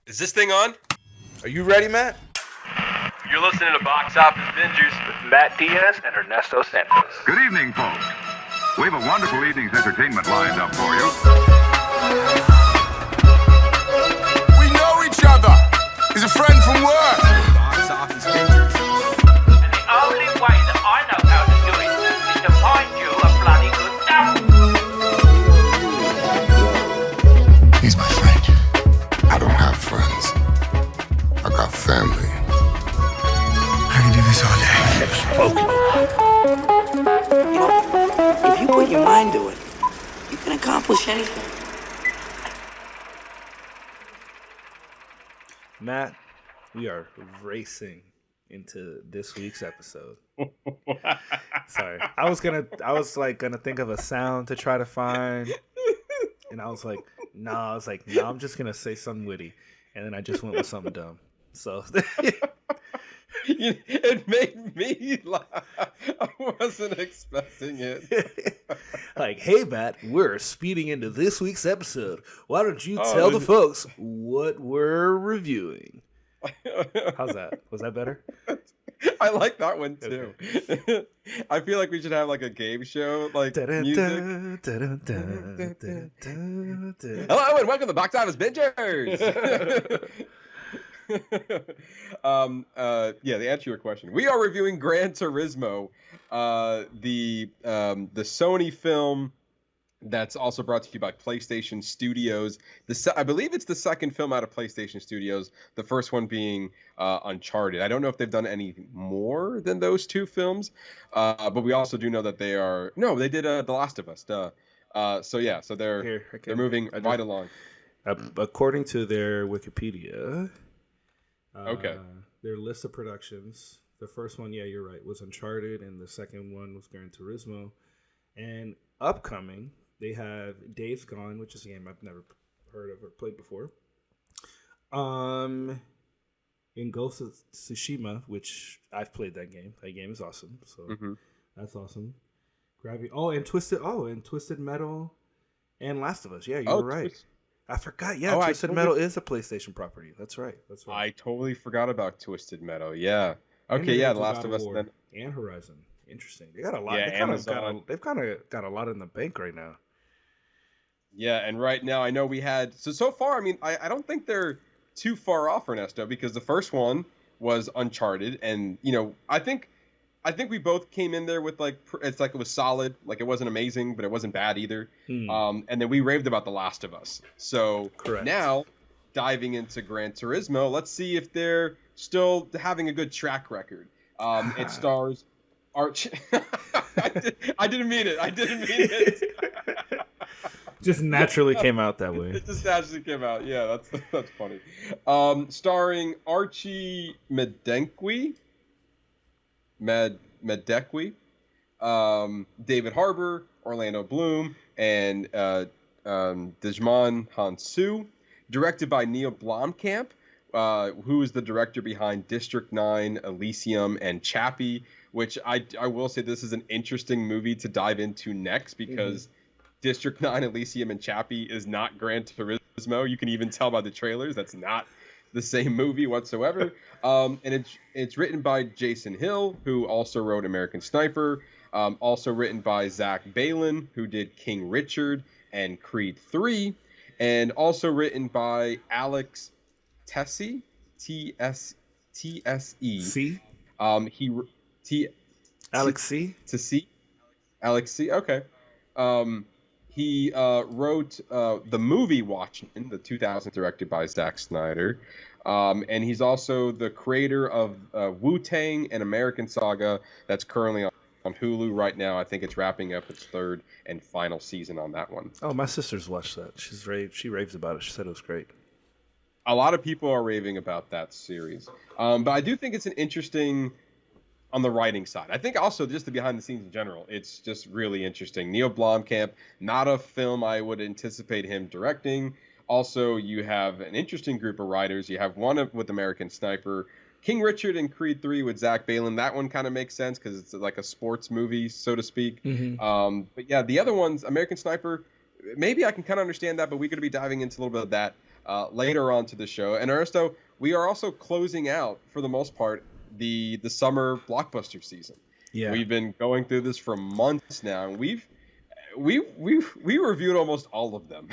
Is this thing on? Are you ready, Matt? You're listening to Box Office Bingers with Matt Diaz and Ernesto Santos. Good evening, folks. We have a wonderful evening's entertainment lined up for you. We know each other. He's a friend from work. Box Office Bingers. And the only way that I know how to do it is to find you a bloody good dump. He's my friend. I don't have friends. I got family. I can do this all day. You know, if you put your mind to it, you can accomplish anything. Matt, we are racing into this week's episode. Sorry. I was gonna think of a sound to try to find, and I was like, no, I'm just gonna say something witty, and then I just went with something dumb. So It made me laugh. I wasn't expecting it. like, hey Matt, we're speeding into this week's episode. Why don't you tell the folks what we're reviewing? How's that? Was that better? I like that one too. Okay. I feel like we should have like a game show, like music. Hello and welcome to Box Office Bingers. To answer your question, we are reviewing Gran Turismo, the Sony film that's also brought to you by PlayStation Studios. I believe it's the second film out of PlayStation Studios, the first one being Uncharted. I don't know if they've done any more than those two films, but we also do know that they did The Last of Us. So they're moving right along. According to their Wikipedia, their list of productions, the first one, you're right, was Uncharted, and the second one was Gran Turismo. And upcoming, they have Days Gone, which is a game I've never heard of or played before. In Ghost of Tsushima, which I've played that game. That game is awesome. So That's awesome. And Twisted Metal and Last of Us. Yeah, you were right. I forgot. Yeah, Twisted Metal is a PlayStation property. That's right. I totally forgot about Twisted Metal. Yeah. Okay. Yeah, The Last of Us and Horizon. Interesting. They got a lot. Yeah, they've kind of got a lot in the bank right now. Yeah, and right now I know we had so far. I mean, I don't think they're too far off, Ernesto, because the first one was Uncharted, and I think we both came in there with it was solid. Like, it wasn't amazing, but it wasn't bad either. And then we raved about The Last of Us. So correct. Now, diving into Gran Turismo, let's see if they're still having a good track record. It stars Arch. I didn't mean it. Just naturally came out that way. It just naturally came out. Yeah, that's funny. Starring Archie Medenkwi, David Harbour, Orlando Bloom, and Djimon Hounsou. Directed by Neil Blomkamp, who is the director behind District 9, Elysium, and Chappie, which I will say this is an interesting movie to dive into next, because District 9, Elysium, and Chappie is not Gran Turismo. You can even tell by the trailers that's not the same movie whatsoever. And it's written by Jason Hill, who also wrote American Sniper. Also written by Zach Baylin, who did King Richard and Creed 3. And also written by Alex Tesse, T-S-E. C? Alex C? Alex C? Okay. He wrote the movie Watchin, the 2000, directed by Zack Snyder. And he's also the creator of Wu-Tang and American Saga, that's currently on Hulu right now. I think it's wrapping up its third and final season on that one. Oh, my sister's watched that. She raves about it. She said it was great. A lot of people are raving about that series. But I do think it's an interesting on the writing side. I think also just the behind the scenes in general, it's just really interesting. Neil Blomkamp, not a film I would anticipate him directing. Also, you have an interesting group of writers. You have one with American Sniper, King Richard, and Creed 3 with Zach Baylin. That one kind of makes sense because it's like a sports movie, so to speak. But yeah, the other ones, American Sniper, maybe I can kind of understand that, but we're going to be diving into a little bit of that later on to the show. And Ernesto, we are also closing out, for the most part, the summer blockbuster season. Yeah. We've been going through this for months now, and we reviewed almost all of them.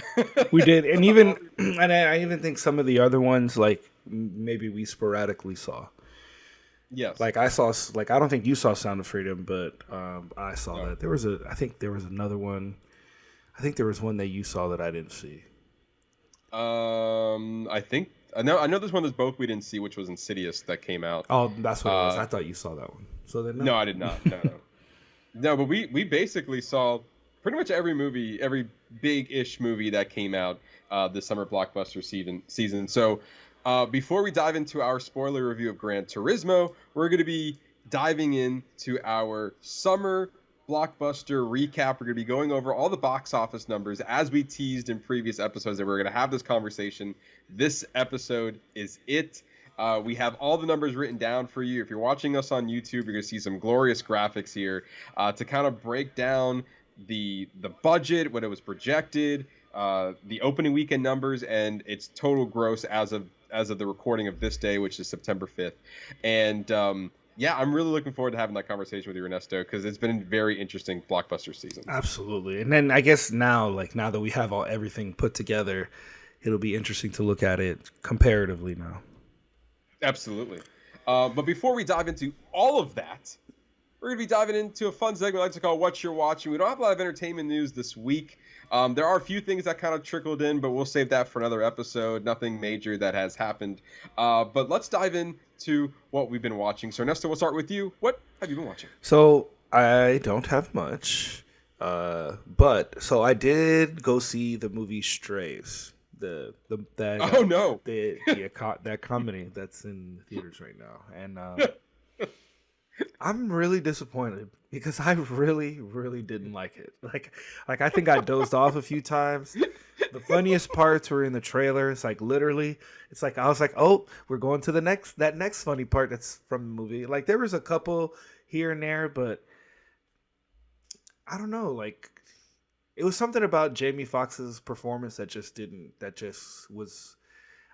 We did, and even and I even think some of the other ones, like maybe we sporadically saw. Yes. Like I saw, like I don't think you saw Sound of Freedom, but I saw that. I think there was another one. I think there was one that you saw that I didn't see. I know there's one that's both we didn't see, which was Insidious that came out. Oh, that's what it was. I thought you saw that one. So then no, I did not. No, but we basically saw pretty much every movie, every big-ish movie that came out this summer blockbuster season. So before we dive into our spoiler review of Gran Turismo, we're going to be diving into our summer blockbuster recap. We're going to be going over all the box office numbers as we teased in previous episodes that we're going to have this conversation. This episode is it. We have all the numbers written down for you. If you're watching us on YouTube, you're going to see some glorious graphics here to kind of break down the budget, what it was projected, the opening weekend numbers, and its total gross as of the recording of this day, which is September 5th. And yeah, I'm really looking forward to having that conversation with you, Ernesto, because it's been a very interesting blockbuster season. Absolutely. And then I guess now that we have everything put together, it'll be interesting to look at it comparatively now. Absolutely. But before we dive into all of that, we're going to be diving into a fun segment we like to call Whatcha Watchin. We don't have a lot of entertainment news this week. There are a few things that kind of trickled in, but we'll save that for another episode. Nothing major that has happened. But let's dive into what we've been watching. So, Ernesto, we'll start with you. What have you been watching? So, I don't have much. But I did go see the movie Strays. That comedy that's in theaters right now, and I'm really disappointed because I really didn't like it. Like I think I dozed off a few times. The funniest parts were in the trailers. Like literally, it's like I was like, oh, we're going to that next funny part that's from the movie. Like there was a couple here and there, but I don't know, like. It was something about Jamie Foxx's performance that just was,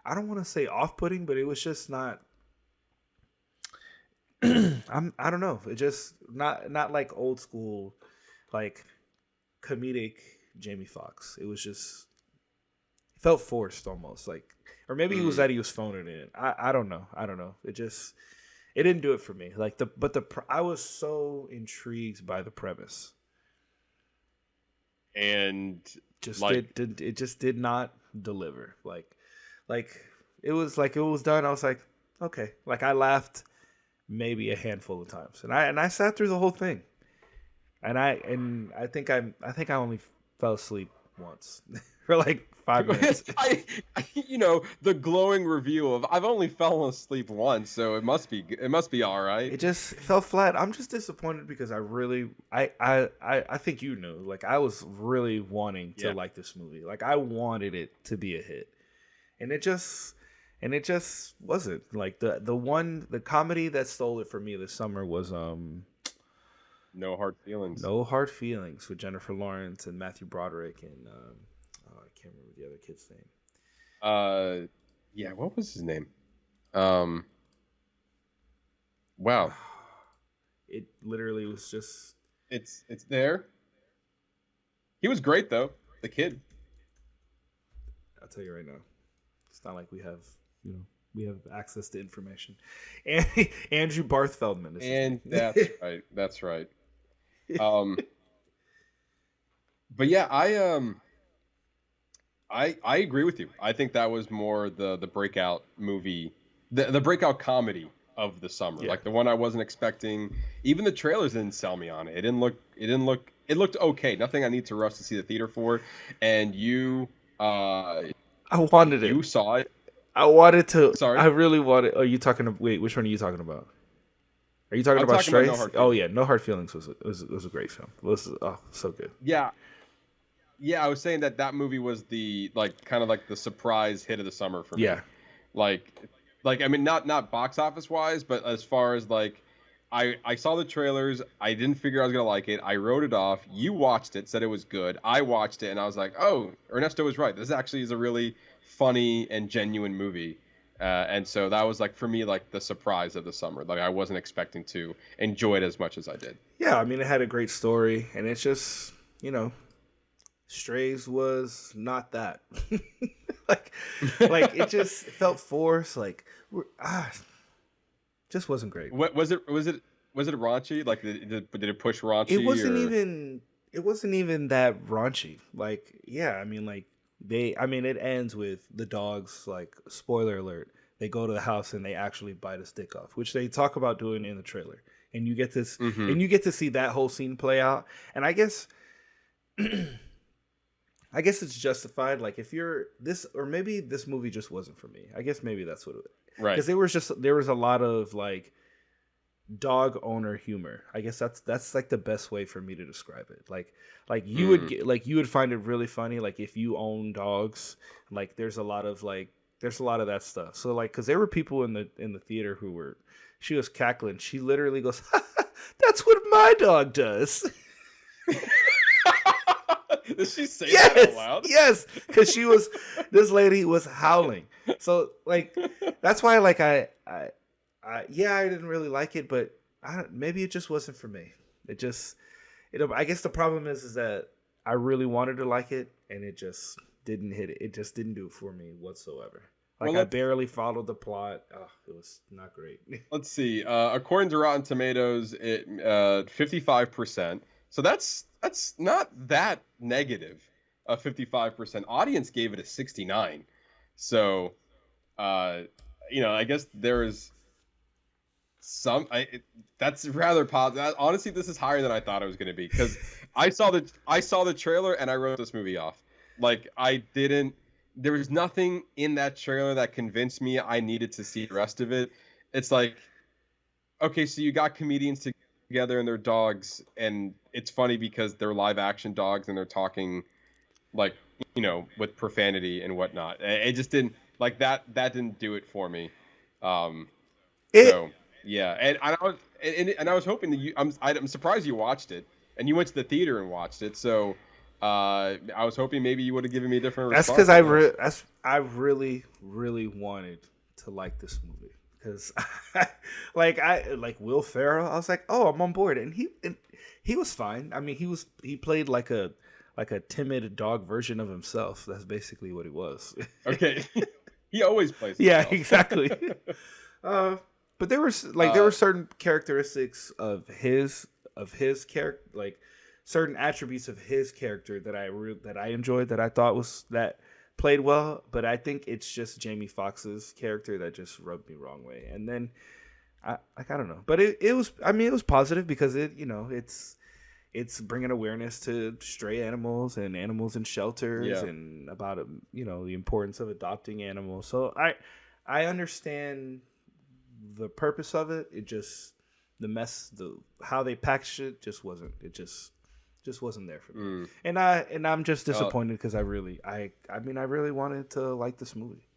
I don't want to say off-putting, but it was just not, I don't know. It just, not like old school, like comedic Jamie Foxx. It was just, it felt forced almost, like, or maybe he was phoning it in. I don't know. It didn't do it for me. Like I was so intrigued by the premise. And it just did not deliver. Like it was done. I was like, okay. Like I laughed maybe a handful of times, and I sat through the whole thing, and I think I only fell asleep once for like 5 minutes. The glowing review of I've only fallen asleep once, so it must be all right. It just fell flat. I'm just disappointed because I think like I was really wanting to like this movie. Like I wanted it to be a hit, and it just wasn't. Like the comedy that stole it for me this summer was No Hard Feelings. No Hard Feelings with Jennifer Lawrence and Matthew Broderick and I can't remember the other kid's name. Yeah, what was his name? Wow. It literally was just. It's there. He was great though, the kid. I'll tell you right now, it's not like we have access to information. And Andrew Barth Feldman. And that's right. But yeah, I agree with you. I think that was more the breakout movie, the breakout comedy of the summer. Yeah. Like the one I wasn't expecting. Even the trailers didn't sell me on it. It looked okay. Nothing I need to rush to see the theater for. And you I wanted it. You saw it. I wanted to. Sorry. I really wanted. Are you talking? Wait, which one are you talking about? Are you talking about Strays? Oh yeah, No Hard Feelings was a great film. It was so good. Yeah, I was saying that movie was the kind of like the surprise hit of the summer for me. Yeah, like I mean not box office wise, but as far as like I saw the trailers. I didn't figure I was gonna like it. I wrote it off. You watched it, said it was good. I watched it, and I was like, oh, Ernesto was right. This actually is a really funny and genuine movie. And so that was like for me like the surprise of the summer. Like I wasn't expecting to enjoy it as much as I did. Yeah, I mean it had a great story, and it's just Strays was not that. like it just felt forced. Just wasn't great. What was it? Was it raunchy? Like did it push raunchy? It wasn't even. It wasn't even that raunchy. Like yeah, I mean like. It ends with the dogs, like, spoiler alert, they go to the house and they actually bite a stick off, which they talk about doing in the trailer. And you get this, and you get to see that whole scene play out. And I guess it's justified. Like, if you're this, or maybe this movie just wasn't for me. I guess maybe that's what it was. Right. Because there was a lot of, like, dog owner humor. I guess that's like the best way for me to describe it. Like you would find it really funny. Like if you own dogs, like there's a lot of that stuff. So like, cause there were people in the theater she was cackling. She literally goes, "That's what my dog does." Did she say that out loud? Yes, because this lady was howling. So like, that's why like I didn't really like it, but maybe it just wasn't for me. I guess the problem is that I really wanted to like it, and it just didn't hit it. It just didn't do it for me whatsoever. Like I barely followed the plot. Oh, it was not great. Let's see. According to Rotten Tomatoes, it 55%. So that's not that negative. 55%. Audience gave it a 69. So, I guess there is. That's rather positive. Honestly, this is higher than I thought it was going to be because I saw the trailer and I wrote this movie off. Like there was nothing in that trailer that convinced me I needed to see the rest of it. It's like, okay, so you got comedians together and their dogs, and it's funny because they're live action dogs and they're talking like, with profanity and whatnot. It just didn't like that. That didn't do it for me. Yeah, and I was hoping that I'm surprised you watched it and you went to the theater and watched it. So I was hoping maybe you would have given me a different response. That's because I really wanted to like this movie because like Will Ferrell. I was like, oh, I'm on board, and he was fine. I mean, he played like a timid dog version of himself. That's basically what he was. Okay, he always plays himself. Yeah, exactly. But there were certain characteristics of his character, like certain attributes of his character that I enjoyed, that I thought that played well. But I think it's just Jamie Foxx's character that just rubbed me wrong way. And then I don't know, but it was positive because it's bringing awareness to stray animals and animals in shelters and about the importance of adopting animals. So I understand the purpose of it. It just how they packaged it just wasn't. It just wasn't there for me. And I'm just disappointed because I really wanted to like this movie.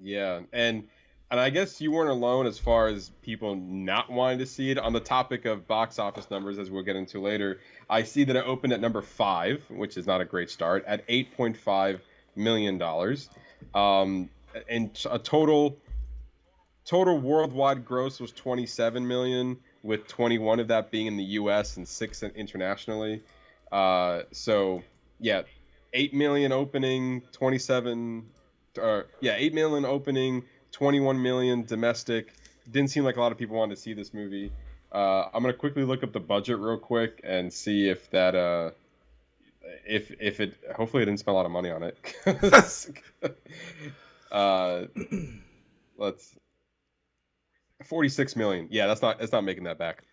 Yeah, and I guess you weren't alone as far as people not wanting to see it. On the topic of box office numbers, as we'll get into later, I see that it opened at number 5, which is not a great start, at $8.5 million. And a total worldwide gross was 27 million, with 21 of that being in the U.S. and 6 internationally. So yeah, 8 million opening, 8 million opening, 21 million domestic. Didn't seem like a lot of people wanted to see this movie. I'm gonna quickly look up the budget real quick and see if that if it. Hopefully, I didn't spend a lot of money on it. Let's. 46 million. Yeah, that's not making that back.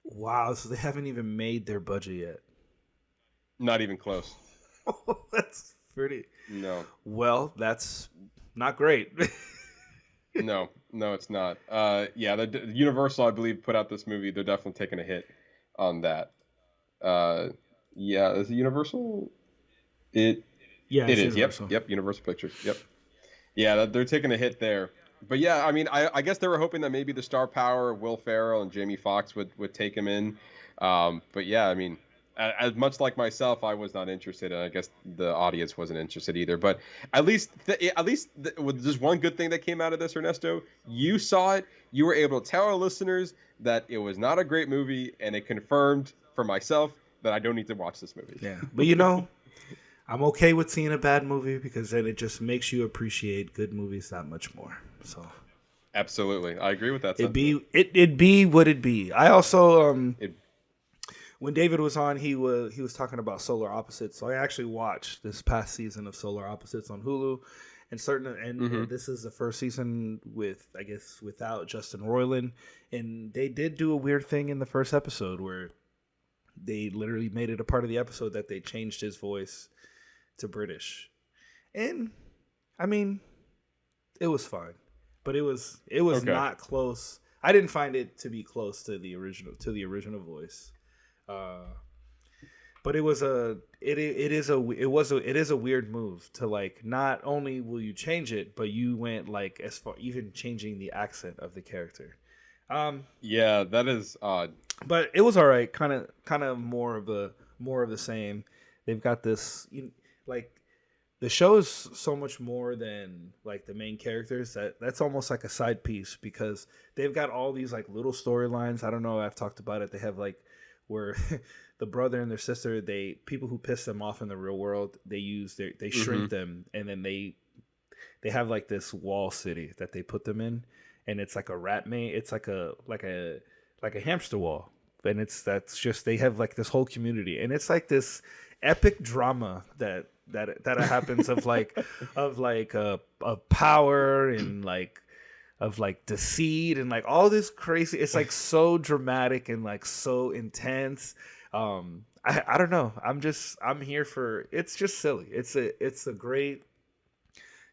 Wow, so they haven't even made their budget yet. Not even close. That's pretty. No. Well, that's not great. No, it's not. Yeah, the Universal, I believe, put out this movie. They're definitely taking a hit on that. Yeah, is it Universal? It is. Universal. Yep. Universal Pictures. Yep. Yeah, they're taking a hit there. But yeah, I mean, I guess they were hoping that maybe the star power of Will Ferrell and Jamie Foxx would take him in. But yeah, I mean, as much like myself, I was not interested, and I guess the audience wasn't interested either. But with just one good thing that came out of this, Ernesto, you saw it. You were able to tell our listeners that it was not a great movie, and it confirmed for myself that I don't need to watch this movie. Yeah, but you know, I'm okay with seeing a bad movie because then it just makes you appreciate good movies that much more. So absolutely, I agree with that. It'd be what it be. I also when David was on, he was talking about Solar Opposites. So I actually watched this past season of Solar Opposites on Hulu, and this is the first season without Justin Roiland, and they did do a weird thing in the first episode where they literally made it a part of the episode that they changed his voice to British, and I mean, it was fine, but it was not close. I didn't find it to be close to the original voice. But it is a weird move to, like, not only will you change it, but you went like as far even changing the accent of the character. Yeah, that is odd. But it was all right. Kind of more of the same. They've got this, like, the show is so much more than like the main characters that's almost like a side piece because they've got all these like little storylines. I don't know. I've talked about it. They have like where the brother and their sister, people who piss them off in the real world, they shrink them, and then they have like this wall city that they put them in, and it's like a rat maze. It's like a hamster wall, and they have like this whole community, and it's like this epic drama that happens of power and like of like deceit and like all this crazy. It's like so dramatic and like so intense. I don't know. I'm here for. It's just silly. It's a great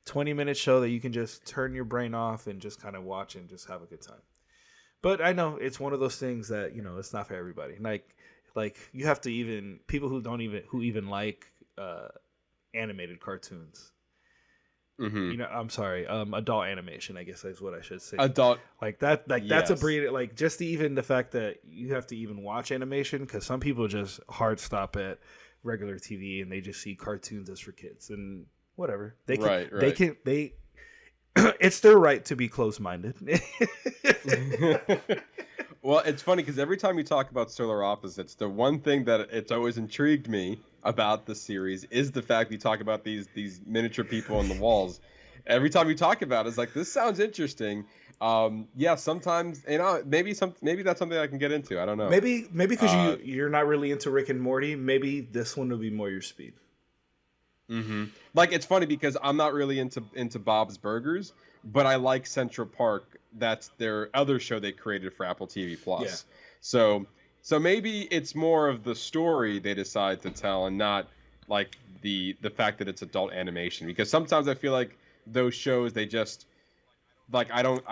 20-minute show that you can just turn your brain off and just kind of watch and just have a good time. But I know it's one of those things that, it's not for everybody. Like you have to even people who even like animated cartoons. Mm-hmm. I'm sorry, adult animation, I guess is what I should say. Adult, like that, like yes. That's a breed. Like just even the fact that you have to even watch animation, because some people just hard stop at regular TV and they just see cartoons as for kids and whatever. They can, it's their right to be closed-minded. Well, it's funny because every time you talk about Solar Opposites, the one thing that it's always intrigued me about the series is the fact you talk about these miniature people on the walls. Every time you talk about it, it's like, this sounds interesting. Yeah, sometimes maybe that's something I can get into. I don't know. Maybe because you're not really into Rick and Morty. Maybe this one will be more your speed. Mm-hmm. Like, it's funny because I'm not really into Bob's Burgers, but I like Central Park. That's their other show they created for Apple TV Plus. Yeah. So maybe it's more of the story they decide to tell and not like the fact that it's adult animation, because sometimes I feel like those shows, they just like I don't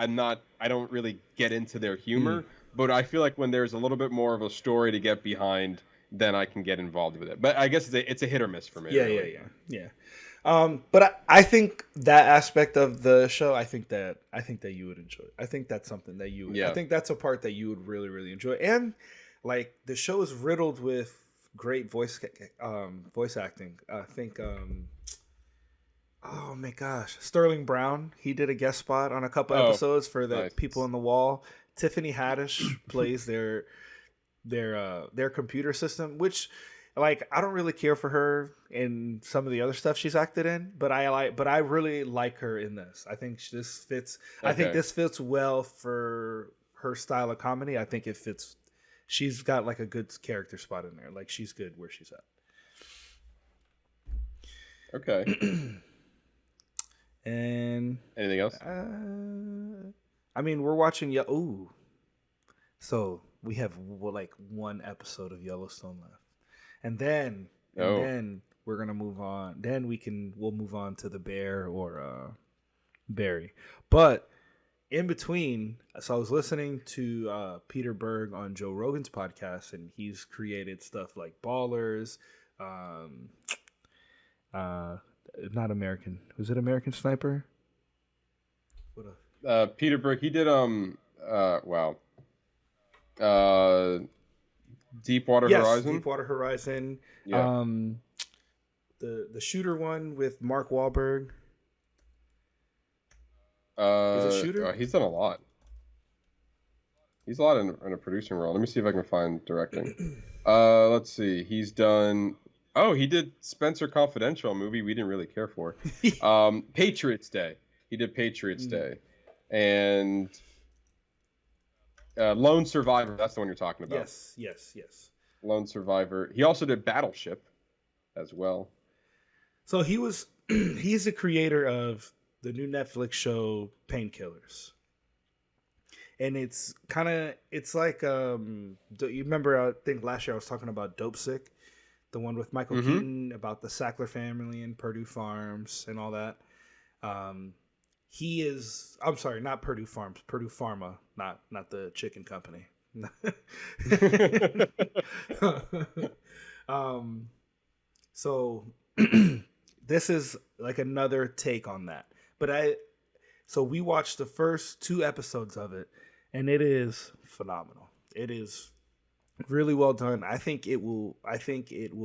really get into their humor, but I feel like when there's a little bit more of a story to get behind, then I can get involved with it. But I guess it's a hit or miss for me. Yeah, really. Yeah. But I think that aspect of the show, I think that you would enjoy. I think that's something that you would. Yeah. I think that's a part that you would really, really enjoy. And like the show is riddled with great voice acting. I think oh my gosh, Sterling Brown, he did a guest spot on a couple episodes for the people on the wall. Tiffany Haddish plays their computer system, which, like, I don't really care for her in some of the other stuff she's acted in, but I really like her in this. I think this fits. Okay. I think this fits well for her style of comedy. I think it fits. She's got like a good character spot in there. Like, she's good where she's at. Okay. And anything else? I mean, we're watching. So we have like one episode of Yellowstone left. And then we're gonna move on. Then we'll move on to the Bear or Barry. But in between, so I was listening to Peter Berg on Joe Rogan's podcast, and he's created stuff like Ballers. Not American. Was it American Sniper? Peter Brook. He did wow. Uh, Deepwater Horizon. Deepwater Horizon. Yeah. The shooter one with Mark Wahlberg. Is it Shooter? He's done a lot. He's a lot in a producing role. Let me see if I can find directing. Let's see. He's done. Oh, he did Spencer Confidential, a movie we didn't really care for. Patriots Day. He did Patriots Day, and Lone Survivor. That's the one you're talking about. Yes. Lone Survivor. He also did Battleship, as well. So he's the creator of the new Netflix show Painkillers. And it's like you remember, I think last year I was talking about Dope Sick, the one with Michael Keaton about the Sackler family and Purdue Farms and all that. I'm sorry, not Purdue Farms, Purdue Pharma, not the chicken company. So this is like another take on that. So we watched the first 2 episodes of it, and it is phenomenal. It is really well done. I think it will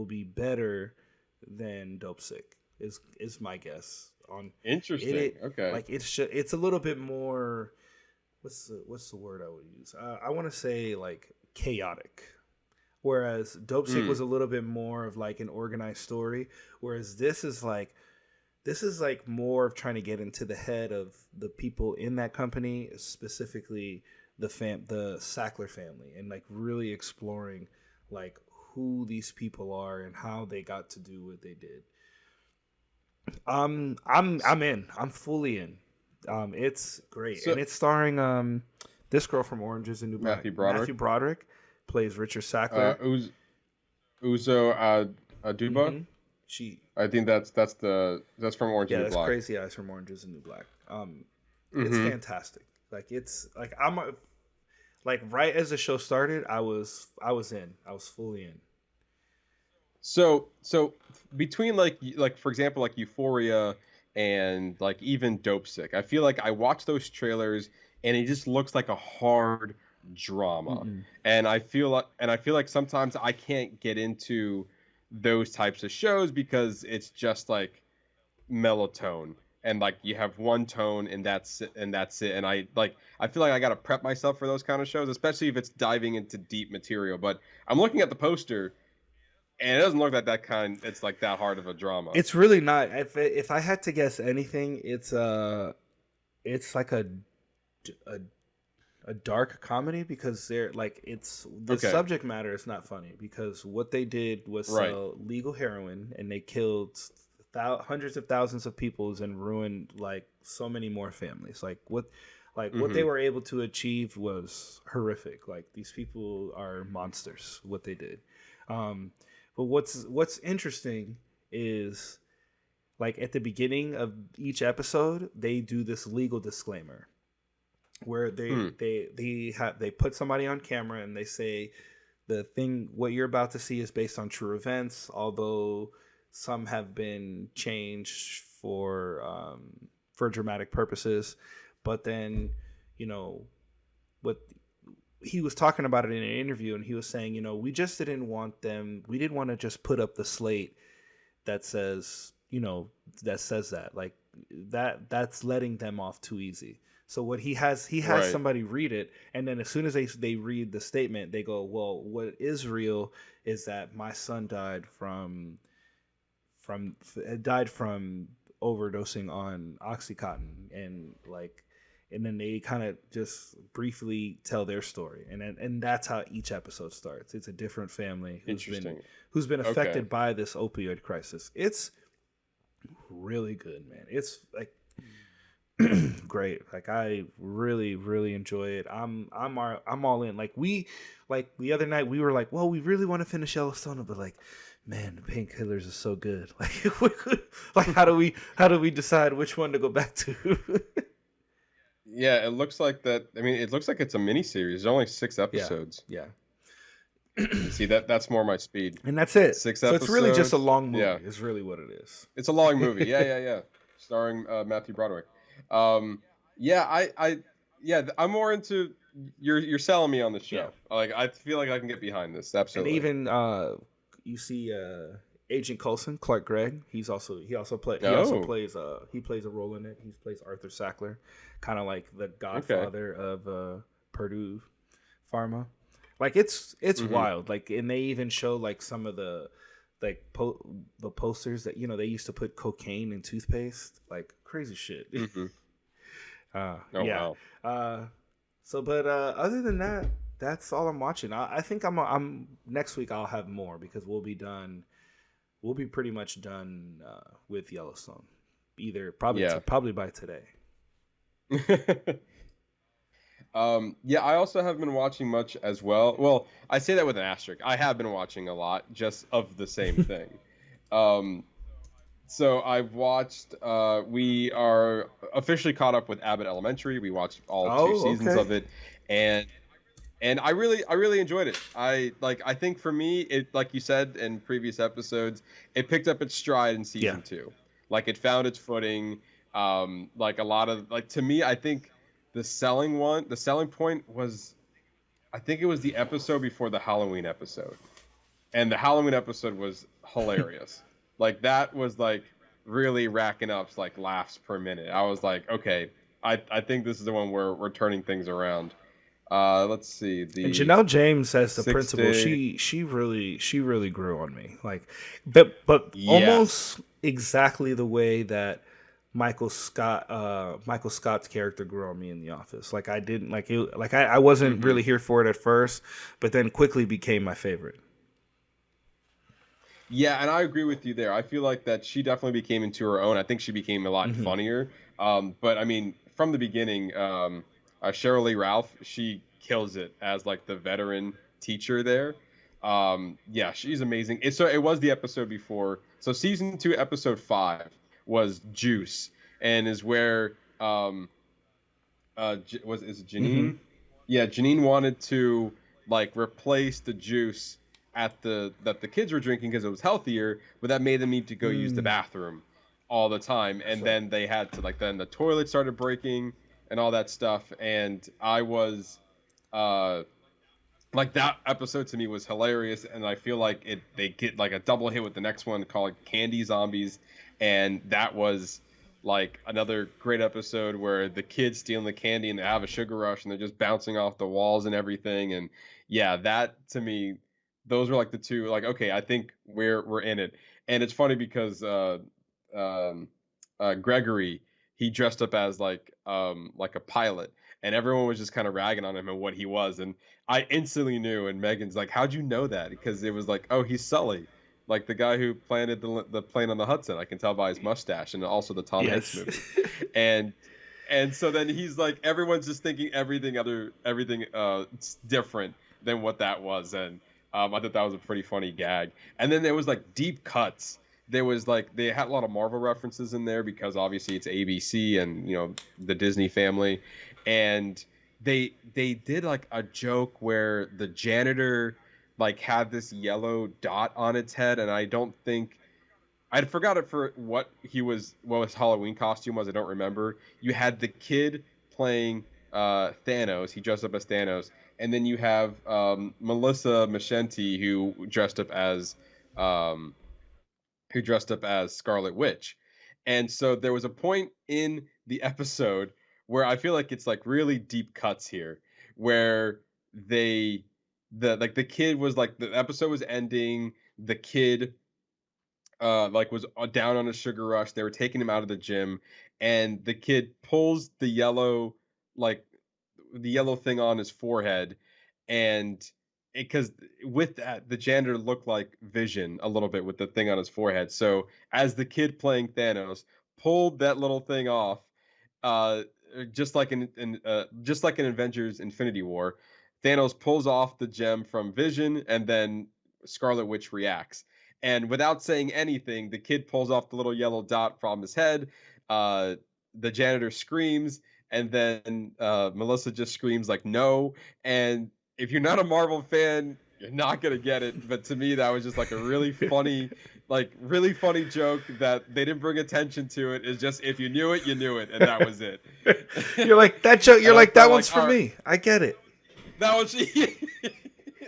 be better than Dope Sick is my guess. Interesting. Okay. Like it's a little bit more. What's the word I would use? I want to say like chaotic. Whereas Dope Sick was a little bit more of like an organized story. Whereas this is like more of trying to get into the head of the people in that company, specifically the Sackler family, and like really exploring like who these people are and how they got to do what they did. I'm in. I'm fully in. It's great, and it's starring this girl from Orange Is the New Black. Matthew Broderick plays Richard Sackler. Uzo Aduba. I think that's from Orange Is the New Black. Yeah, that's Crazy Eyes from Orange Is the New Black. It's fantastic. Like it's like like right as the show started, I was in. I was fully in. So between like for example like Euphoria and like even Dope Sick, I feel like I watch those trailers and it just looks like a hard drama, and I feel like sometimes I can't get into those types of shows because it's just like mellow tone, and like you have one tone and that's it, and I feel like I gotta prep myself for those kind of shows, especially if it's diving into deep material. But I'm looking at the poster and it doesn't look like it's like that hard of a drama. It's really not. If I had to guess anything, it's like a dark comedy, because they're like subject matter is not funny, because what they did was sell legal heroin, and they killed hundreds of thousands of people and ruined like so many more families. What they were able to achieve was horrific. Like these people are monsters. What they did. But what's interesting is like at the beginning of each episode, they do this legal disclaimer where they put somebody on camera and they say what you're about to see is based on true events, although some have been changed for dramatic purposes. But then, what he was talking about it in an interview, and he was saying, we just didn't want to just put up the slate that says that like that's letting them off too easy. So what he has somebody read it, and then as soon as they read the statement, they go, well, what is real is that my son died from overdosing on Oxycontin, and then they kind of just briefly tell their story, and that's how each episode starts. It's a different family who's been affected by this opioid crisis. It's really good, man. It's like great. Like I really, really enjoy it. I'm all in. Like the other night we were like, well, we really want to finish Yellowstone, but like, man, the Painkillers is so good. Like how do we decide which one to go back to? Yeah, it looks like that. I mean, it looks like it's a mini series. There's only 6 episodes. Yeah. See, that's more my speed. And that's it. 6 so episodes. It's really just a long movie. Yeah. Is really what it is. It's a long movie. Yeah. Starring Matthew Broderick. Yeah, I'm more into you're selling me on the Yeah. show. Like I feel like I can get behind this. And Absolutely. even you see Agent Coulson, Clark Gregg. He also Oh, plays a role in it. He plays Arthur Sackler, kind of like the okay. godfather of Purdue Pharma. Like it's Mm-hmm. wild. Like, and they even show like some of the the posters that they used to put cocaine in toothpaste, like crazy shit. Mm-hmm. Oh Yeah. wow. But other than that, that's all I'm watching. I think I'm next week. I'll have more because we'll be done. We'll be pretty much done with Yellowstone. Yeah. Probably by today. Yeah, I also haven't been watching much as well. Well, I say that with an asterisk. I have been watching a lot just of the same thing. Um, so I've watched. We are officially caught up with Abbott Elementary. We watched all two Oh, seasons okay. of it, and I really enjoyed it. I think for me, it, like you said in previous episodes, it picked up its stride in Yeah. season 2. Like it found its footing. Like a lot of, like, to me, I think the selling point was, I think it was the episode before the Halloween episode, and the Halloween episode was hilarious. Like that was like really racking up like laughs per minute. I was like, okay, I think this is the one where we're turning things around. Let's see, And the Janelle James as the six principal, day. she really grew on me. Like, but Yes. almost exactly the way that Michael Scott's character grew on me in The Office. Like I didn't like it. Like I wasn't Hmm. really here for it at first, but then quickly became my favorite. Yeah, and I agree with you there. I feel like that she definitely became into her own. I think she became a lot Hmm. funnier. But I mean, from the beginning, Cheryl Lee Ralph, she kills it as like the veteran teacher there. Yeah, she's amazing. So it was the episode before. So season 2, episode 5 was Juice, and is where is it Hmm. Janine? Yeah, Janine wanted to like replace the juice at the that the kids were drinking because it was healthier, but that made them need to go use the Mm, bathroom all the time, that's and right. then they had to, like, then the toilet started breaking and all that stuff, and I was uh like, that episode to me was hilarious, and I feel like they get like a double hit with the next one called Candy Zombies, and that was like another great episode where the kids stealing the candy and they have a sugar rush and they're just bouncing off the walls and everything. And yeah, that to me, those were like the two, like, okay, I think we're in it. And it's funny because um Gregory, he dressed up as like a pilot, and everyone was just kind of ragging on him and what he was, and I instantly knew. And Megan's like, "How'd you know that?" Because it was like, "Oh, he's Sully, like the guy who planted the plane on the Hudson. I can tell by his mustache, and also the Tom Hanks Yes. movie." And so then he's like, everyone's just thinking everything different than what that was, and I thought that was a pretty funny gag. And then there was like deep cuts. There was like, they had a lot of Marvel references in there because obviously it's ABC and the Disney family, and they did like a joke where the janitor like had this yellow dot on its head, and I don't think I'd forgot it for what his Halloween costume was. I don't remember. You had the kid playing Thanos. He dressed up as Thanos, and then you have Melissa Machenti um, who dressed up as Scarlet Witch. And so there was a point in the episode where I feel like it's like really deep cuts here, where the kid was like, the episode was ending, the kid like was down on a sugar rush. They were taking him out of the gym, and the kid pulls like the yellow thing on his forehead, and because with that, the janitor looked like Vision a little bit with the thing on his forehead. So as the kid playing Thanos pulled that little thing off, uh, just like in Avengers Infinity War, Thanos pulls off the gem from Vision, and then Scarlet Witch reacts. And without saying anything, the kid pulls off the little yellow dot from his head. Uh, the janitor screams, and then Melissa just screams like, "No!" And if you're not a Marvel fan, You're not gonna get it, but to me that was just like a really funny joke that they didn't bring attention to it. It's just if you knew it, you knew it, and that was it. You're like that joke. You're like that one's for all right, me. I get it. that was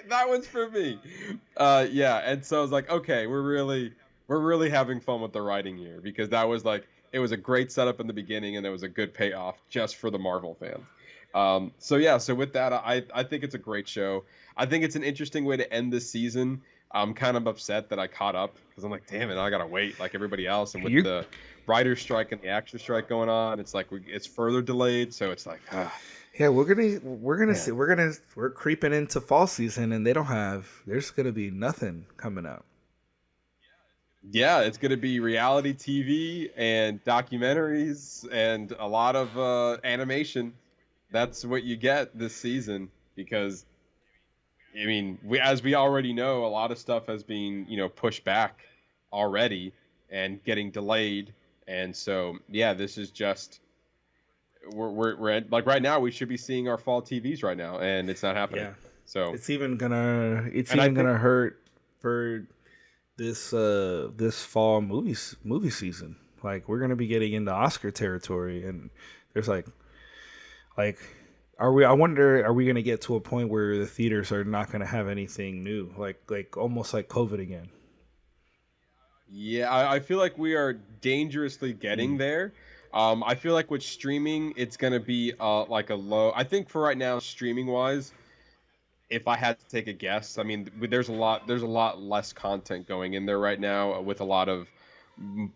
that one's for me. Yeah, and so I was like, okay, we're really having fun with the writing here because that was like it was a great setup in the beginning and it was a good payoff just for the Marvel fans. So with that, I think it's a great show. I think it's an interesting way to end this season. I'm kind of upset that I caught up because I'm like, damn it, I gotta wait like everybody else. And with the writer's strike and the actor strike going on, it's like it's further delayed. So it's like, yeah, we're creeping into fall season, and there's gonna be nothing coming out. Yeah, it's gonna be reality TV and documentaries and a lot of animation. That's what you get this season because. I mean, as we already know, a lot of stuff has been, pushed back already and getting delayed. And so, yeah, this is just we're at, like right now we should be seeing our fall TVs right now, and it's not happening. Yeah. So it's even gonna hurt for this fall movie season. Like we're gonna be getting into Oscar territory, and there's like. Are we going to get to a point where the theaters are not going to have anything new, like almost like COVID again? Yeah, I feel like we are dangerously getting there. I feel like with streaming, it's going to be like a low. I think for right now, streaming wise, if I had to take a guess, I mean, there's a lot less content going in there right now with a lot of.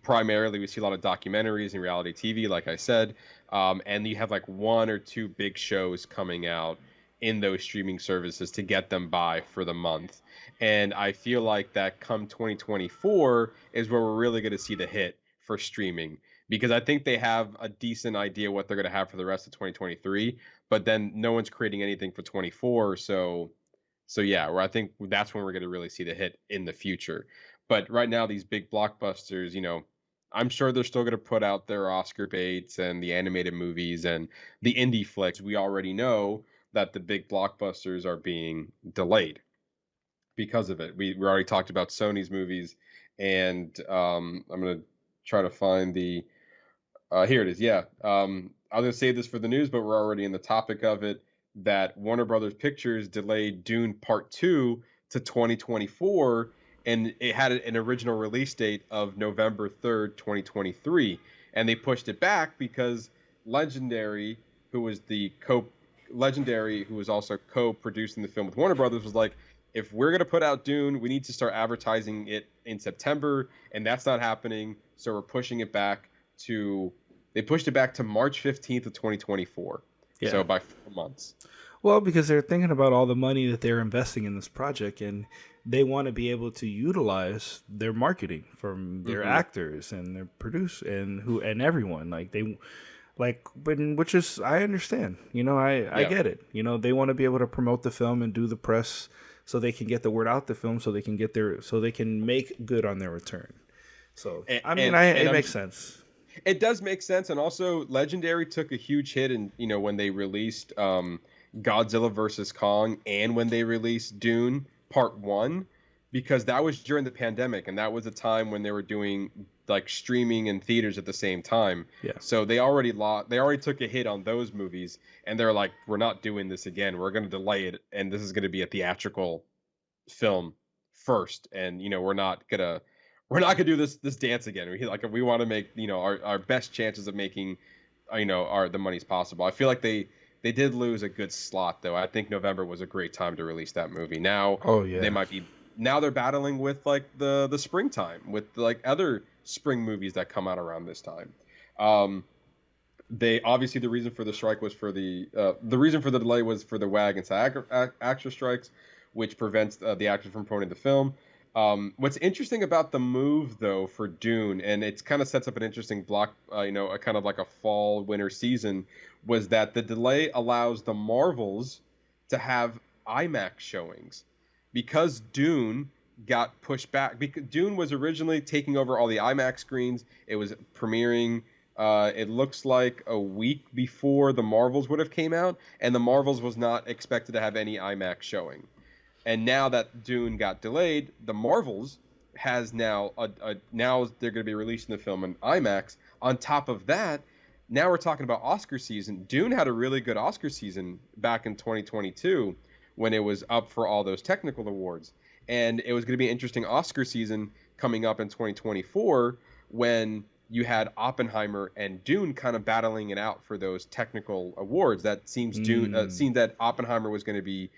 Primarily, we see a lot of documentaries and reality TV, like I said, and you have like one or two big shows coming out in those streaming services to get them by for the month. And I feel like that come 2024 is where we're really going to see the hit for streaming because I think they have a decent idea what they're going to have for the rest of 2023, but then no one's creating anything for 24. So yeah, where I think that's when we're going to really see the hit in the future. But right now, these big blockbusters, I'm sure they're still going to put out their Oscar baits and the animated movies and the indie flicks. We already know that the big blockbusters are being delayed because of it. We already talked about Sony's movies, and I'm going to try to find the... here it is, yeah. I was going to save this for the news, but we're already in the topic of it, that Warner Brothers Pictures delayed Dune Part 2 to 2024, and it had an original release date of November 3rd, 2023. And they pushed it back because Legendary, who was also co-producing the film with Warner Brothers, was like, if we're going to put out Dune, we need to start advertising it in September, and that's not happening. So we're pushing it back they pushed it back to March 15th of 2024. Yeah. So by 4 months. Well, because they're thinking about all the money that they're investing in this project, and they want to be able to utilize their marketing from their actors and their and everyone. Which is, I understand. I get it. They want to be able to promote the film and do the press so they can get the word out the film, so they can make good on their return. So it makes sense. It does make sense, and also Legendary took a huge hit when they released Godzilla vs. Kong and when they released Dune Part 1, because that was during the pandemic, and that was a time when they were doing like streaming and theaters at the same time. Yeah. So they already took a hit on those movies, and they're like, we're not doing this again. We're going to delay it, and this is going to be a theatrical film first, and we're not gonna do this dance again. We want to make our best chances of making the money's possible. I feel like they did lose a good slot, though. I think November was a great time to release that movie. Now, they're battling with like the springtime with like other spring movies that come out around this time. They obviously the reason for the strike was for the reason for the delay was for the WAG and SAG-AFTRA strikes, which prevents the actors from promoting the film. What's interesting about the move, though, for Dune, and it kind of sets up an interesting block, a kind of like a fall-winter season, was that the delay allows the Marvels to have IMAX showings. Because Dune got pushed back, because Dune was originally taking over all the IMAX screens, it was premiering, it looks like a week before the Marvels would have came out, and the Marvels was not expected to have any IMAX showing. And now that Dune got delayed, the Marvels has now now they're going to be releasing the film in IMAX. On top of that, now we're talking about Oscar season. Dune had a really good Oscar season back in 2022 when it was up for all those technical awards. And it was going to be an interesting Oscar season coming up in 2024 when you had Oppenheimer and Dune kind of battling it out for those technical awards that seemed that Oppenheimer was going to be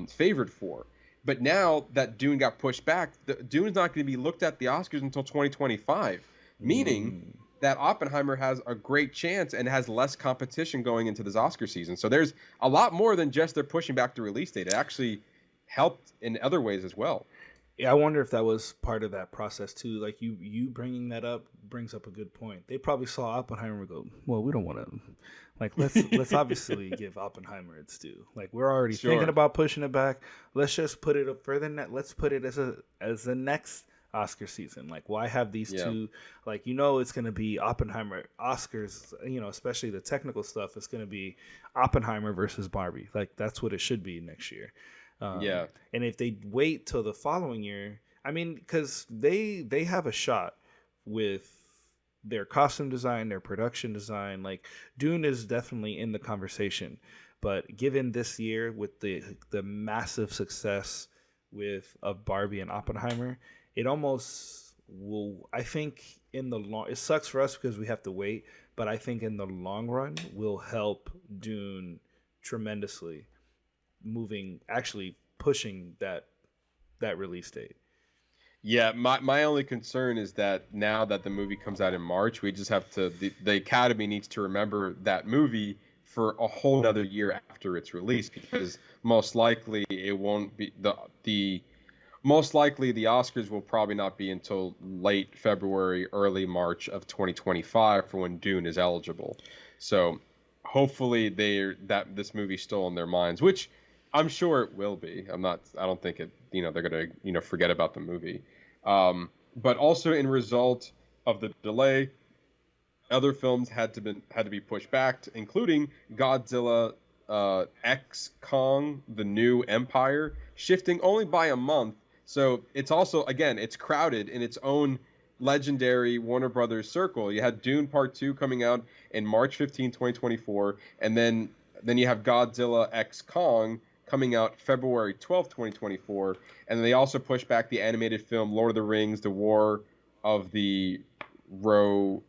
favored for. But now that Dune got pushed back, Dune's not going to be looked at the Oscars until 2025, meaning that Oppenheimer has a great chance and has less competition going into this Oscar season. So there's a lot more than just they're pushing back the release date. It actually helped in other ways as well. Yeah, I wonder if that was part of that process too. Like you bringing that up brings up a good point. They probably saw Oppenheimer and go, well, we don't want to, like, let's obviously give Oppenheimer its due. Like, we're already thinking about pushing it back. Let's just put it up further. Let's put it as the next Oscar season. Like, why have these two? Like, it's going to be Oppenheimer Oscars. Especially the technical stuff. It's going to be Oppenheimer versus Barbie. Like, that's what it should be next year. And if they wait till the following year, I mean, because they have a shot with their costume design, their production design. Like, Dune is definitely in the conversation, but given this year with the massive success of Barbie and Oppenheimer, it almost will. I think in the long, it sucks for us because we have to wait, but I think in the long run will help Dune tremendously. Actually pushing that release date. Yeah, my only concern is that now that the movie comes out in March, we just have to the Academy needs to remember that movie for a whole nother year after its release, because most likely it won't be the Oscars will probably not be until late February, early March of 2025 for when Dune is eligible. So hopefully this movie's still in their minds, which I'm sure it will be. I don't think it. They're gonna forget about the movie. But also in result of the delay, other films had to be pushed back, including Godzilla X Kong: The New Empire, shifting only by a month. So it's also, again, it's crowded in its own legendary Warner Brothers circle. You had Dune Part 2 coming out in March 15, 2024, and then you have Godzilla X Kong coming out February 12th, 2024, and they also pushed back the animated film Lord of the Rings: The War of the Rohirrim.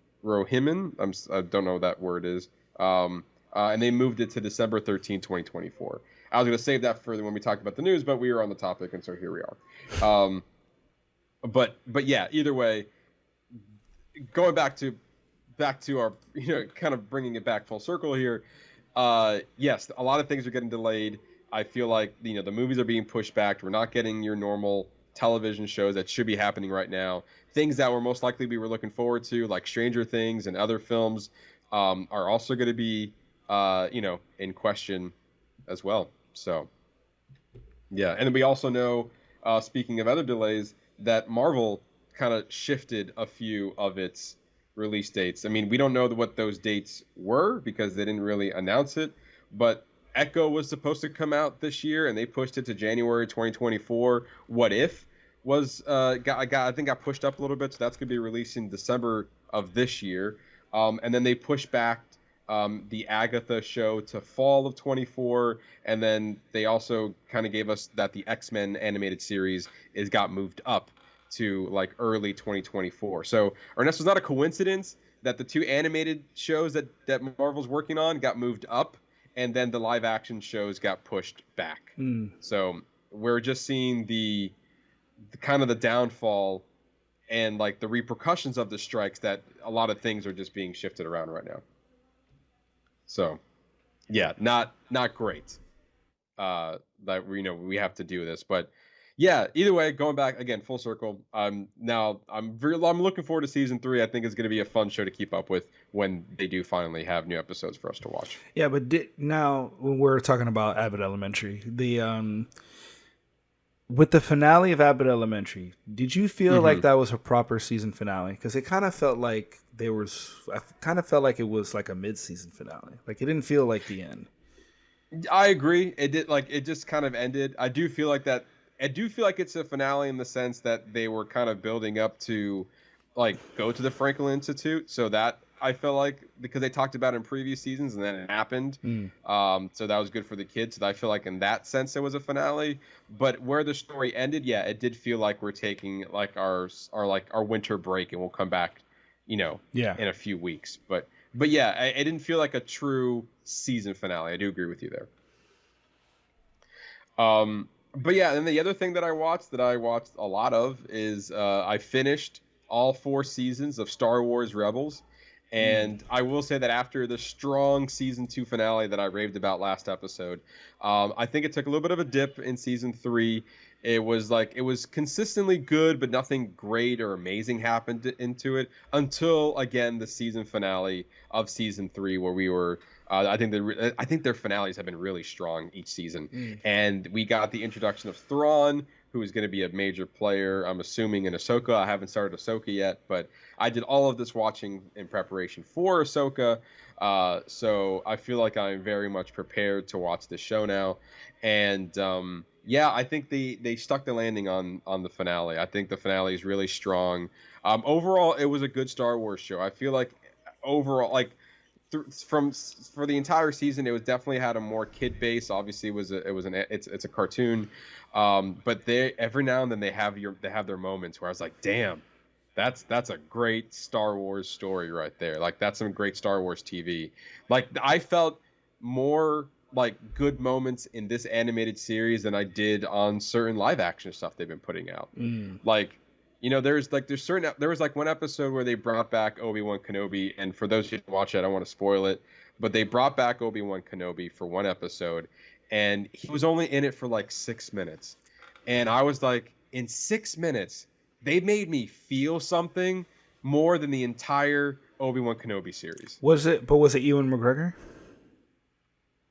I don't know what that word is. And they moved it to December 13, 2024. I was going to save that for when we talk about the news, but we were on the topic, and so here we are. But yeah, either way, going back to our, kind of bringing it back full circle here. Yes, a lot of things are getting delayed. I feel like, the movies are being pushed back. We're not getting your normal television shows that should be happening right now. Things that most likely we were looking forward to, like Stranger Things and other films, are also going to be, in question as well. So, yeah. And then we also know, speaking of other delays, that Marvel kind of shifted a few of its release dates. I mean, we don't know what those dates were because they didn't really announce it, but Echo was supposed to come out this year, and they pushed it to January 2024. What If was I think got pushed up a little bit, so that's going to be released in December of this year. And then they pushed back the Agatha show to fall of 24, and then they also kind of gave us that the X-Men animated series got moved up to like early 2024. So Ernesto, it's not a coincidence that the two animated shows that Marvel's working on got moved up, and then the live action shows got pushed back. So we're just seeing the kind of the downfall and like the repercussions of the strikes, that a lot of things are just being shifted around right now. So yeah, not great that we have to do this, but yeah, either way, going back again full circle, I'm looking forward to season 3. I think it's going to be a fun show to keep up with when they do finally have new episodes for us to watch. Yeah, but now when we're talking about Abbott Elementary, with the finale of Abbott Elementary, did you feel like that was a proper season finale? Because it kind of felt like it was like a mid-season finale. Like, it didn't feel like the end. I agree. It did, like, it just kind of ended. I do feel like that I do feel like it's a finale in the sense that they were kind of building up to like go to the Franklin Institute. So that I felt like because they talked about it in previous seasons and then it happened. So that was good for the kids. So I feel like in that sense it was a finale. But where the story ended, yeah, it did feel like we're taking like our winter break and we'll come back, in a few weeks. But yeah, it didn't feel like a true season finale. I do agree with you there. But yeah, and the other thing that I watched a lot of is I finished all 4 seasons of Star Wars Rebels. And I will say that after the strong season 2 finale that I raved about last episode, I think it took a little bit of a dip in season 3. It was consistently good, but nothing great or amazing happened into it until again the season finale of season 3, where we were. I think their finales have been really strong each season, and we got the introduction of Thrawn, who is going to be a major player. I'm assuming in Ahsoka. I haven't started Ahsoka yet, but I did all of this watching in preparation for Ahsoka. So I feel like I'm very much prepared to watch this show now, and yeah, I think they stuck the landing on the finale. I think the finale is really strong. Overall, it was a good Star Wars show. I feel like overall, like for the entire season, it was definitely had a more kid base. Obviously, it's a cartoon, but they every now and then they have their moments where I was like, damn, that's a great Star Wars story right there. Like that's some great Star Wars TV. Like I felt more like good moments in this animated series than I did on certain live action stuff they've been putting out. Like, there was like one episode where they brought back Obi-Wan Kenobi, and for those who didn't watch it, I don't want to spoil it, but they brought back Obi-Wan Kenobi for one episode, and he was only in it for like 6 minutes. And I was like, in 6 minutes, they made me feel something more than the entire Obi-Wan Kenobi series. Was it Ewan McGregor?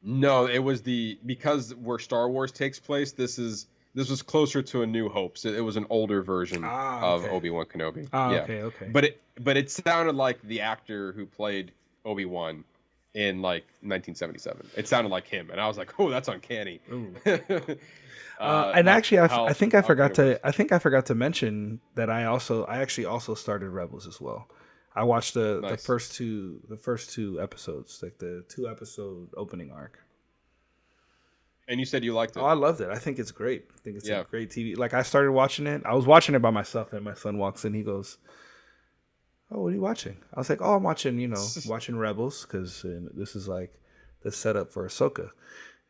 No, it was because where Star Wars takes place, this was closer to A New Hope. So it was an older version of Obi-Wan Kenobi. Okay. But it sounded like the actor who played Obi-Wan in like 1977. It sounded like him, and I was like, "Oh, that's uncanny." And actually, I think I forgot to mention that I actually also started Rebels as well. I watched the first two episodes, like the 2-episode opening arc. And you said you liked it. Oh, I loved it. I think it's great. I think it's a great TV. Like I started watching it. I was watching it by myself, and my son walks in. He goes, "Oh, what are you watching?" I was like, "Oh, I'm watching, watching Rebels because this is like the setup for Ahsoka."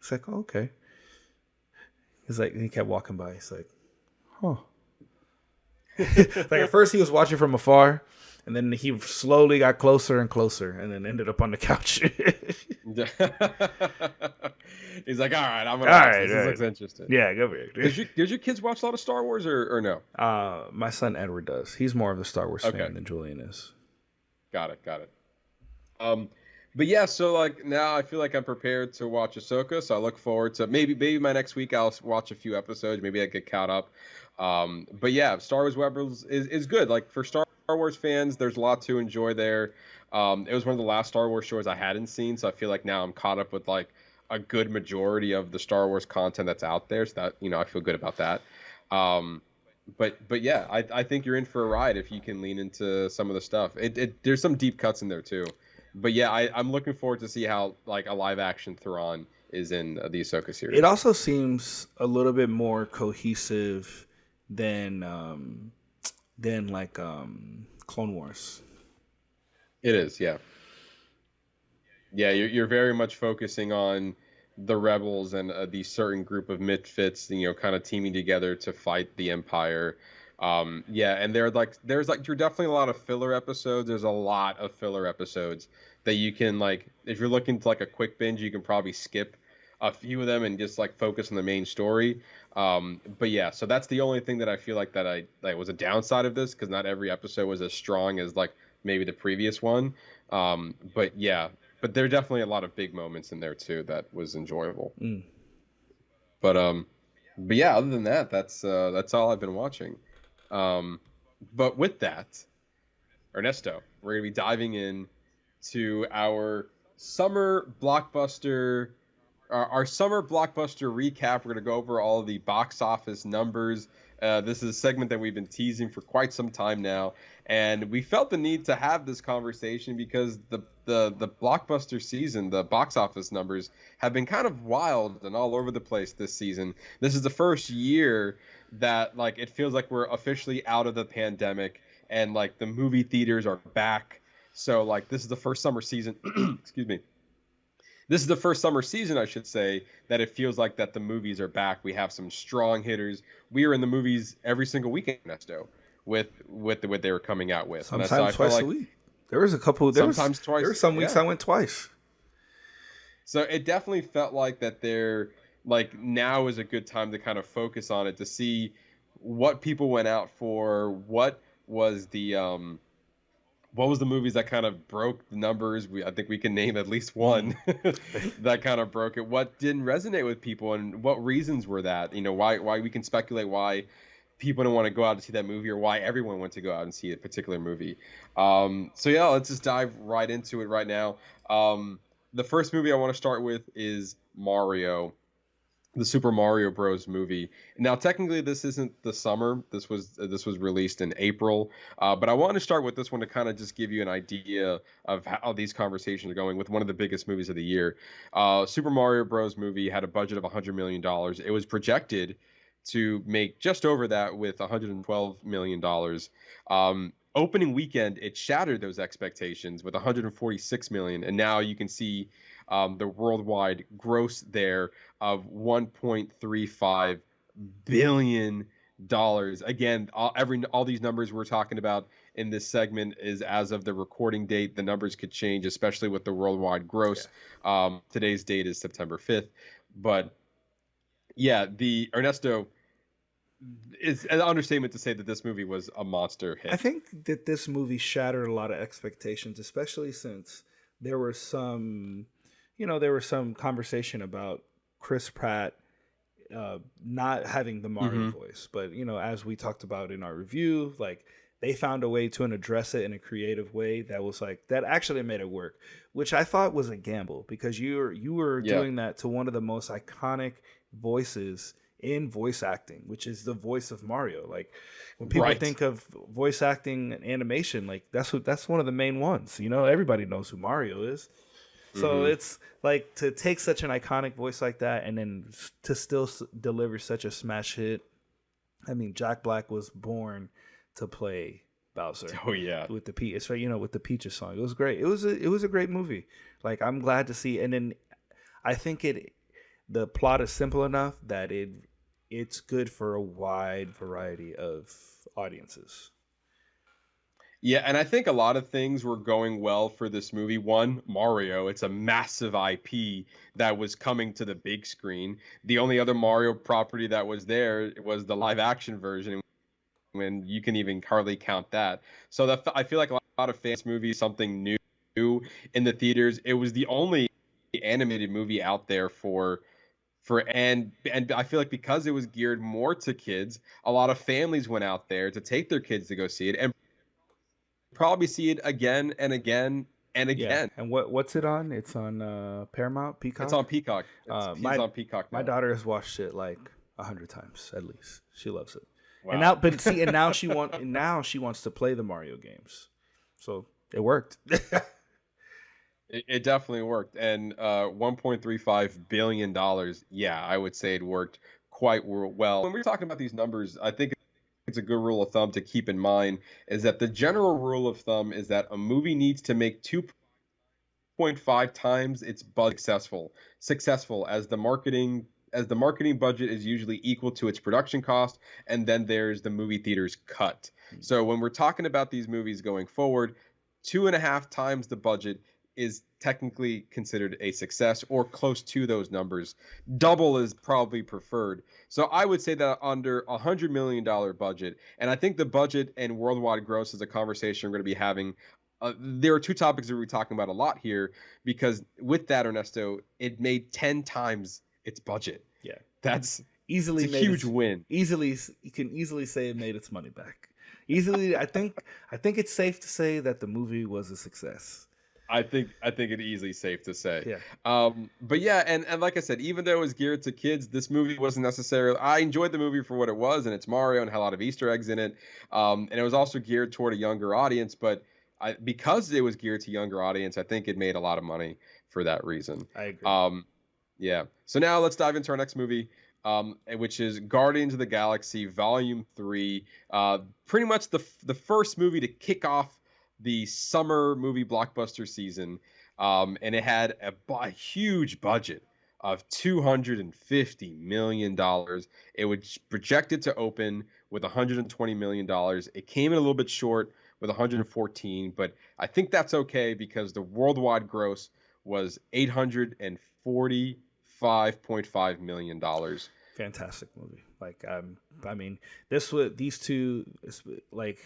He's like, "Oh, okay." He's like, and he kept walking by. He's like, "Huh." Like at first he was watching from afar, and then he slowly got closer and closer, and then ended up on the couch. He's like, all right, I'm gonna watch this. This looks interesting. Yeah, go for it. Did your kids watch a lot of Star Wars or no? My son Edward does. He's more of a Star Wars fan than Julian is. Got it. But yeah, so like now I feel like I'm prepared to watch Ahsoka, so I look forward to maybe my next week I'll watch a few episodes, maybe I get caught up. But yeah, Star Wars Rebels is good. Like for Star Wars fans, there's a lot to enjoy there. It was one of the last Star Wars shows I hadn't seen, so I feel like now I'm caught up with like a good majority of the Star Wars content that's out there. So that I feel good about that. But yeah, I think you're in for a ride if you can lean into some of the stuff. There's some deep cuts in there too. But yeah, I'm looking forward to see how like a live action Thrawn is in the Ahsoka series. It also seems a little bit more cohesive than Clone Wars. It is, yeah. Yeah, you're very much focusing on the rebels and the certain group of misfits, kind of teaming together to fight the Empire. Yeah, and you're definitely a lot of filler episodes. There's a lot of filler episodes that you can if you're looking to like a quick binge, you can probably skip a few of them and just like focus on the main story. But yeah, so that's the only thing that I feel like that was a downside of this, because not every episode was as strong as like maybe the previous one. But yeah. But there are definitely a lot of big moments in there too that was enjoyable. But yeah, other than that, that's all I've been watching. But with that, Ernesto, we're gonna be diving in to our summer blockbuster our summer blockbuster recap. We're going to go over all of the box office numbers. This is a segment that we've been teasing for quite some time now, and we felt the need to have this conversation because the blockbuster season, the box office numbers have been kind of wild and all over the place this season. This is the first year that like it feels like we're officially out of the pandemic and like the movie theaters are back. So like this is the first summer season. Excuse me. This is the first summer season, I should say, that it feels like that the movies are back. We have some strong hitters. We are in the movies every single weekend, Ernesto, with what they were coming out with. Sometimes and so twice a week. There was a couple. Sometimes twice. There were some weeks I went twice. So it definitely felt like that they're like now is a good time to kind of focus on it to see what people went out for, what was the movies that kind of broke the numbers. I think we can name at least one that kind of broke it. What didn't resonate with people, and what reasons were that? You know, why we can speculate why people don't want to go out and see that movie, or why everyone went to go out and see a particular movie. So yeah, let's just dive right into it right now. The first movie I want to start with is Mario, the Super Mario Bros. Movie. Now, technically, this isn't the summer. This was released in April. But I want to start with this one to kind of just give you an idea of how these conversations are going with one of the biggest movies of the year. Super Mario Bros. Movie had a budget of $100 million. It was projected to make just over that with $112 million. Opening weekend, it shattered those expectations with $146 million, and now you can see the worldwide gross there of $1.35 billion. Again, all these numbers we're talking about in this segment is as of the recording date. The numbers could change, especially with the worldwide gross. Yeah. Today's date is September 5th, but yeah, the Ernesto. It's an understatement to say that this movie was a monster hit. I think that this movie shattered a lot of expectations, especially since there were some conversation about Chris Pratt not having the Mario voice. But, as we talked about in our review, like they found a way to address it in a creative way that was like, that actually made it work, which I thought was a gamble because you were doing that to one of the most iconic voices in voice acting, which is the voice of Mario. Like when people think of voice acting and animation, like that's one of the main ones. Everybody knows who Mario is. So it's like to take such an iconic voice like that and then to still deliver such a smash hit. I mean, Jack Black was born to play Bowser. Oh yeah, with the Peach, with the Peaches song. It was great. It was a great movie. Like I'm glad to see. And then I think the plot is simple enough that it's good for a wide variety of audiences. Yeah, and I think a lot of things were going well for this movie. One, Mario. It's a massive IP that was coming to the big screen. The only other Mario property that was there was the live action version, when you can even hardly count that. So I feel like a lot of fans movies, something new in the theaters. It was the only animated movie out there and I feel like because it was geared more to kids, a lot of families went out there to take their kids to go see it and probably see it again and again and again. Yeah. And what's it on? It's on Paramount, Peacock? It's on Peacock. It's on Peacock now. My daughter has watched it like 100 times at least. She loves it. Wow. And now she wants to play the Mario games. So it worked. It definitely worked. And $1.35 billion, yeah, I would say it worked quite well. When we're talking about these numbers, I think it's a good rule of thumb to keep in mind is that the general rule of thumb is that a movie needs to make 2.5 times its budget successful as the marketing budget is usually equal to its production cost, and then there's the movie theater's cut. So when we're talking about these movies going forward, 2.5 times the budget is technically considered a success or close to those numbers. Double is probably preferred. So I would say that under $100 million budget, and I think the budget and worldwide gross is a conversation we're going to be having. There are two topics that we're talking about a lot here because with that, Ernesto, it made 10 times its budget. Yeah. That's easily a huge win. You can easily say it made its money back. Easily, I think it's safe to say that the movie was a success. I think it's easily safe to say. Yeah. But yeah, and like I said, even though it was geared to kids, this movie wasn't necessarily. I enjoyed the movie for what it was, and it's Mario and had a lot of Easter eggs in it. And it was also geared toward a younger audience, but because it was geared to younger audience, I think it made a lot of money for that reason. I agree. Yeah. So now let's dive into our next movie, which is Guardians of the Galaxy Volume 3. Pretty much the first movie to kick off the summer movie blockbuster season. And it had a huge budget of $250 million. It was projected to open with $120 million. It came in a little bit short with 114, but I think that's okay because the worldwide gross was $845.5 million. Fantastic movie. Like, I mean, these two, like,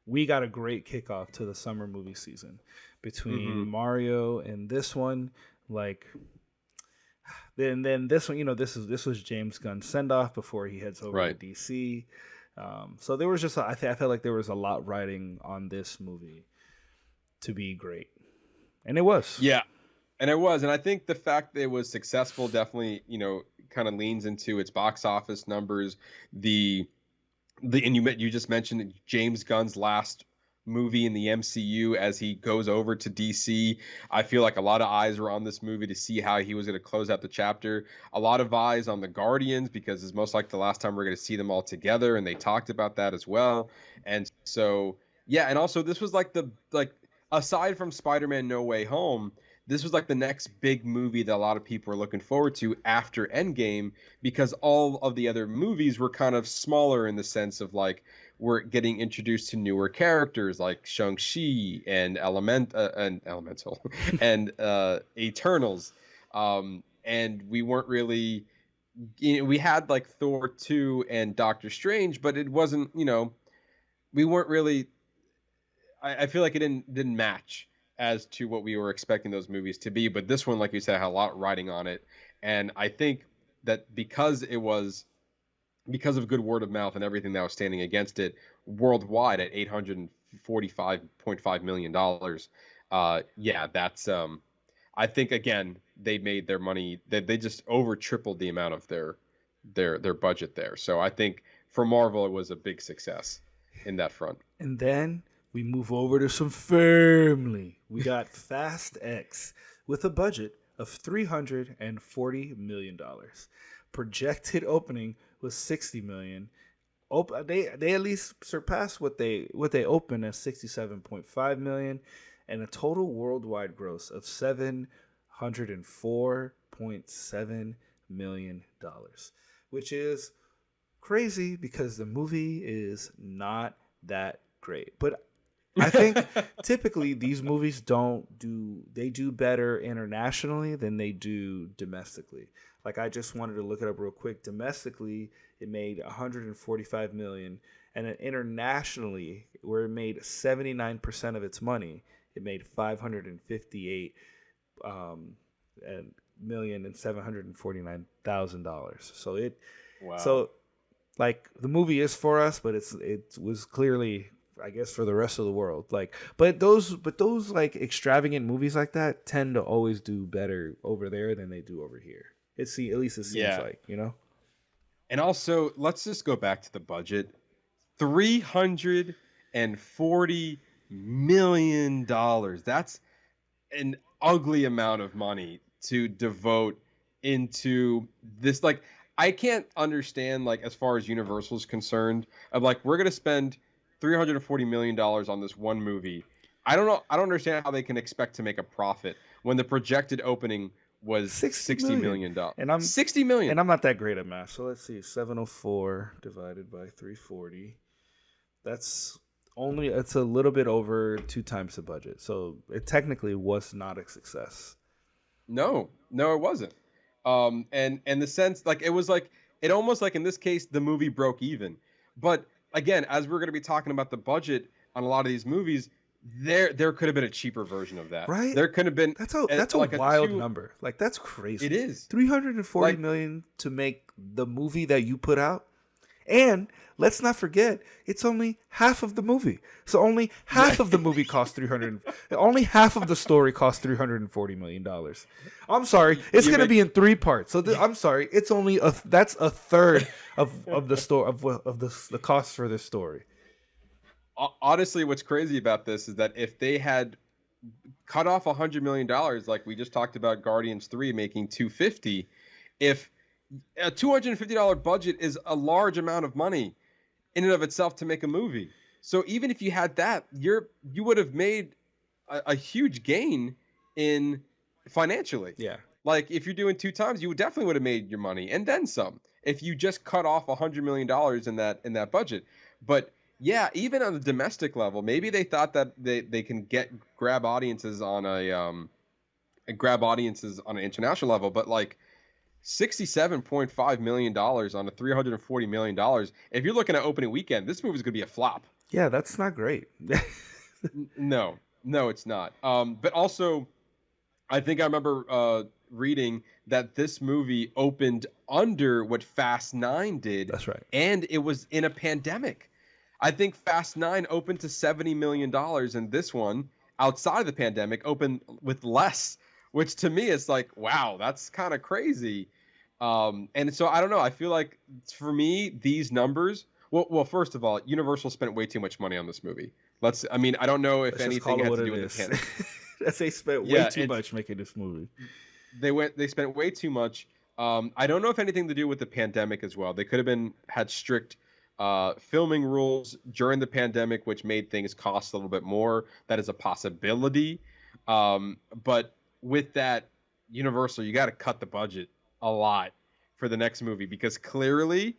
we got a great kickoff to the summer movie season between Mario and this one. Like, then this one, this was James Gunn's send off before he heads over to DC. So there was just, I felt like there was a lot riding on this movie to be great, and it was. Yeah, and it was, and I think the fact that it was successful definitely, kind of leans into its box office numbers. And you just mentioned James Gunn's last movie in the MCU as he goes over to DC. I feel like a lot of eyes were on this movie to see how he was going to close out the chapter. A lot of eyes on the Guardians because it's most like the last time we're going to see them all together, and they talked about that as well. And so, yeah, and also this was like aside from Spider-Man No Way Home, this was like the next big movie that a lot of people are looking forward to after Endgame, because all of the other movies were kind of smaller in the sense of like we're getting introduced to newer characters like Shang-Chi and Elemental and Eternals. And we weren't really, we had like Thor 2 and Doctor Strange, but it wasn't, we weren't really, I feel like it didn't match as to what we were expecting those movies to be. But this one, like you said, had a lot riding on it. And I think that because of good word of mouth and everything that was standing against it worldwide at $845.5 million, that's, I think, again, they made their money, they just over tripled the amount of their budget there. So I think for Marvel, it was a big success in that front. And then we move over to some family. We got Fast X with a budget of $340 million. Projected opening was $60 million. They at least surpassed what they opened at $67.5 million, and a total worldwide gross of $704.7 million, which is crazy because the movie is not that great. But I think typically these movies do better internationally than they do domestically. Like, I just wanted to look it up real quick. Domestically, it made $145 million, and then internationally, where it made 79% of its money, it made $558,749,000. So it, wow. So like the movie is for us, but it was clearly, I guess, for the rest of the world. Like, but those like extravagant movies like that tend to always do better over there than they do over here. At least it seems like, And also, let's just go back to the budget. $340 million. That's an ugly amount of money to devote into this. Like, I can't understand, like, as far as Universal is concerned, of like, we're going to spend $340 million on this one movie. I don't know. I don't understand how they can expect to make a profit when the projected opening was $60 million. And I'm $60 million. And I'm not that great at math. So let's see, 704 divided by 340. It's a little bit over 2 times the budget. So it technically was not a success. No, it wasn't. And the sense, like, it was like, it almost like in this case, the movie broke even. But again, as we're going to be talking about the budget on a lot of these movies, there could have been a cheaper version of that. Right? There could have been. That's a wild number. Like, that's crazy. It is. $340 million to make the movie that you put out. And let's not forget, it's only half of the movie. So only half of the movie cost only half of the story cost $340 million. I'm sorry, it's going to be in 3 parts. So I'm sorry, it's only that's a third of the story of the cost for this story. Honestly, what's crazy about this is that if they had cut off $100 million, like we just talked about Guardians 3 making $250, if a $250 budget is a large amount of money in and of itself to make a movie. So even if you had that, you would have made a huge gain in financially. Yeah. Like if you're doing 2 times, you definitely would have made your money and then some if you just cut off $100 million in that budget. But yeah, even on the domestic level, maybe they thought that they can grab audiences on an international level, but like $67.5 million on a $340 million. If you're looking at opening weekend, this movie's gonna be a flop. Yeah, that's not great. No, it's not. But also, I think I remember reading that this movie opened under what Fast 9 did. That's right. And it was in a pandemic. I think Fast 9 opened to $70 million, and this one, outside of the pandemic, opened with less. Which to me is like, wow, that's kind of crazy. And so I don't know. I feel like for me, these numbers. Well, first of all, Universal spent way too much money on this movie. I don't know if anything had to do with the pandemic. They spent way too much making this movie. They spent way too much. I don't know if anything to do with the pandemic as well. They could have had strict filming rules during the pandemic, which made things cost a little bit more. That is a possibility. But with that, Universal, you got to cut the budget a lot for the next movie because clearly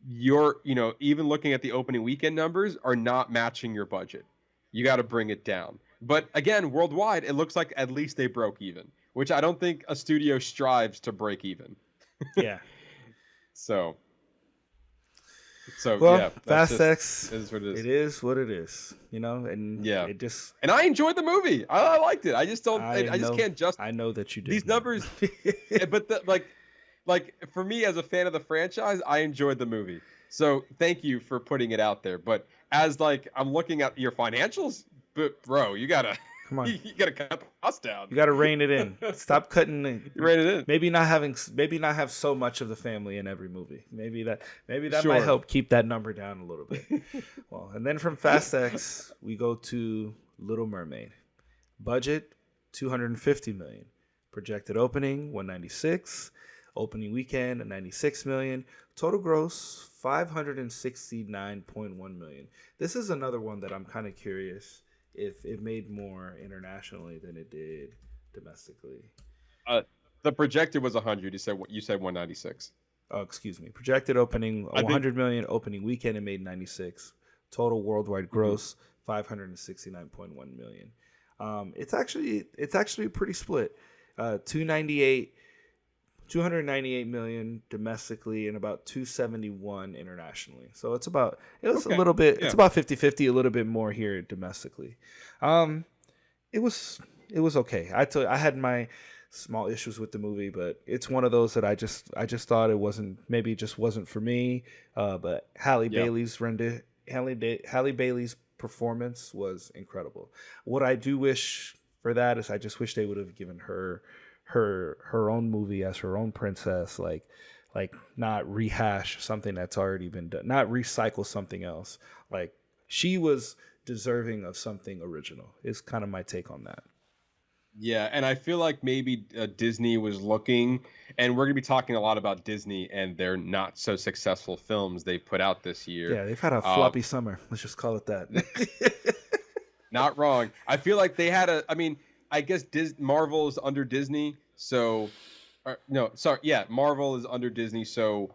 even looking at the opening weekend numbers are not matching your budget. You got to bring it down. But again, worldwide, it looks like at least they broke even, which I don't think a studio strives to break even. Yeah. So well, yeah, Fast X is what it is. It is what it is, and yeah, it just. And I enjoyed the movie. I liked it. I just don't. I just can't just. I know that you did. These numbers, but like for me as a fan of the franchise, I enjoyed the movie. So thank you for putting it out there. But as I'm looking at your financials, but bro, you gotta. Come on. You gotta cut the cost down. You gotta rein it in. Stop cutting it. Rein it in. Maybe not have so much of the family in every movie. Maybe that might help keep that number down a little bit. Well, and then from Fast X, we go to Little Mermaid. Budget $250 million. Projected opening $196. Opening weekend $96 million. Total gross $569.1 million. This is another one that I'm kind of curious if it made more internationally than it did domestically. The projected was 100. You said 196. Oh, excuse me. Projected opening $100 million. Opening weekend it made 96. Total worldwide gross $569.1 million. It's actually pretty split. 298 million domestically and about 271 internationally. So it's about a little bit. Yeah. It's about 50-50, a little bit more here domestically. It was okay. I had my small issues with the movie, but it's one of those that I just thought it just wasn't for me. But Halle Bailey's performance was incredible. What I do wish for that is I just wish they would have given her own movie as her own princess, like not rehash something that's already been done, not recycle something else. Like she was deserving of something original is kind of my take on that. Yeah, and I feel like maybe Disney was looking, and we're going to be talking a lot about Disney and their not so successful films they've put out this year. Yeah, they've had a floppy summer. Let's just call it that. Not wrong. I feel like they had I guess Marvel is under Disney, so Marvel is under Disney, so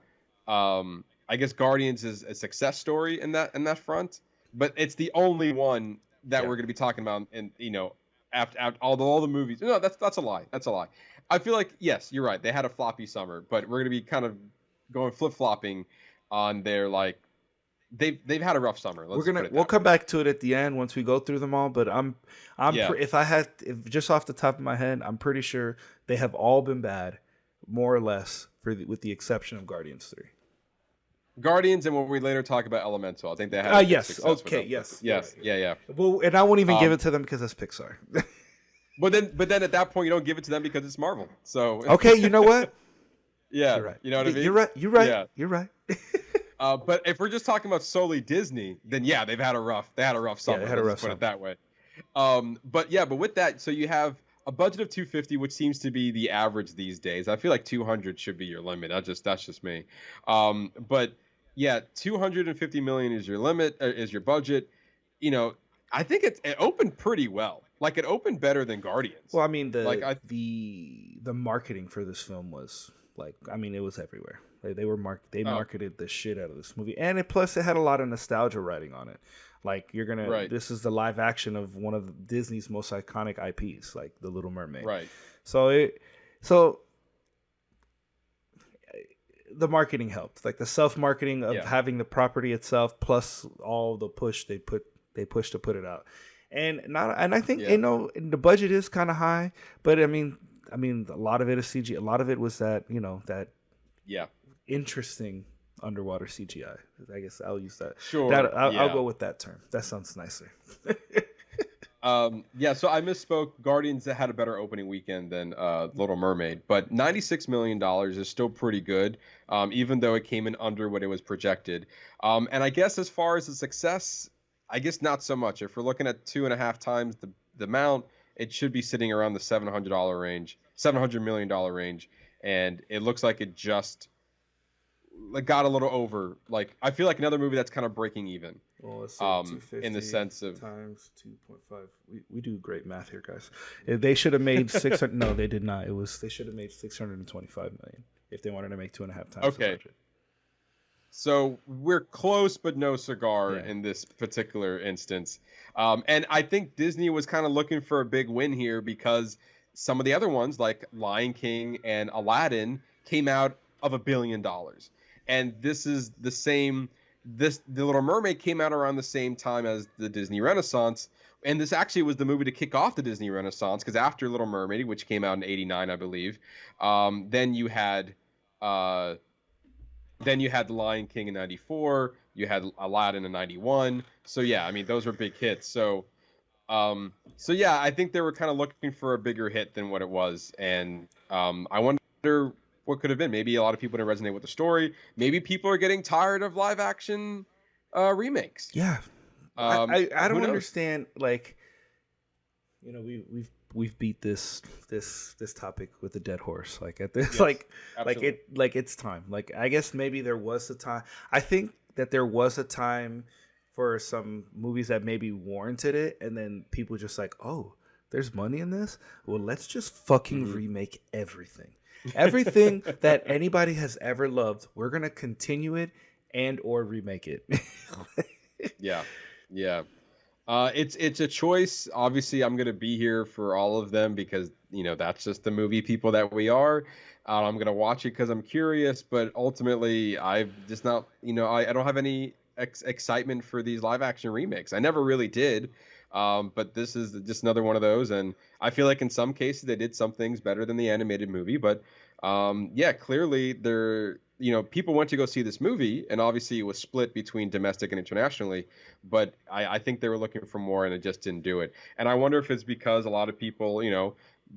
I guess Guardians is a success story in that front, but it's the only one that we're going to be talking about, and after all the movies. No, that's a lie. That's a lie. I feel like yes, you're right. They had a floppy summer, but we're going to be kind of going flip-flopping on their They've had a rough summer. We'll come back to it at the end once we go through them all. But if just off the top of my head, I'm pretty sure they have all been bad, more or less, with the exception of Guardians 3. Guardians, and when we later talk about Elemental, I think they had a good yes. success with Okay. them. Yes. Yes. Right. Yeah. Well, and I won't even give it to them because it's Pixar. But then at that point, you don't give it to them because it's Marvel. So Okay. You know what? yeah, You're right. You know what I mean? You're right. You're right. Yeah. You're right. But if we're just talking about solely Disney, then yeah, they had a rough summer. they had a rough Let's put summer. it that way. But with that, so you have a budget of 250, which seems to be the average these days. I feel like 200 should be your limit. That's just me. But yeah, 250 million is your limit, is your budget. You know, I think it opened pretty well. Like it opened better than Guardians. Well, I mean, the marketing for this film was it was everywhere. They marketed the shit out of this movie, and plus it had a lot of nostalgia writing on it. Like this is the live action of one of Disney's most iconic IPs, like The Little Mermaid. Right. So the marketing helped, like the self-marketing of having the property itself, plus all the push they pushed to put it out, and I think the budget is kind of high, but I mean a lot of it is CG. A lot of it was that interesting underwater CGI. I guess I'll use that. Sure. I'll go with that term. That sounds nicer. So I misspoke. Guardians had a better opening weekend than Little Mermaid, but $96 million is still pretty good, even though it came in under what it was projected. And I guess as far as the success, I guess not so much. If we're looking at 2.5 times the amount, it should be sitting around the $700 million range, and it looks like it just got a little over. Like I feel like another movie that's kind of breaking even. Well, let's see, in the sense of times 2.5. We do great math here, guys. They should have made 600. No, they did not. They should have made 625 million if they wanted to make 2.5 times. Okay. The budget. So we're close, but no cigar in this particular instance. And I think Disney was kind of looking for a big win here because some of the other ones, like Lion King and Aladdin, came out of $1 billion. And this is the same. The Little Mermaid came out around the same time as the Disney Renaissance. And this actually was the movie to kick off the Disney Renaissance, because after Little Mermaid, which came out in '89, I believe, then you had The Lion King in '94. You had Aladdin in '91. So yeah, I mean those were big hits. So yeah, I think they were kind of looking for a bigger hit than what it was, and I wonder what could have been. Maybe a lot of people didn't resonate with the story. Maybe people are getting tired of live action remakes. Yeah, I don't understand. Like, you know, we've beat this topic with a dead horse. Like at this, yes, like it's time. Like I guess maybe there was a time. I think that there was a time for some movies that maybe warranted it, and then people just like, oh, there's money in this. Well, let's just fucking remake everything. Everything that anybody has ever loved, we're gonna continue it and or remake it. Yeah. It's a choice. Obviously, I'm gonna be here for all of them because that's just the movie people that we are. I'm gonna watch it because I'm curious, but ultimately, I've just not. I don't have any excitement for these live action remakes. I never really did. But this is just another one of those, and I feel like in some cases they did some things better than the animated movie. But clearly people went to go see this movie, and obviously it was split between domestic and internationally. But I think they were looking for more, and it just didn't do it. And I wonder if it's because a lot of people,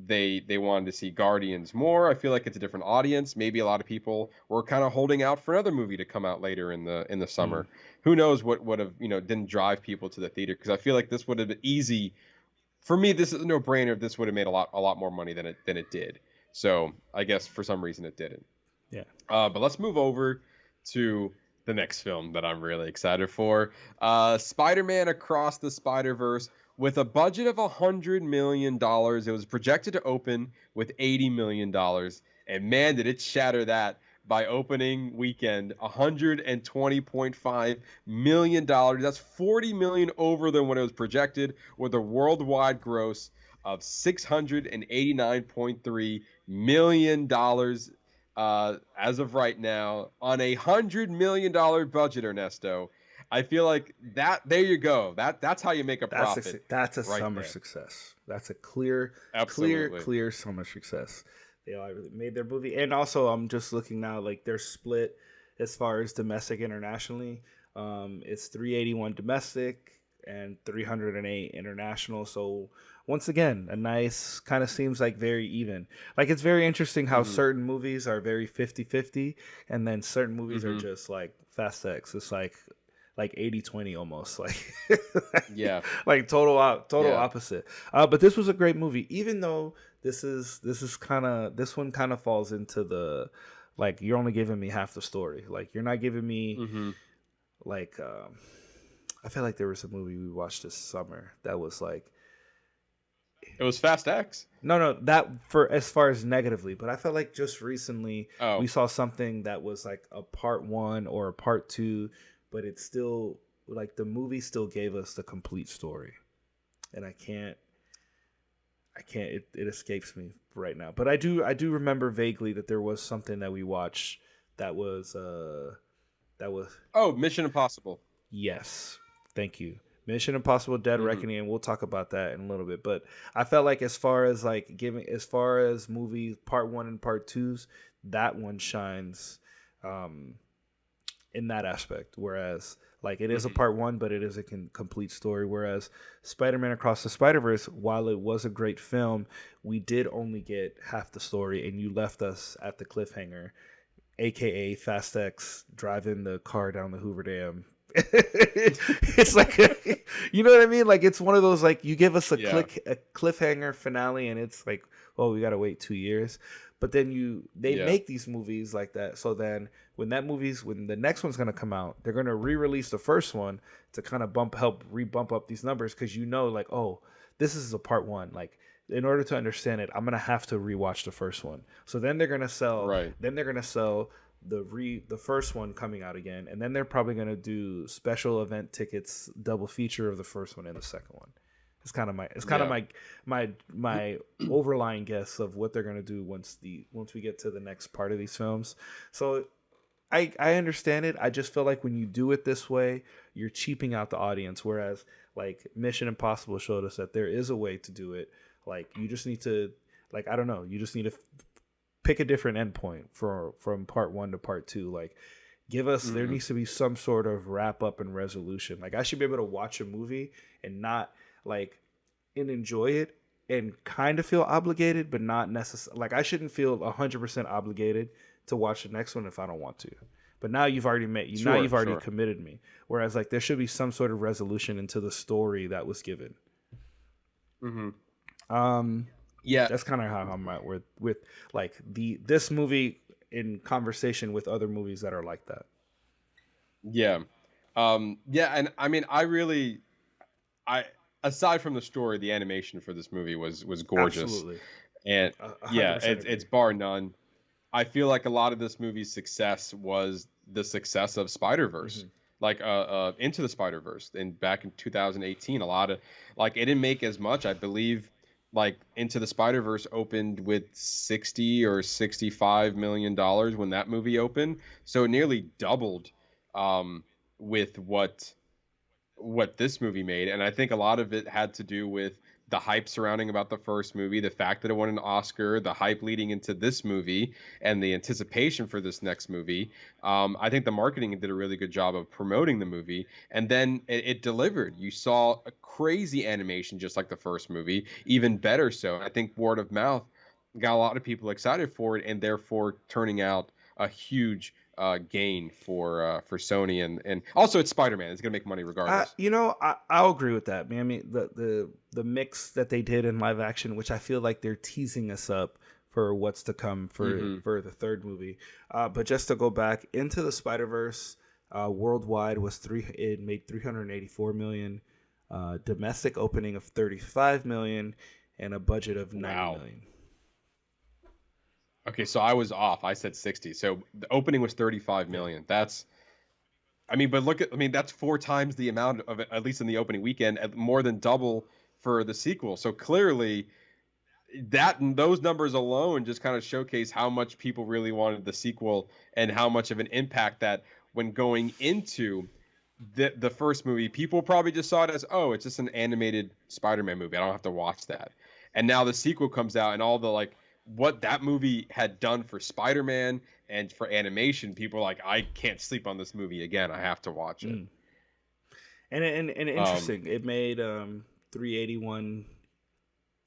they wanted to see Guardians more. I feel like it's a different audience. Maybe a lot of people were kind of holding out for another movie to come out later in the summer. Who knows what would have didn't drive people to the theater, because I feel like this would have been easy. For me, this is a no-brainer. This would have made a lot more money than it did. So I guess for some reason it didn't. Yeah. But let's move over to the next film that I'm really excited for. Spider-Man Across the Spider-Verse. With a budget of $100 million, it was projected to open with $80 million. And man, did it shatter that by opening weekend, $120.5 million. That's $40 million over than what it was projected, with a worldwide gross of $689.3 million as of right now on a $100 million budget, Ernesto. I feel like that. There you go. That's how you make a profit. That's a right summer there. Success. That's a clear summer success. They already made their movie, and also I'm just looking now. Like they're split. as far as domestic internationally. It's 381 domestic and 308 international. So once again, a nice kind of seems like very even. Like it's very interesting how certain movies are very 50-50 and then certain movies are just like Fast X. It's like 80-20 almost like Yeah. like total opposite. But this was a great movie, even though this one kind of falls into the like you're only giving me half the story. Like you're not giving me like I feel like there was a movie we watched this summer that was like It was Fast X. no that for as far as negatively, but I felt like just recently we Oh. saw something that was like a part 1 or a part 2, but it's still like the movie still gave us the complete story, and I can't it escapes me right now, but I do remember vaguely that there was something that we watched that was Oh, Mission Impossible. yes, thank you, Mission Impossible Dead Reckoning, and we'll talk about that in a little bit. But I felt like as far as movie part 1 and part 2s, that one shines in that aspect, whereas like it is a part 1 but it is a complete story, whereas Spider-Man Across the Spider-Verse, while it was a great film, we did only get half the story and you left us at the cliffhanger, aka Fast X driving the car down the Hoover Dam. It's like you know what I mean, like it's one of those like you give us a cliffhanger finale and it's like, oh, we gotta wait 2 years. But then they make these movies like that. So then when the next one's gonna come out, they're gonna re-release the first one to kind of help re-bump up these numbers, because like, oh, this is a part 1. Like in order to understand it, I'm gonna have to rewatch the first one. So then they're gonna sell the first one coming out again, and then they're probably gonna do special event tickets, double feature of the first one and the second one. It's kind of my overlying guess of what they're gonna do once we get to the next part of these films. So I understand it. I just feel like when you do it this way, you're cheaping out the audience. Whereas like Mission Impossible showed us that there is a way to do it. Like you just need to you just need to pick a different endpoint from part 1 to part 2. Like give us there needs to be some sort of wrap up and resolution. Like I should be able to watch a movie and not and enjoy it and kind of feel obligated, but not necessarily. Like I shouldn't feel 100% obligated to watch the next one if I don't want to. But now you've already committed me. Whereas like there should be some sort of resolution into the story that was given. Yeah, that's kind of how I'm at with like this movie in conversation with other movies that are like that. Yeah. And I mean, aside from the story, the animation for this movie was gorgeous. Absolutely. And it's bar none. I feel like a lot of this movie's success was the success of Spider-Verse. Like Into the Spider-Verse, and back in 2018, a lot of like it didn't make as much, I believe. Like Into the Spider-Verse opened with $60 or $65 million when that movie opened, so it nearly doubled with what this movie made. And I think a lot of it had to do with the hype surrounding about the first movie, the fact that it won an Oscar, the hype leading into this movie, and the anticipation for this next movie. I think the marketing did a really good job of promoting the movie, and then it delivered. You saw a crazy animation just like the first movie, even better so. I think word of mouth got a lot of people excited for it, and therefore turning out a huge gain for Sony, and also it's Spider-Man. It's gonna make money regardless. I'll agree with that, man. I mean, the mix that they did in live action, which I feel like they're teasing us up for what's to come for the third movie. But just to go back, Into the Spider-Verse worldwide it made $384 million, domestic opening of $35 million, and a budget of $90 million. Okay, so I was off. I said 60. So the opening was 35 million. That's that's 4 times the amount of it, at least in the opening weekend, more than double for the sequel. So clearly those numbers alone just kind of showcase how much people really wanted the sequel and how much of an impact that when going into the first movie, people probably just saw it as, oh, it's just an animated Spider-Man movie. I don't have to watch that. And now the sequel comes out and all the what that movie had done for Spider-Man and for animation, people were like, I can't sleep on this movie again. I have to watch it. And interesting, it made 381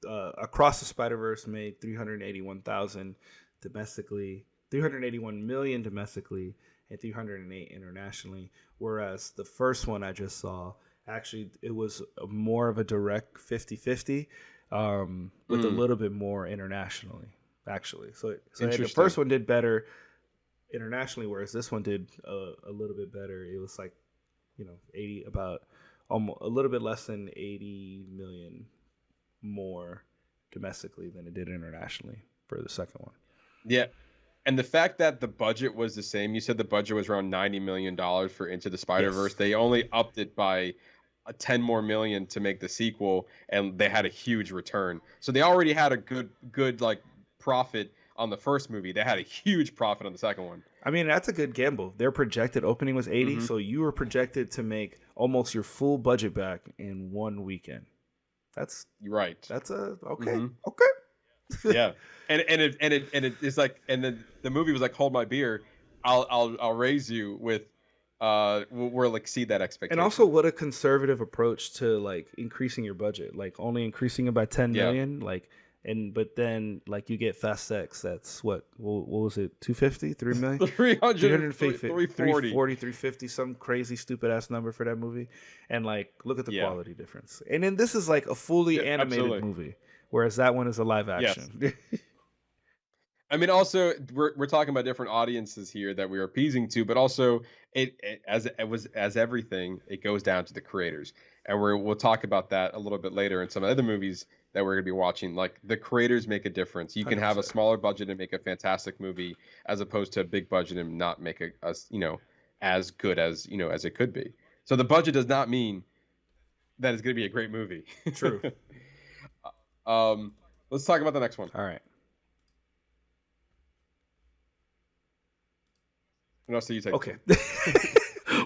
Across the Spider-Verse made 381,000 domestically, 381 million domestically, and 308 internationally. Whereas the first one I just saw, actually, it was more of a direct 50-50, with a little bit more internationally, actually. So the first one did better internationally, whereas this one did a little bit better. It was like, 80, about almost a little bit less than 80 million more domestically than it did internationally for the second one. Yeah. And the fact that the budget was the same, you said the budget was around $90 million for Into the Spider-Verse. Yes. They only upped it by 10 more million to make the sequel, and they had a huge return. So they already had a good like profit on the first movie. They had a huge profit on the second one. I mean, that's a good gamble. Their projected opening was 80, so you were projected to make almost your full budget back in one weekend. That's right. That's okay. Mm-hmm. Okay. Yeah, and it's like, and then the movie was like, hold my beer, I'll raise you with, we'll exceed that expectation. And also, what a conservative approach to like increasing your budget, like only increasing it by 10 million, like. But then like you get Fast X, that's what was it, 250, 3 million, 350, 340, 350, some crazy stupid ass number for that movie. And like, look at the quality difference. And then this is like a fully animated movie, whereas that one is a live action. Yes. I mean, also we're talking about different audiences here that we are appeasing to, but also as everything, it goes down to the creators, and we'll talk about that a little bit later in some other movies that we're going to be watching. Like, the creators make a difference. You can 100%. Have a smaller budget and make a fantastic movie, as opposed to a big budget and not make a as good as as it could be. So the budget does not mean that it's going to be a great movie. True. Let's talk about the next one. All right. No, so you take. Okay.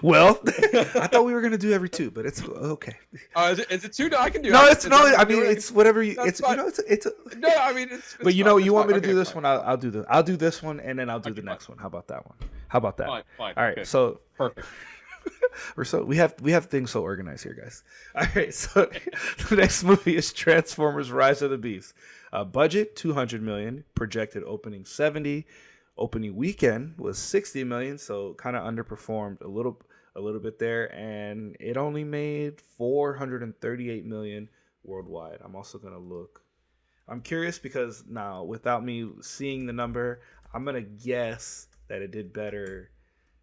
Well, I thought we were gonna do every two, but it's okay. Is it two? No, I can do. No, it. it's no. I mean, it's whatever you. It's fine. It's. No, I mean it's. But you want me to do this one? I'll do the. I'll do this one, and then I'll do the next one. How about that one? How about that? Fine. All right. Okay. So perfect. we have things so organized here, guys. All right. So the next movie is Transformers: Rise of the Beast. Budget $200 million. Projected opening 70. Opening weekend was 60 million, so kind of underperformed a little bit there, and it only made 438 million worldwide. I'm also gonna look. I'm curious because now, without me seeing the number, I'm gonna guess that it did better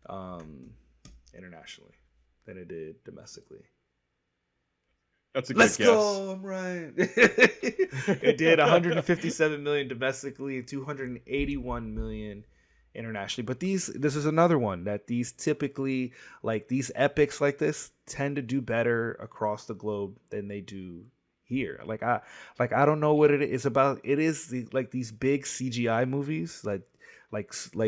internationally than it did domestically. That's a good Let's guess. go, I'm right. It did 157 million domestically and 281 million internationally. But this is another one that these typically, like these epics like this, tend to do better across the globe than they do here. I don't know what it is about. It is these big CGI movies, like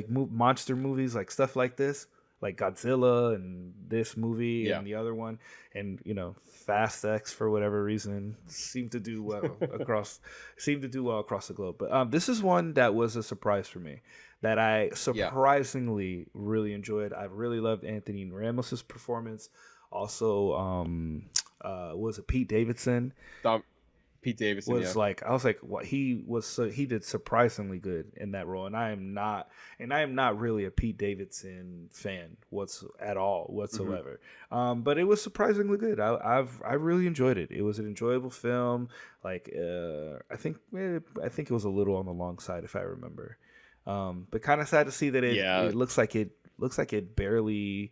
monster movies, like stuff like this, like Godzilla and this movie and the other one, and Fast X, for whatever reason, seem to do well across the globe. But this is one that was a surprise for me, that I surprisingly really enjoyed. I really loved Anthony Ramos's performance. Also, was it Pete Davidson? Pete Davidson was I was like, what he did surprisingly good in that role, and I am not really a Pete Davidson fan whatsoever. Mm-hmm. But it was surprisingly good. I really enjoyed it. It was an enjoyable film. I think it was a little on the long side, if I remember. But kind of sad to see that it looks like it barely.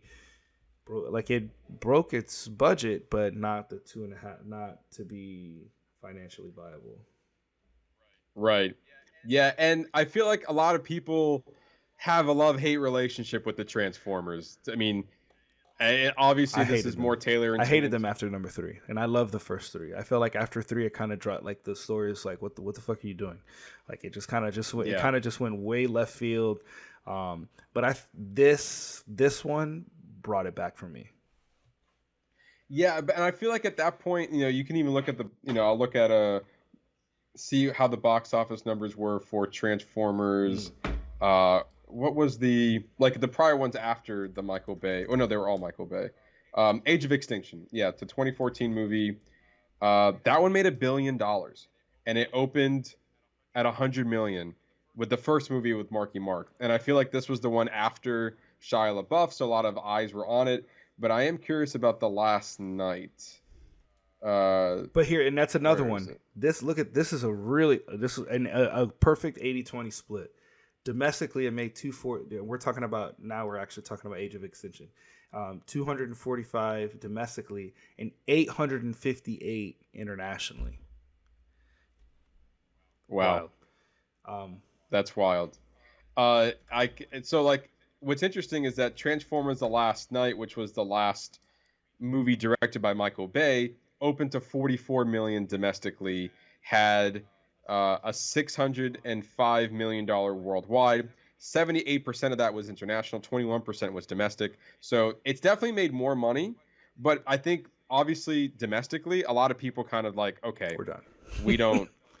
It broke its budget, but not the 2.5, not to be financially viable. Right. Yeah, and I feel like a lot of people have a love-hate relationship with the Transformers. I mean, obviously this is more tailored. I hated them after number 3, and I love the first 3. I felt like after 3 it kind of dropped. Like, the story is like, what the fuck are you doing? Like, it just kind of went way left field. But this one brought it back for me. Yeah, and I feel like at that point, you can even look at I'll look at see how the box office numbers were for Transformers. What was the prior ones after the Michael Bay? Oh no, they were all Michael Bay. Age of Extinction. Yeah, it's a 2014 movie. That one made $1 billion, and it opened at 100 million with the first movie with Marky Mark. And I feel like this was the one after Shia LaBeouf, so a lot of eyes were on it. But I am curious about The Last Night. But here, and that's another where is one. it? This is a perfect 80-20 split. Domestically, it made 240. We're talking about now. We're actually talking about Age of Extinction. 245 domestically and 858 internationally. Wow. That's wild. What's interesting is that Transformers: The Last Night, which was the last movie directed by Michael Bay, opened to 44 million domestically, had a $605 million worldwide. 78% of that was international, 21% was domestic. So it's definitely made more money, but I think obviously domestically, a lot of people kind of like, okay, We're done.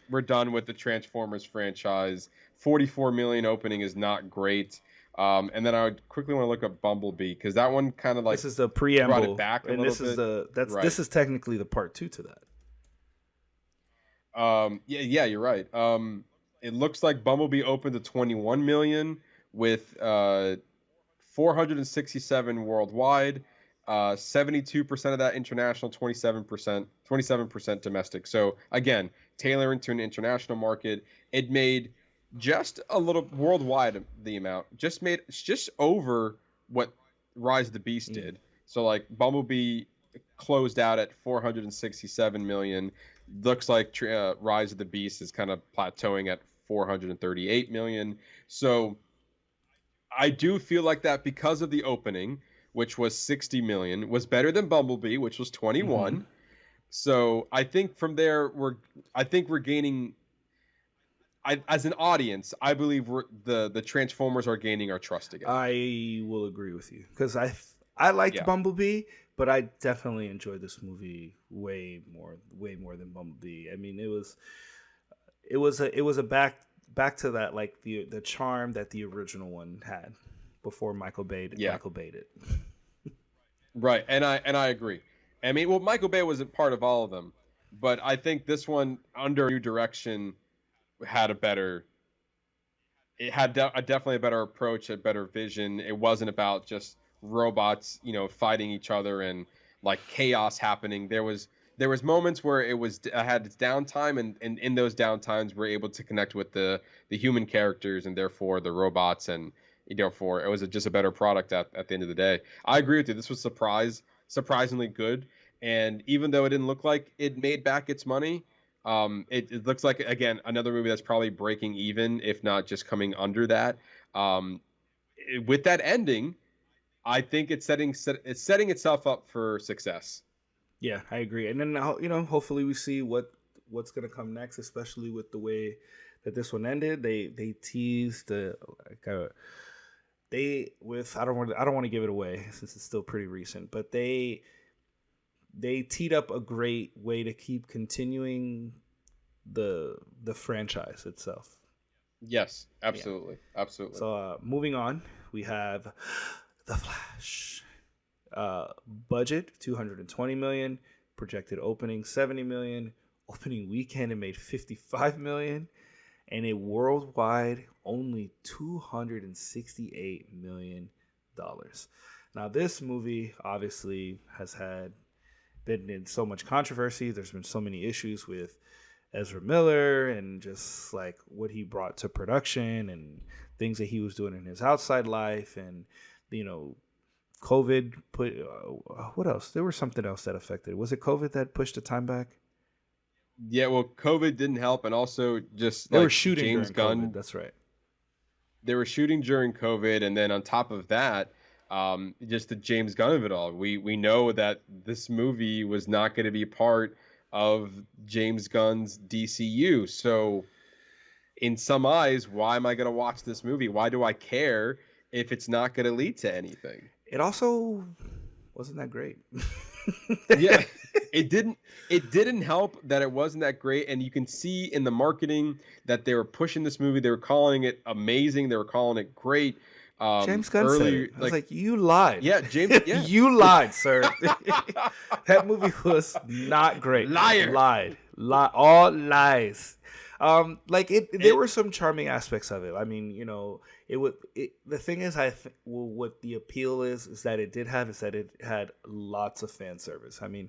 We're done with the Transformers franchise. 44 million opening is not great. And then I would quickly want to look up Bumblebee because that one kind of like This is the preamble, brought it back a and little bit. this is technically the part 2 to that. Yeah, you're right. It looks like Bumblebee opened to 21 million with 467 worldwide, 72% of that international, 27% domestic. So again, tailoring to an international market, it made just a little worldwide the amount, just over what Rise of the Beast did. So like Bumblebee closed out at 467 million. Looks like Rise of the Beast is kind of plateauing at 438 million. So I do feel like that because of the opening, which was 60 million, was better than Bumblebee, which was 21. Mm-hmm. So I think from there we're gaining. As an audience, I believe the Transformers are gaining our trust again. I will agree with you because I liked Bumblebee, but I definitely enjoyed this movie way more than Bumblebee. I mean, it was a back to that, like the charm that the original one had before Michael Bay Bay'd it. Right, and I agree. I mean, well, Michael Bay wasn't part of all of them, but I think this one under new direction had definitely a better approach, a better vision. It wasn't about just robots, fighting each other and like chaos happening. There was moments where it had its downtime, and in those downtimes we're able to connect with the human characters and therefore the robots, and therefore it was just a better product at the end of the day. I agree with you. This was surprisingly good, and even though it didn't look like it made back its money, it looks like, again, another movie that's probably breaking even, if not just coming under that. With that ending, I think it's setting itself up for success. Yeah, I agree. And then hopefully we see what's gonna come next, especially with the way that this one ended. They teased I don't want to give it away since it's still pretty recent, but they teed up a great way to keep continuing the franchise itself. Yes, absolutely. Yeah. Absolutely. So moving on, we have The Flash. Budget 220 million, projected opening 70 million, opening weekend it made 55 million, and a worldwide only 268 million dollars. Now this movie obviously has been in so much controversy. There's been so many issues with Ezra Miller and just like what he brought to production and things that he was doing in his outside life, and COVID put what else? There was something else that affected. Was it COVID that pushed the time back? Yeah, well, COVID didn't help, and also just they were shooting James during Gunn. COVID, that's right. They were shooting during COVID, and then on top of that, just the James Gunn of it all. We know that this movie was not going to be part of James Gunn's DCU. So, in some eyes, why am I going to watch this movie? Why do I care if it's not going to lead to anything? It also wasn't that great. Yeah, it didn't help that it wasn't that great, and you can see in the marketing that they were pushing this movie. They were calling it amazing. They were calling it great. James Gunn said Early, it. I was like, you lied. yeah, James, yeah, You lied, sir. That movie was not great. Liar. Lied. All lies. There were some charming aspects of it. I mean, you know, the thing is, what the appeal is that it had lots of fan service. I mean,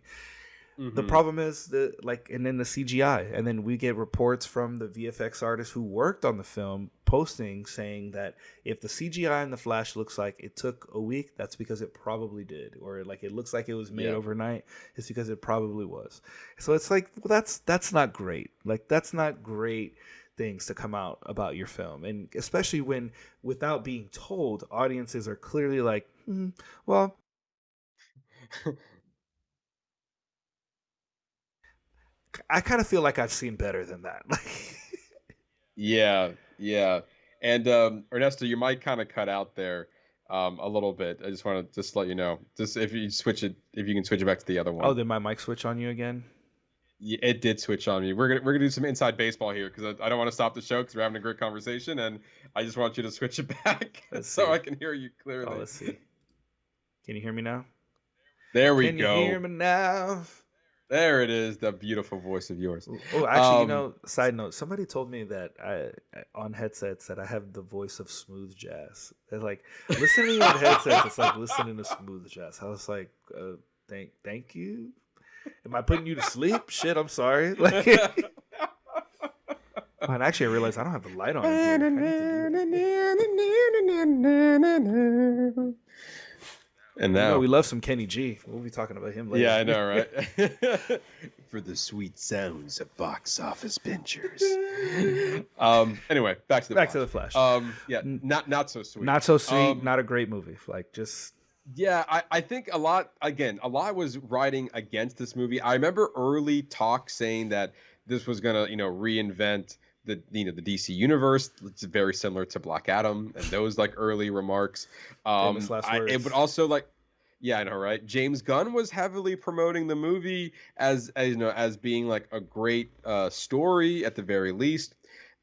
the problem is and then the CGI, and then we get reports from the VFX artists who worked on the film posting saying that if the CGI in the Flash looks like it took a week, that's because it probably did, or like it looks like it was made overnight, it's because it probably was. So it's like, well, that's not great. Like, that's not great things to come out about your film, and especially when, without being told, audiences are clearly like, well. I kind of feel like I've seen better than that. yeah. And Ernesto, you might kind of cut out there a little bit. I just want to just let you know, just if you can switch it back to the other one. Oh, did my mic switch on you again? Yeah, it did switch on me. We're gonna do some inside baseball here because I don't want to stop the show because we're having a great conversation, and I just want you to switch it back so I can hear you clearly. Oh, let's see. Can you hear me now? There we go. Can you hear me now? There it is, the beautiful voice of yours. Oh, actually, side note, somebody told me that on headsets that I have the voice of smooth jazz. They're like, listening on headsets, it's like listening to smooth jazz. I was like, thank you. Am I putting you to sleep? Shit, I'm sorry. Like, and actually, I realized I don't have the light on. And now we love some Kenny G. We'll be talking about him later. Yeah, I know, right? For the sweet sounds of box office pinchers. Anyway, back to the Flash. Yeah, not so sweet. Not so sweet. Not a great movie. Like, just. Yeah, I think a lot was riding against this movie. I remember early talk saying that this was gonna, reinvent the DC universe. It's very similar to Black Adam and those like early remarks. It would also like, yeah, I know, right? James Gunn was heavily promoting the movie as being like a great story at the very least.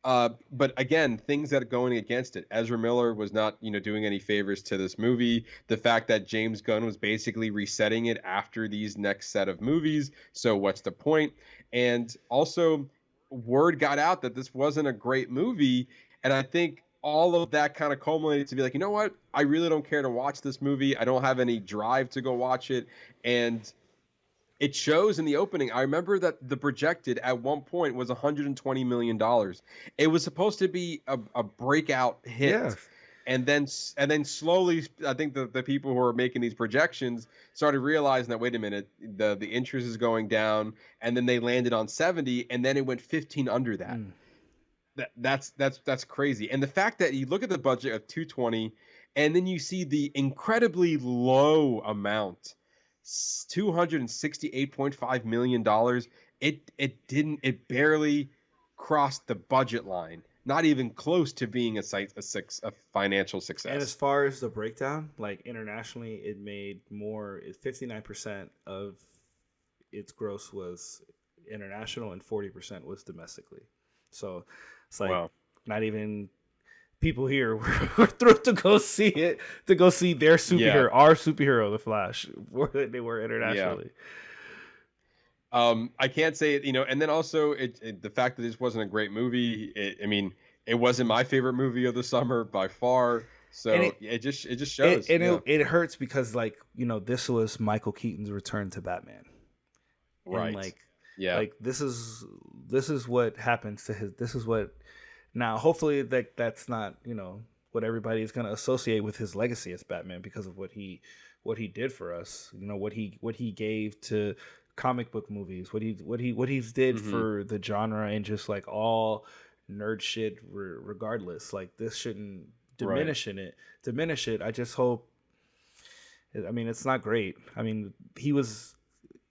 But again, things that are going against it. Ezra Miller was not, doing any favors to this movie. The fact that James Gunn was basically resetting it after these next set of movies. So what's the point? And also, word got out that this wasn't a great movie. And I think all of that kind of culminated to be like, you know what? I really don't care to watch this movie. I don't have any drive to go watch it. And it shows in the opening. I remember that the projected at one point was $120 million. It was supposed to be a breakout hit. Yeah. And then slowly, I think the people who are making these projections started realizing that, wait a minute, the interest is going down. And then they landed on 70, and then it went 15 under that. That's crazy. And the fact that you look at the budget of 220, and then you see the incredibly low amount, $268.5 million. It barely crossed the budget line. Not even close to being a financial success. And as far as the breakdown, like internationally, it made more. 59% of its gross was international, and 40% was domestically. So it's like not even people here were thrilled to go see it, to go see their superhero, our superhero, the Flash, more than they were internationally. I can't say it, and then also the fact that this wasn't a great movie. It wasn't my favorite movie of the summer by far. So it just shows. It hurts because this was Michael Keaton's return to Batman. Right. And this is what happens to his. This is what. Now, hopefully that's not what everybody is going to associate with his legacy as Batman because of what he did for us. What he gave to comic book movies, what he's did for the genre, and just like all nerd shit regardless. Like, this shouldn't diminish it. I just hope. I mean, it's not great. I mean, he was.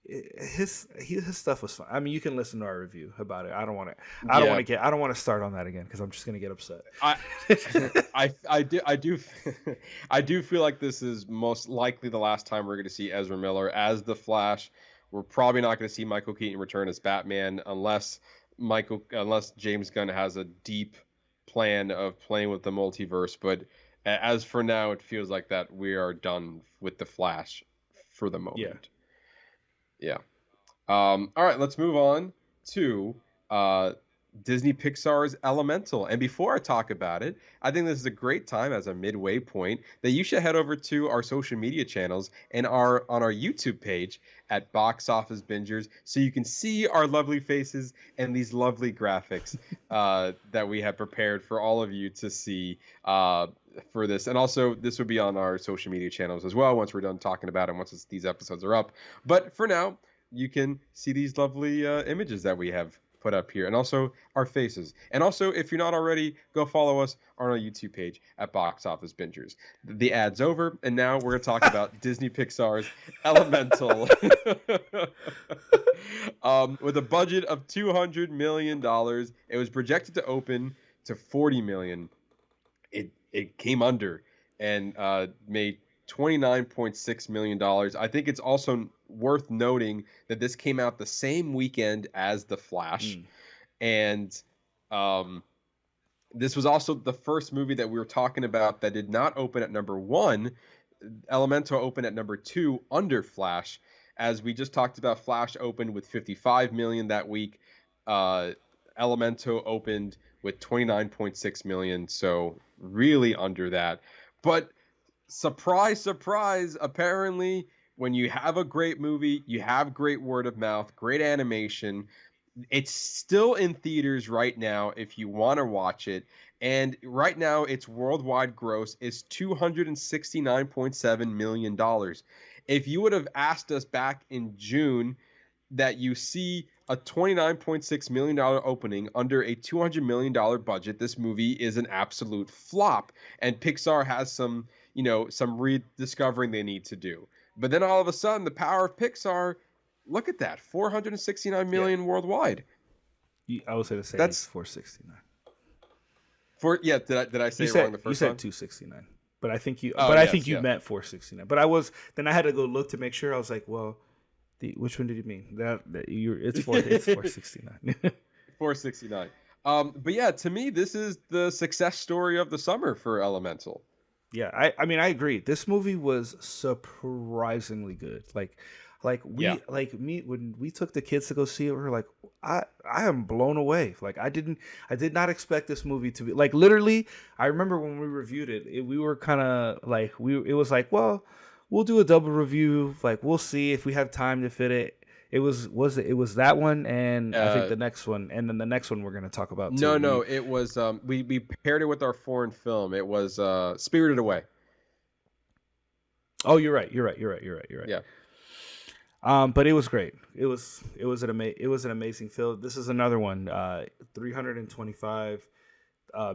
his stuff was fun. I mean, you can listen to our review about it. I don't want to start on that again because I'm just gonna get upset. I do I do feel like this is most likely the last time we're going to see Ezra Miller as the Flash. We're probably not going to see Michael Keaton return as Batman unless James Gunn has a deep plan of playing with the multiverse. But as for now, it feels like that we are done with the Flash for the moment. Yeah. All right, let's move on to Disney Pixar's Elemental. And before I talk about it, I think this is a great time as a midway point that you should head over to our social media channels and on our YouTube page at Box Office Bingers so you can see our lovely faces and these lovely graphics that we have prepared for all of you to see for this. And also, this will be on our social media channels as well once we're done talking about it, once these episodes are up. But for now, you can see these lovely images that we have put up here, and also our faces. And also, if you're not already, go follow us on our YouTube page at Box Office Bingers. The ad's over, and now we're going to talk about Disney Pixar's Elemental. With a budget of $200 million, it was projected to open to $40 million. It came under and made $29.6 million. I think it's also worth noting that this came out the same weekend as The Flash. And this was also the first movie that we were talking about that did not open at number 1. Elemental opened at number 2 under Flash. As we just talked about, Flash opened with $55 million that week. Elemental opened with $29.6 million, so really under that. But surprise, surprise, apparently when you have a great movie, you have great word of mouth, great animation. It's still in theaters right now if you want to watch it. And right now its worldwide gross is $269.7 million. If you would have asked us back in June that you see a $29.6 million opening under a $200 million budget, this movie is an absolute flop. And Pixar has some rediscovering they need to do. But then all of a sudden, the power of Pixar, look at that, $469 million worldwide. I would say the same. That's $469. Did I say it wrong the first time? You said $269. But I think you meant $469. But I had to go look to make sure. I was like, well, which one did you mean? It's $469. $469. But yeah, to me, this is the success story of the summer for Elemental. Yeah, I mean, I agree. This movie was surprisingly good. When we took the kids to go see it, we were like, I am blown away. Like I did not expect this movie to be like literally. I remember when we reviewed it, we were kind of like it was like, well, we'll do a double review. Like we'll see if we have time to fit it. It was that one, and I think the next one, and then the next one we're going to talk about too. No, it was we paired it with our foreign film. It was Spirited Away. Oh, you're right. Yeah. But it was great. It was an amazing film. This is another one. 325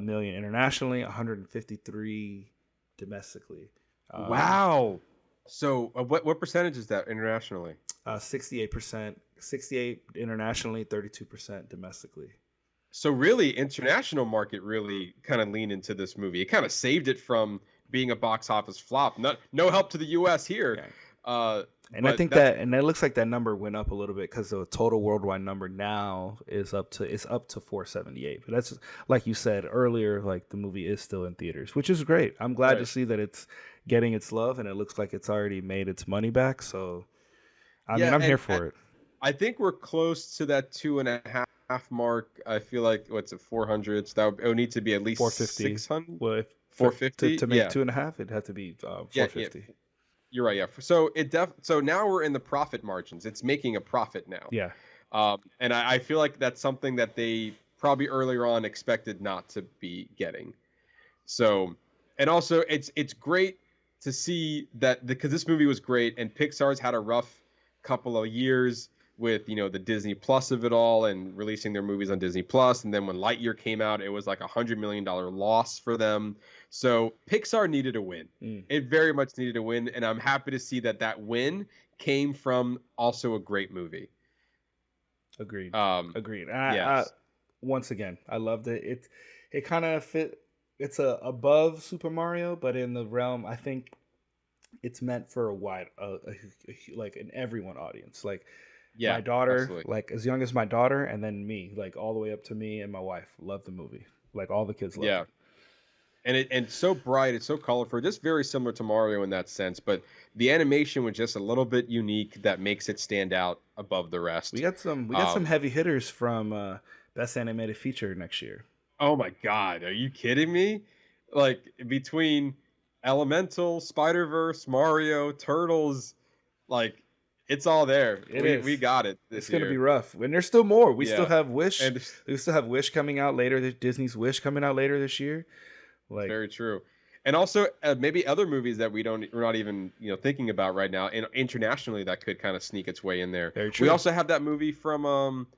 million internationally, 153 domestically. Wow. So what percentage is that internationally? 68%. 68 internationally, 32% domestically. So really, international market really kind of leaned into this movie. It kind of saved it from being a box office flop. No help to the U.S. here. Yeah. And I think that it looks like that number went up a little bit because the total worldwide number now is up to 478. But that's like you said earlier, like the movie is still in theaters, which is great. I'm glad to see that it's getting its love, and it looks like it's already made its money back. So I mean, I'm here for it. I think we're close to that 2.5 mark. I feel like 400. So it would need to be at least 450. 600. Well, 450 to make 2.5, it'd have to be 450. Yeah. You're right. Yeah. So so now we're in the profit margins. It's making a profit now. Yeah. And I feel like that's something that they probably earlier on expected not to be getting. So, and also it's great to see that because this movie was great and Pixar's had a rough couple of years. with the Disney Plus of it all and releasing their movies on Disney Plus. And then when Lightyear came out, it was like $100 million loss for them. So Pixar needed a win. It very much needed a win, and I'm happy to see that win came from also a great movie. Agreed. Agreed. Yes. Once again, I loved it. It kind of fit. It's above Super Mario, but in the realm, I think it's meant for a wide, like an everyone audience. Like my daughter, absolutely. like as young as my daughter, and then me, like all the way up to me and my wife, love the movie. Like all the kids love it. And it's so bright, it's so colorful, just very similar to Mario in that sense. But the animation was just a little bit unique that makes it stand out above the rest. We got some heavy hitters from Best Animated Feature next year. Oh my God, are you kidding me? Like between Elemental, Spider-Verse, Mario, Turtles, like it's all there. We got it this year. It's gonna be rough. And there's still more. We Yeah. still have Wish. And- We still have Wish coming out later. Disney's Wish coming out later this year. Like Very true. And also maybe other movies that we're not even thinking about right now, and internationally that could kind of sneak its way in there. Very true. We also have that movie from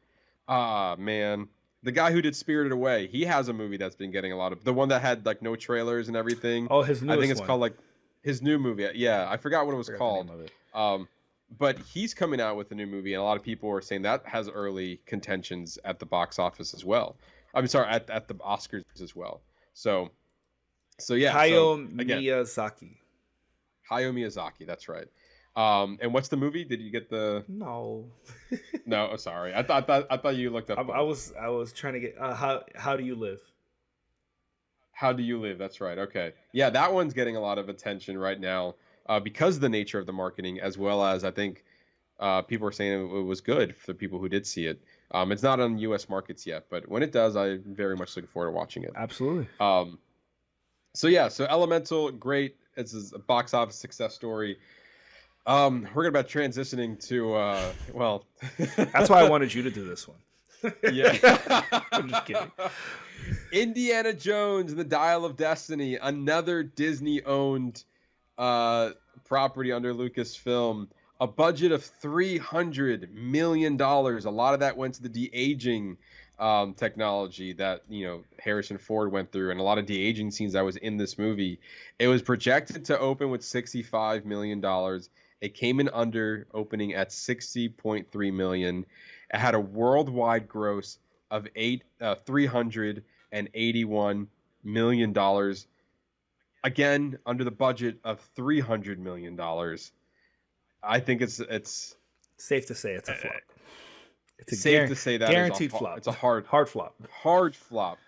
the guy who did Spirited Away. He has a movie that's been getting a lot of, the one that had like no trailers and everything. Oh, his newest I think it's one. called like his new movie. Yeah, I forgot what it was called. the name of it. But he's coming out with a new movie, and a lot of people are saying that has early contentions at the box office as well. I'm sorry, at the Oscars as well. So yeah. Hayao again, Miyazaki. Hayao Miyazaki, that's right. And what's the movie? Did you get the? No. No, oh, sorry. I thought you looked up. I was trying to get how do you live? How Do You Live? That's right. Okay. Yeah, that one's getting a lot of attention right now because of the nature of the marketing, as well as I think people are saying it was good for the people who did see it. It's not on U.S. markets yet, but when it does, I very much look forward to watching it. Absolutely. So Elemental, great. It's a box office success story. We're about transitioning to That's why I wanted you to do this one. Yeah. I'm just kidding. Indiana Jones and the Dial of Destiny, another Disney-owned property under Lucasfilm. A budget of $300 million. A lot of that went to the de-aging technology that Harrison Ford went through, and a lot of de-aging scenes that was in this movie. It was projected to open with $65 million. It came in under, opening at $60.3 million. It had a worldwide gross of $381 million. Again, under the budget of $300 million. I think it's safe to say it's a flop. It's safe to say that guaranteed flop. It's a hard flop. Hard flop.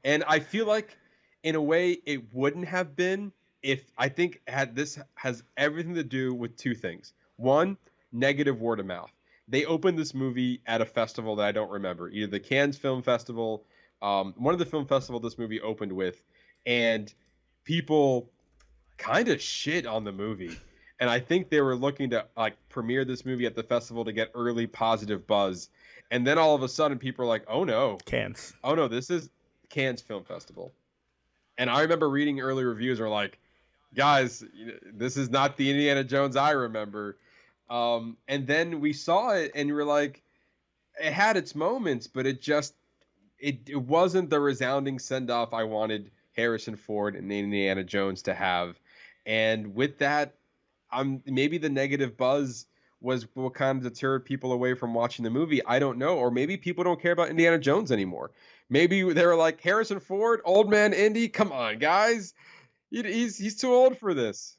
And I feel like, in a way, it wouldn't have been if I think this has everything to do with two things. One, negative word of mouth. They opened this movie at a festival that I don't remember, either the Cannes Film Festival, one of the film festivals this movie opened with, and people kind of shit on the movie. And I think they were looking to premiere this movie at the festival to get early positive buzz. And then all of a sudden people are like, oh no. Cannes. Oh no, this is Cannes Film Festival. And I remember reading early reviews are like, guys, this is not the Indiana Jones I remember. And then we saw it and we were like, it had its moments, but it wasn't the resounding send-off I wanted Harrison Ford and Indiana Jones to have. And with that, maybe the negative buzz was what kind of deterred people away from watching the movie. I don't know. Or maybe people don't care about Indiana Jones anymore. Maybe they were like, Harrison Ford, old man Indy, come on, guys. He's too old for this.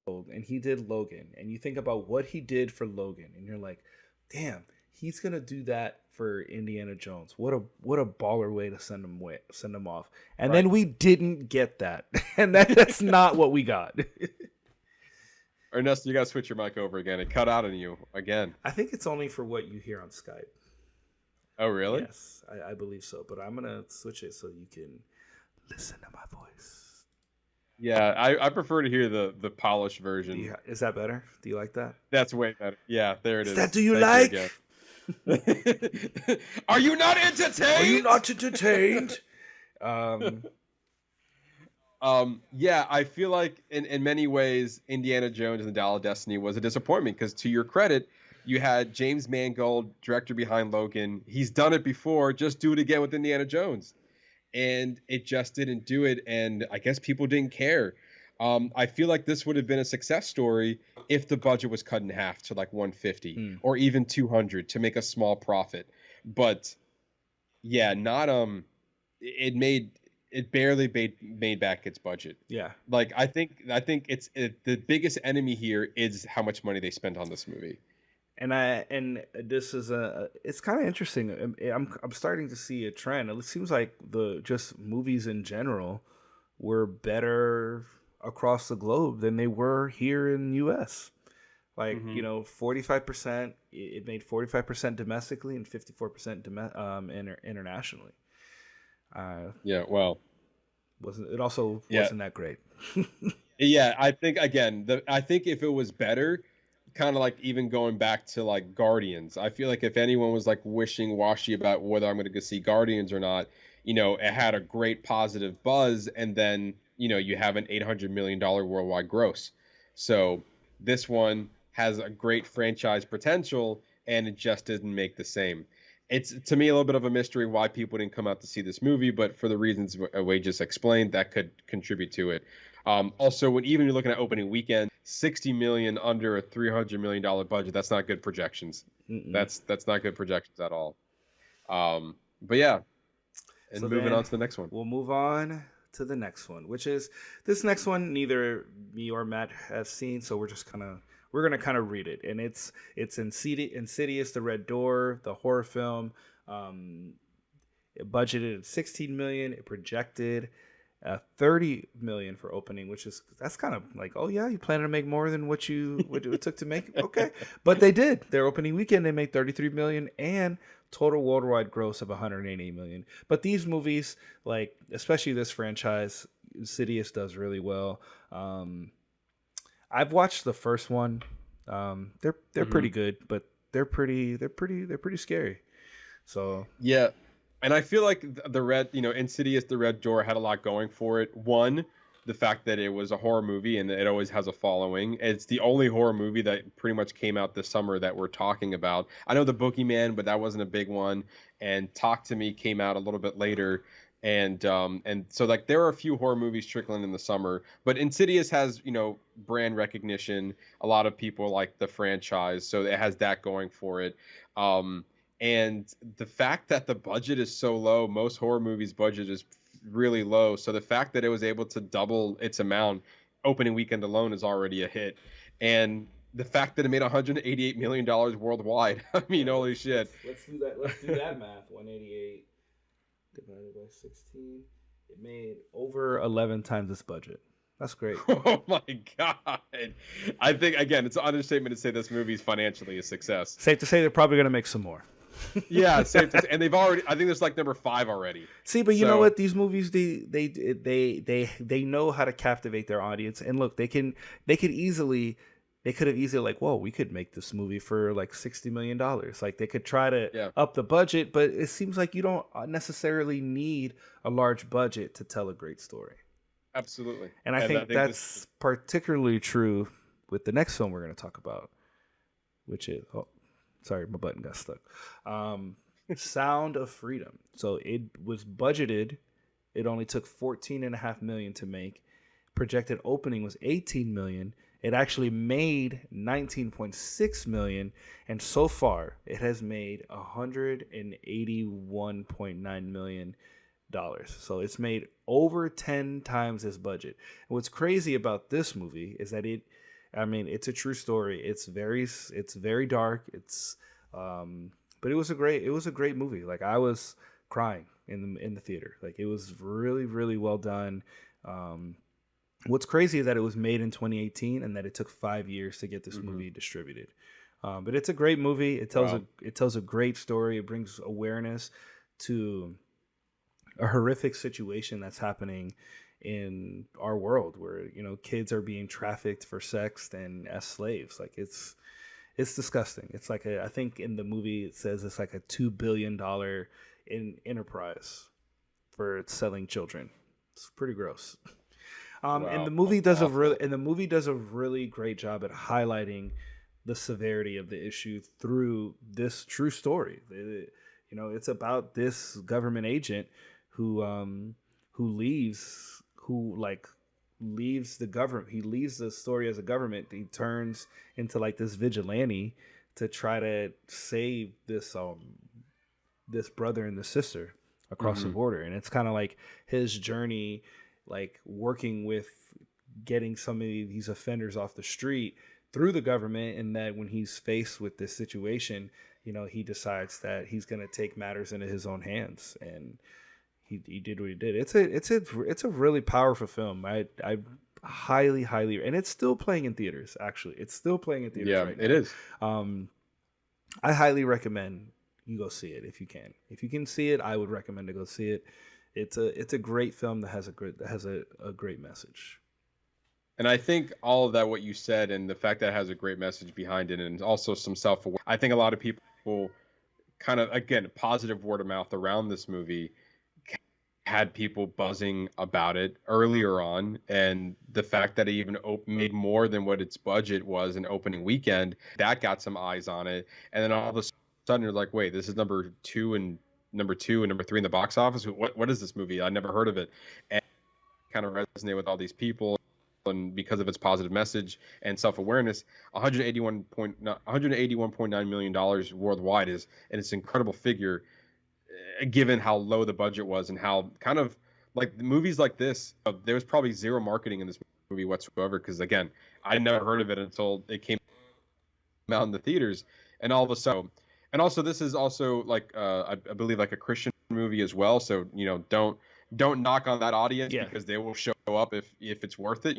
And he did Logan. And you think about what he did for Logan. And you're like, damn, he's going to do that for Indiana Jones. What a baller way to send him off. And then we didn't get that. And that's not what we got. Ernesto, you got to switch your mic over again. It cut out on you again. I think it's only for what you hear on Skype. Oh, really? Yes, I believe so. But I'm going to switch it so you can listen to my voice. Yeah, I prefer to hear the polished version. Is that better? Do you like that? That's way better. Yeah, there it is. That do you like? Are you not entertained? Are you not entertained? Yeah, I feel like in many ways, Indiana Jones and the Dial of Destiny was a disappointment because, to your credit, you had James Mangold, director behind Logan. He's done it before. Just do it again with Indiana Jones, and it just didn't do it. And I guess people didn't care. I feel like this would have been a success story if the budget was cut in half to like 150 or even 200 to make a small profit. But yeah, not it barely made back its budget. Yeah. Like I think the biggest enemy here is how much money they spent on this movie. And this is it's kind of interesting. I'm starting to see a trend. It seems like the just movies in general were better across the globe than they were here in the US. Like, 45%, it made 45% domestically and 54% internationally. Yeah, well, it also wasn't that great. Yeah, I think again, I think if it was better, kind of like even going back to like Guardians, I feel like if anyone was like wishing-washy about whether I'm going to go see Guardians or not, it had a great positive buzz, and then you have an $800 million worldwide gross. So this one has a great franchise potential, and it just didn't make the same. It's, to me, a little bit of a mystery why people didn't come out to see this movie, but for the reasons we just explained, that could contribute to it. Also, when even you're looking at opening weekend, 60 million under a $300 million budget, that's not good projections. That's not good projections at all. But yeah, and so moving on to the next one. We'll move on to the next one, which is this next one. Neither me or Matt have seen, so we're gonna kind of read it, and it's Insidious, the Red Door, the horror film. It budgeted at 16 million. It projected 30 million for opening, that's kind of like, oh yeah, you planning to make more than what it took to make. Okay, but they did. Their opening weekend, they made 33 million and total worldwide gross of 180 million. But these movies, like especially this franchise, Insidious does really well. I've watched the first one. They're pretty good, but they're pretty scary. So yeah, and I feel like Insidious, the Red Door had a lot going for it. One, the fact that it was a horror movie and it always has a following. It's the only horror movie that pretty much came out this summer that we're talking about. I know The Boogeyman, but that wasn't a big one. And Talk to Me came out a little bit later. And so like there are a few horror movies trickling in the summer, but Insidious has, brand recognition. A lot of people like the franchise, so it has that going for it. And the fact that the budget is so low, most horror movies' budget is really low. So the fact that it was able to double its amount opening weekend alone is already a hit. And the fact that it made $188 million worldwide, I mean, holy shit. Let's do that math. 188 divided by 16. It made over 11 times its budget. That's great. Oh my god! I think again, it's an understatement to say this movie is financially a success. Safe to say they're probably going to make some more. Yeah, safe to say. And they've already. I think there's like number 5 already. See, but you know what? These movies, they know how to captivate their audience. And look, they could have easily like, whoa, we could make this movie for like $60 million. Like they could try to up the budget, but it seems like you don't necessarily need a large budget to tell a great story. Absolutely. And I think that's particularly true with the next film we're going to talk about, which is, sorry, my button got stuck. Sound of Freedom. So it was budgeted. It only took $14.5 million to make. Projected opening was $18 million. It actually made $19.6 million, and so far it has made $181.9 million. So it's made over 10 times its budget. And what's crazy about this movie is that it's a true story. It's very dark. But it was a great movie. Like I was crying in the theater. Like it was really, really well done. What's crazy is that it was made in 2018 and that it took 5 years to get this movie distributed. But it's a great movie. It tells a great story. It brings awareness to a horrific situation that's happening in our world where, kids are being trafficked for sex and as slaves. Like it's disgusting. It's like I think in the movie it says it's like a $2 billion enterprise for selling children. It's pretty gross. And Wow. the movie does Awful. a really great job at highlighting the severity of the issue through this true story. It's about this government agent who leaves the government. He leaves the story as a government. He turns into like this vigilante to try to save this brother and this sister across the Hmm. border. And it's kind of like his journey, like working with getting some of these offenders off the street through the government. And that when he's faced with this situation, he decides that he's going to take matters into his own hands. And he did what he did. It's a really powerful film. I highly, and it's still playing in theaters. Actually, it's still playing in theaters Yeah, right it now. is. I highly recommend you go see it if you can. If you can see it, I would recommend to go see it. It's a great film that has a great message. And I think all of that, what you said, and the fact that it has a great message behind it, and also some self-awareness. I think a lot of people kind of, again, positive word of mouth around this movie had people buzzing about it earlier on, and the fact that it even made more than what its budget was in opening weekend, that got some eyes on it. And then all of a sudden you're like, wait, this is number two and number three in the box office. What is this movie? I never heard of it. And kind of resonate with all these people. And because of its positive message and self-awareness, 181.9 million dollars worldwide is, and it's an incredible figure, given how low the budget was and how kind of like movies like this, there was probably zero marketing in this movie whatsoever. Because again, I never heard of it until it came out in the theaters, and all of a sudden, and also this is also like I believe like a Christian movie as well. So don't knock on that audience, Yeah. because they will show up if it's worth it,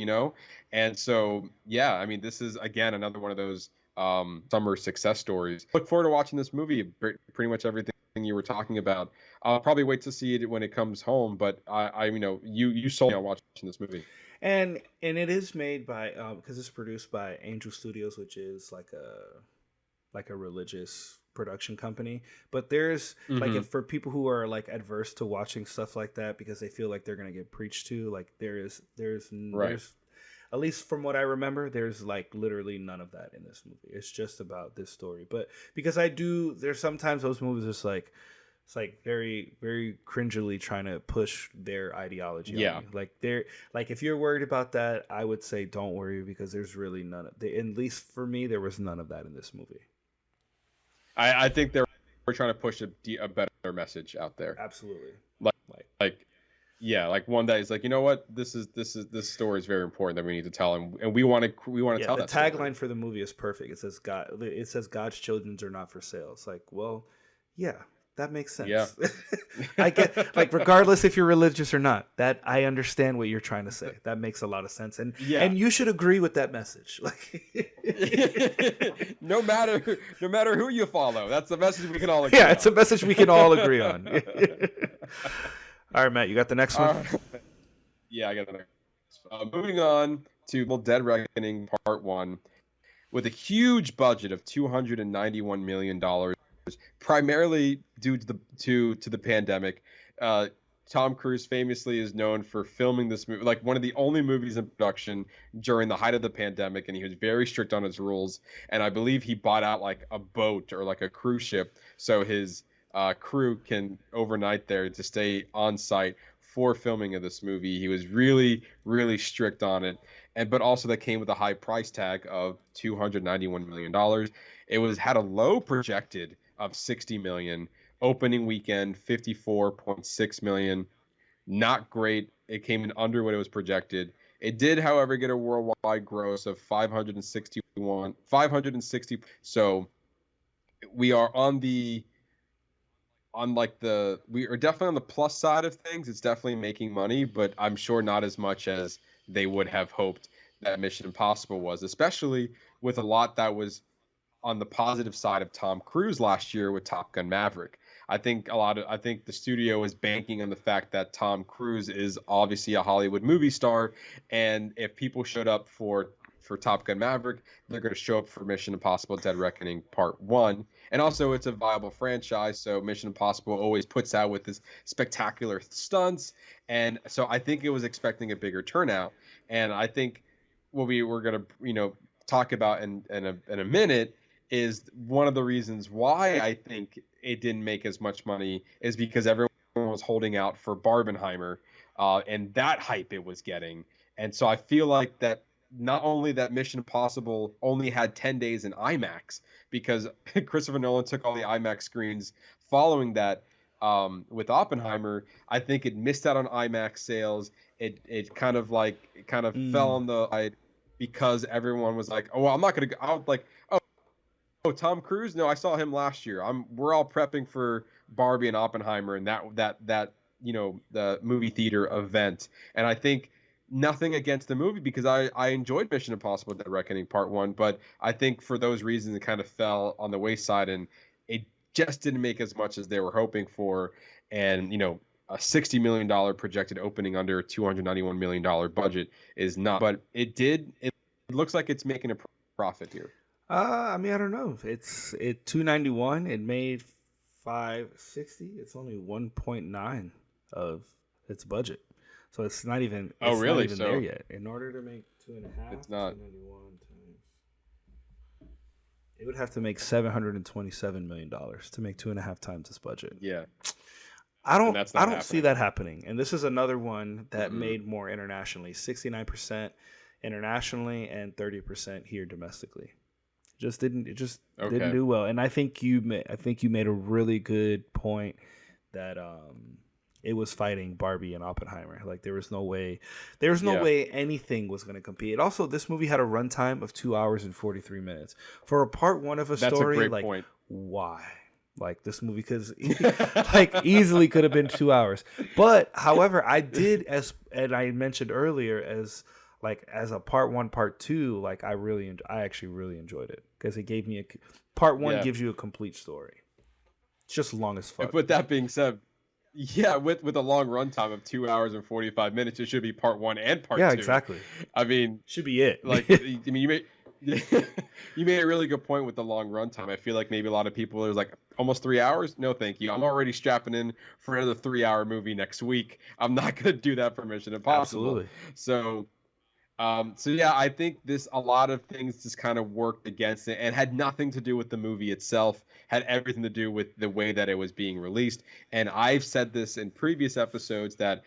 And so yeah, I mean, this is again another one of those summer success stories. Look forward to watching this movie. Pretty much everything you were talking about. I'll probably wait to see it when it comes home, but I you sold me on watching this movie. And it is made by because it's produced by Angel Studios, which is like a religious production company. But there's like, if for people who are like adverse to watching stuff like that because they feel like they're gonna get preached to, like there's at least from what I remember, there's like literally none of that in this movie. It's just about this story. But because there's sometimes those movies it's like very, very cringily trying to push their ideology. Yeah. On you. Like they're like, if you're worried about that, I would say don't worry, because there's really none of at least for me, there was none of that in this movie. I think we're trying to push a better message out there. Absolutely. Yeah, like one that is like, you know what, this story is very important that we need to tell, and we want to tell the that tagline story. for the movie is perfect. It says God's children are not for sale. It's like, well, yeah, that makes sense. Yeah. I get, like, regardless if you're religious or not, that I understand what you're trying to say. That makes a lot of sense, and you should agree with that message. Like, no matter who you follow, that's the message we can all agree on. It's a message we can all agree on. All right, Matt, you got the next one? Yeah, I got the next. Moving on to Dead Reckoning Part 1, with a huge budget of $291 million, primarily due to the pandemic. Tom Cruise famously is known for filming this movie, like one of the only movies in production during the height of the pandemic, and he was very strict on his rules. And I believe he bought out like a boat or like a cruise ship so his crew can overnight there to stay on site for filming of this movie. He was really, really strict on it, but also that came with a high price tag of $291 million. It had a low projected of $60 million. Opening weekend, $54.6 million. Not great. It came in under what it was projected. It did, however, get a worldwide gross of 560. So we are we are definitely on the plus side of things. It's definitely making money, but I'm sure not as much as they would have hoped that Mission Impossible was, especially with a lot that was on the positive side of Tom Cruise last year with Top Gun Maverick. I think the studio is banking on the fact that Tom Cruise is obviously a Hollywood movie star, and if people showed up for for Top Gun Maverick. They're going to show up for Mission Impossible: Dead Reckoning Part 1. And also, it's a viable franchise, so Mission Impossible always puts out with this spectacular stunts. And so I think it was expecting a bigger turnout. And I think what we're going to, talk about in a minute is one of the reasons why I think it didn't make as much money is because everyone was holding out for Barbenheimer and that hype it was getting. And so I feel like that not only that Mission Impossible only had 10 days in IMAX because Christopher Nolan took all the IMAX screens following that with Oppenheimer, I think it missed out on IMAX sales. It kind of fell on the side because everyone was like, oh, well, I'm not going to go. I was like, oh, Tom Cruise? No, I saw him last year. We're all prepping for Barbie and Oppenheimer and that the movie theater event. And I think nothing against the movie because I enjoyed Mission Impossible: Dead Reckoning Part 1, but I think for those reasons it kind of fell on the wayside and it just didn't make as much as they were hoping for. And a $60 million projected opening under a $291 million budget is not, but it looks like it's making a profit here. I don't know. It's $291. It made $560. It's only 1.9 of its budget, so it's not even. It's not even there yet. In order to make 2.5, it's not. 291 times. It would have to make $727 million to make 2.5 times this budget. Yeah. I don't see that happening. And this is another one that made more internationally, 69% internationally and 30% here domestically. It didn't do well. And I think you made a really good point that it was fighting Barbie and Oppenheimer. Like there was no way anything was going to compete. Also, this movie had a runtime of 2 hours and 43 minutes for a part one of a story. That's a great like point. Why? Like this movie easily could have been 2 hours. But however, I mentioned earlier as a part one, part two, like I actually really enjoyed it because it gave me part one gives you a complete story. It's just long as fuck. And with that being said, with a long runtime of 2 hours and 45 minutes, it should be part one and part two. Yeah, exactly. I mean, should be it. Like, I mean, you made a really good point with the long runtime. I feel like maybe a lot of people are like, almost 3 hours? No, thank you. I'm already strapping in for another 3 hour movie next week. I'm not going to do that for Mission Impossible. Absolutely. So yeah, I think a lot of things just kind of worked against it and had nothing to do with the movie itself, had everything to do with the way that it was being released. And I've said this in previous episodes that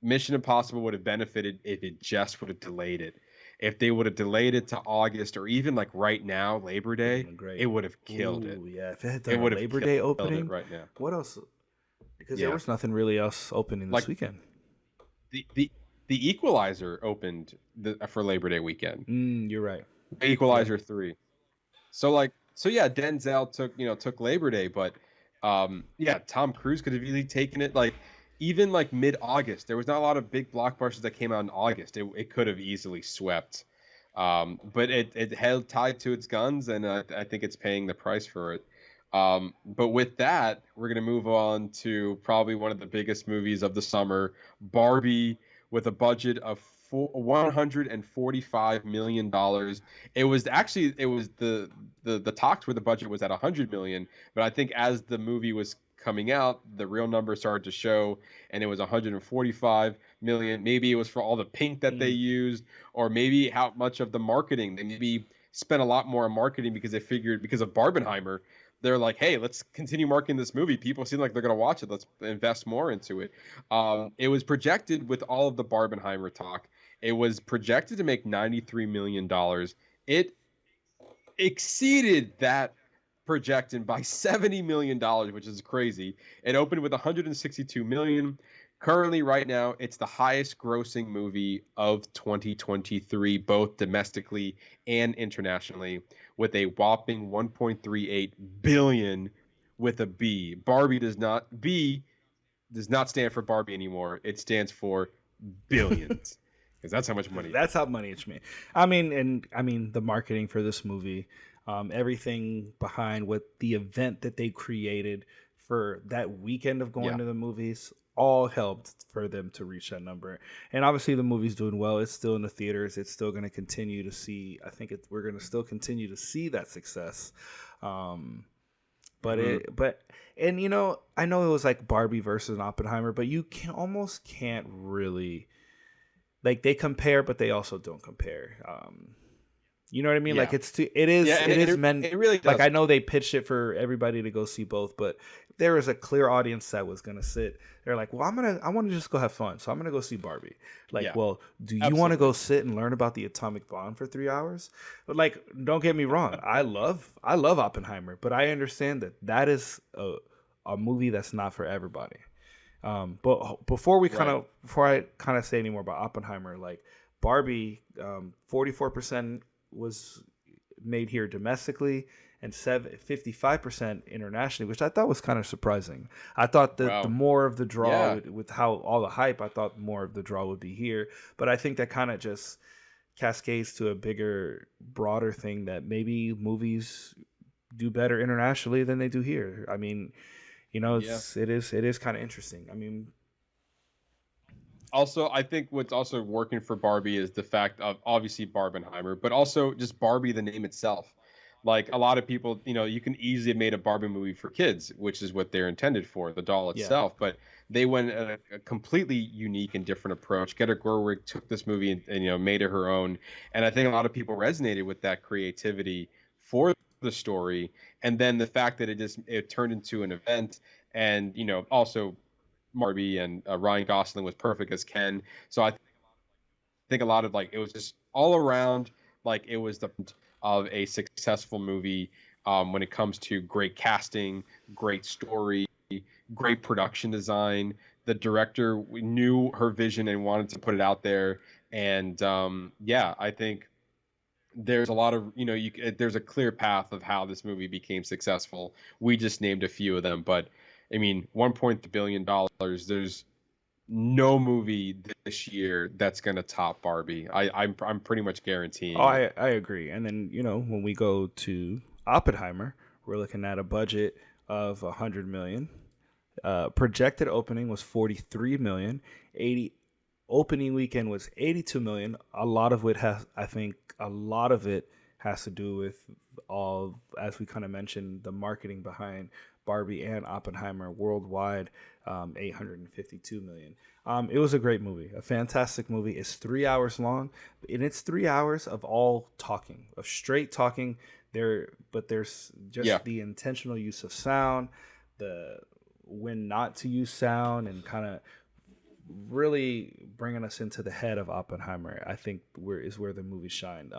Mission Impossible would have benefited if it just would have delayed it. If they would have delayed it to August or even like right now, Labor Day, it would have killed it. Yeah, if it had done a Labor Day opening, right now. What else? Because there was nothing really else opening this weekend. The Equalizer opened for Labor Day weekend. You're right. Equalizer 3. So Denzel took Labor Day, but Tom Cruise could have easily taken it even mid-August. There was not a lot of big blockbusters that came out in August. It could have easily swept. But it held tied to its guns, and I think it's paying the price for it. But with that, we're going to move on to probably one of the biggest movies of the summer, Barbie, with a budget of $145 million. It was the talks where the budget was at $100 million, but I think as the movie was coming out, the real numbers started to show, and it was $145 million. Maybe it was for all the pink that they used, or maybe how much of the marketing. They maybe spent a lot more on marketing because they figured because of Barbenheimer, they're like, hey, let's continue marketing this movie. People seem like they're going to watch it. Let's invest more into it. It was projected with all of the Barbenheimer talk. It was projected to make $93 million. It exceeded that projection by $70 million, which is crazy. It opened with $162 million. Currently, right now, it's the highest grossing movie of 2023, both domestically and internationally, with a whopping $1.38 billion with a B. Barbie does not stand for Barbie anymore. It stands for billions. Because that's how much money. That's how money it's made. I mean, the marketing for this movie, everything behind what the event that they created for that weekend of going to the movies, all helped for them to reach that number. And obviously the movie's doing well. It's still in the theaters. It's still going to continue to see. I think we're going to still continue to see that success. And you know, I know it was like Barbie versus Oppenheimer, but you almost can't really, like, they compare, but they also don't compare. You know what I mean? Yeah. Like it is meant. It really does. Like, I know they pitched it for everybody to go see both, but there was a clear audience that was gonna sit. They're like, well, I want to just go have fun, so I'm gonna go see Barbie. Like, Yeah. well, do you want to go sit and learn about the atomic bomb for 3 hours? But like, don't get me wrong, I love Oppenheimer, but I understand that is a movie that's not for everybody. But before I kind of say any more about Oppenheimer, like Barbie, 44% was made here domestically and 55% internationally, which I thought was kind of surprising. I thought that the more of the draw with how all the hype, I thought more of the draw would be here. But I think that kind of just cascades to a bigger, broader thing that maybe movies do better internationally than they do here. I mean, you know, it is kind of interesting. I mean, also, I think what's also working for Barbie is the fact of obviously Barbenheimer, but also just Barbie, the name itself. Like, a lot of people, you know, you can easily have made a Barbie movie for kids, which is what they're intended for, the doll itself. But they went a completely unique and different approach. Greta Gerwig took this movie and, you know, made it her own. And I think a lot of people resonated with that creativity for the story. And then the fact that it turned into an event, and, you know, also Barbie and Ryan Gosling was perfect as Ken. So I think a lot of, like, it was just all around, like, it was of a successful movie when it comes to great casting, great story, great production design. The director knew her vision and wanted to put it out there. And I think there's a lot of, you know, there's a clear path of how this movie became successful. We just named a few of them, but I mean, $1.3 billion, there's no movie this year that's going to top Barbie. I'm pretty much guaranteeing. Oh, I agree. And then, you know, when we go to Oppenheimer, we're looking at a budget of $100 million. Projected opening was $43 million. Opening weekend was $82 million. A lot of it has to do with all, as we kind of mentioned, the marketing behind Barbie and Oppenheimer worldwide. $852 million. It was a great movie, a fantastic movie. It's 3 hours long, and it's 3 hours of all talking, of straight talking. But there's just the intentional use of sound, the when not to use sound, and kind of really bringing us into the head of Oppenheimer. I think is where the movie shined.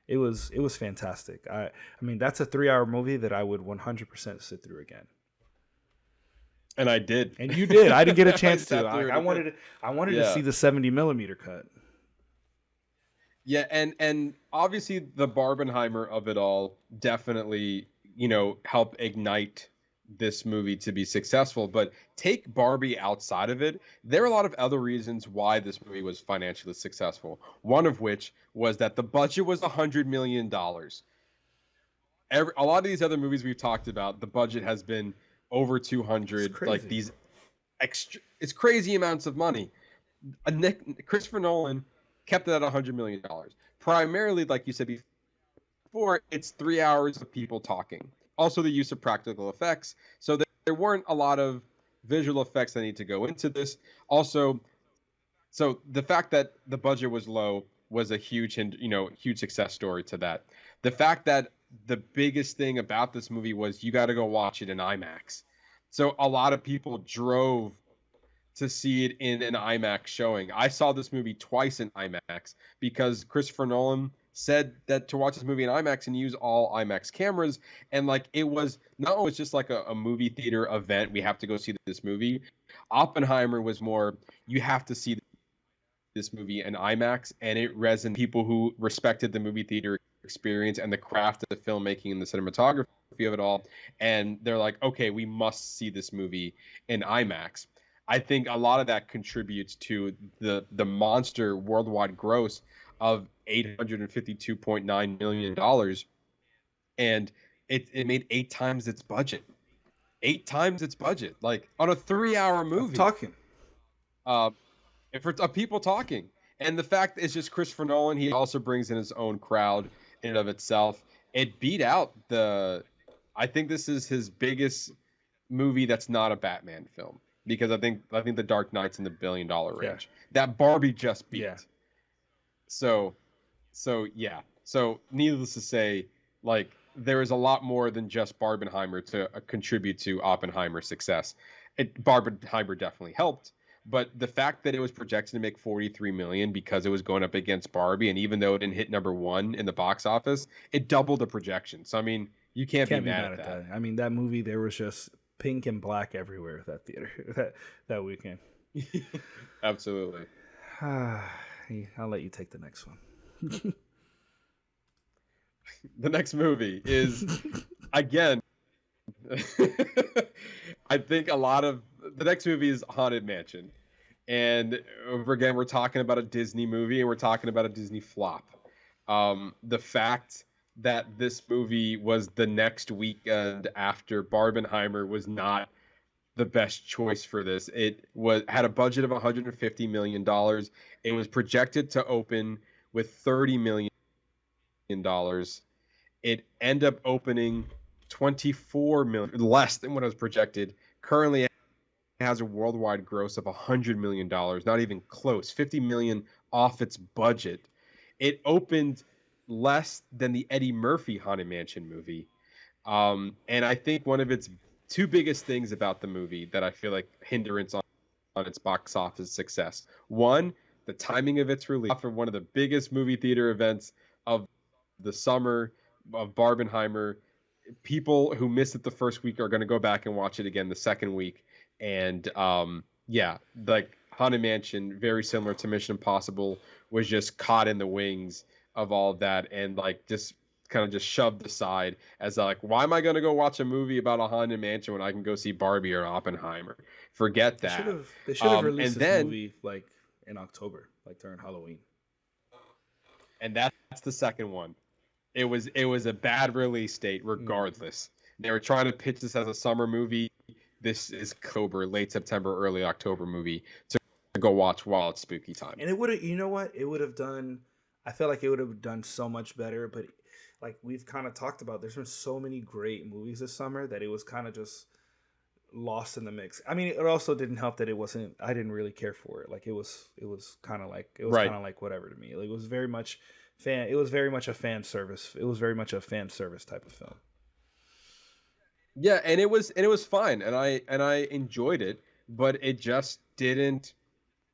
It was fantastic. I mean, that's a 3 hour movie that I would 100% sit through again. And I did. And you did. I didn't get a chance to. I wanted to see the 70 millimeter cut. Yeah, and obviously the Barbenheimer of it all definitely, you know, helped ignite this movie to be successful. But take Barbie outside of it, there are a lot of other reasons why this movie was financially successful. One of which was that the budget was $100 million. A lot of these other movies we've talked about, the budget has been over 200, like these it's crazy amounts of money. Christopher Nolan kept it at $100 million. Primarily, like you said before, it's 3 hours of people talking. Also, the use of practical effects. So there weren't a lot of visual effects that need to go into this. Also, so the fact that the budget was low was a huge success story to that. The fact that the biggest thing about this movie was you got to go watch it in IMAX. So a lot of people drove to see it in an IMAX showing. I saw this movie twice in IMAX because Christopher Nolan said that to watch this movie in IMAX and use all IMAX cameras. And like, it was not always just like a movie theater event. We have to go see this movie. Oppenheimer was more, you have to see this movie in IMAX, and it resonated people who respected the movie theater experience and the craft of the filmmaking and the cinematography of it all. And they're like, okay, we must see this movie in IMAX. I think a lot of that contributes to the monster worldwide gross of $852.9 million. And it made 8 times its budget. 8 times its budget, like on a 3 hour movie. Talking. Um, and for people talking, and the fact is just Christopher Nolan. He also brings in his own crowd in and of itself. It beat out the. I think this is his biggest movie that's not a Batman film because I think The Dark Knight's in the $1 billion range. That Barbie just beat. Yeah. So yeah. So needless to say, like there is a lot more than just Barbenheimer to contribute to Oppenheimer's success. Barbenheimer definitely helped, but the fact that it was projected to make 43 million because it was going up against Barbie, and even though it didn't hit number one in the box office, it doubled the projection. So I mean, you can't be mad at that. I mean, that movie, there was just pink and black everywhere at that theater that weekend. Absolutely. I'll let you take the next one. The next movie is, again, I think a lot of the next movie is Haunted Mansion, and again, we're talking about a Disney movie and we're talking about a Disney flop. The fact that this movie was the next weekend after Barbenheimer was not the best choice for this. It had a budget of $150 million. It was projected to open with $30 million. It ended up opening 24 million, less than what was projected. Currently, it has a worldwide gross of $100 million, not even close, 50 million off its budget. It opened less than the Eddie Murphy Haunted Mansion movie. And I think one of its two biggest things about the movie that I feel like hindrance on its box office success. One, the timing of its release for one of the biggest movie theater events of the summer of Barbenheimer. People who missed it the first week are going to go back and watch it again the second week. And yeah, like Haunted Mansion, very similar to Mission Impossible, was just caught in the wings of all of that and like just kind of just shoved aside as like, why am I going to go watch a movie about a Haunted Mansion when I can go see Barbie or Oppenheimer? Forget that. They should have released and this then, movie like in October, like during Halloween. And that's the second one. It was a bad release date regardless. They were trying to pitch this as a summer movie. This is late September, early October movie to go watch while it's spooky time. And it would have, you know what? It would have done, I feel like it would have done so much better, but like we've kind of talked about, there's been so many great movies this summer that it was kind of just lost in the mix. I mean, it also didn't help that I didn't really care for it. Like it was kind of like whatever to me. Like, it was very much a fan service. It was very much a fan service type of film. Yeah, and it was fine, and I enjoyed it, but it just didn't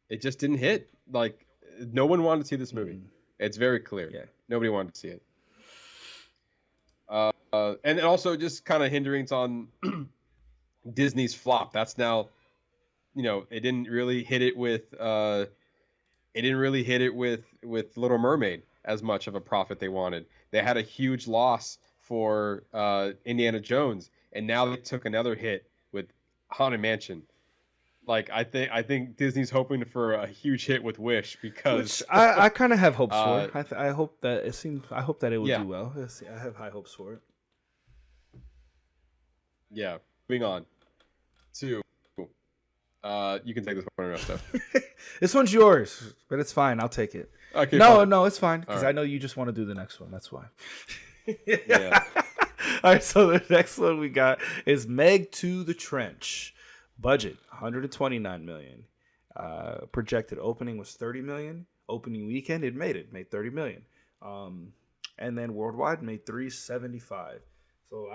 hit. Like no one wanted to see this movie. It's very clear. Yeah, nobody wanted to see it. And also just kind of hindrance on Disney's flop. That's now, it didn't really hit it with Little Mermaid as much of a profit they wanted. They had a huge loss for Indiana Jones, and now they took another hit with Haunted Mansion. Like I think Disney's hoping for a huge hit with Wish because I kind of have hopes for it. I hope that it will do well. I have high hopes for it. Yeah. Moving on to you can take this one, Ernesto. This one's yours, but it's fine. I'll take it. Okay. No, it's fine because right. I know you just want to do the next one. That's why. Yeah. All right. So the next one we got is Meg to the Trench. Budget $129 million. Projected opening was $30 million. Opening weekend it made $30 million. And then worldwide made $375. So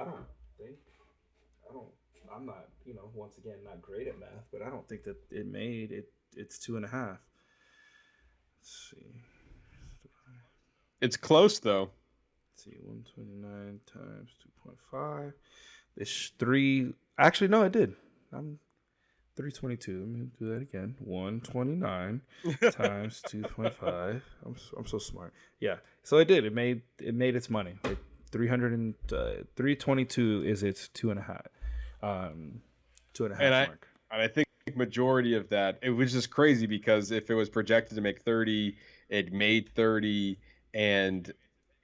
I'm not, once again, not great at math, but I don't think that it made it. It's 2.5. Let's see. It's close though. Let's see, 129 times 2.5. It's 3. Actually, no, it did. I'm 322. Let me do that again. 129 times 2.5. I'm so smart. Yeah. So it did. It made its money. 322 is its 2.5. 2.5 mark. And I think majority of that, it was just crazy because if it was projected to make 30, it made 30, and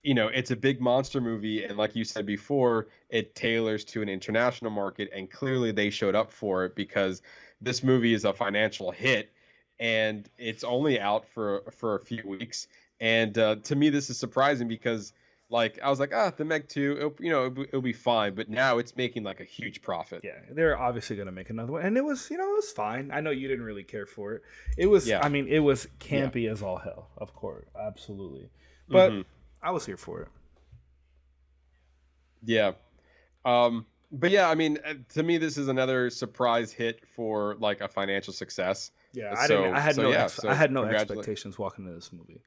it's a big monster movie, and like you said before, it tailors to an international market, and clearly they showed up for it because this movie is a financial hit. and it's only out for a few weeks. And to me, this is surprising because like I was like, the Meg 2, it'll be fine, but now it's making like a huge profit. Yeah, they're obviously going to make another one, and it was fine. I know you didn't really care for it. It was, Yeah. I mean, it was campy as all hell, of course, absolutely. But I was here for it. Yeah. But yeah, I mean, to me, this is another surprise hit for like a financial success. Yeah, I had no expectations walking into this movie,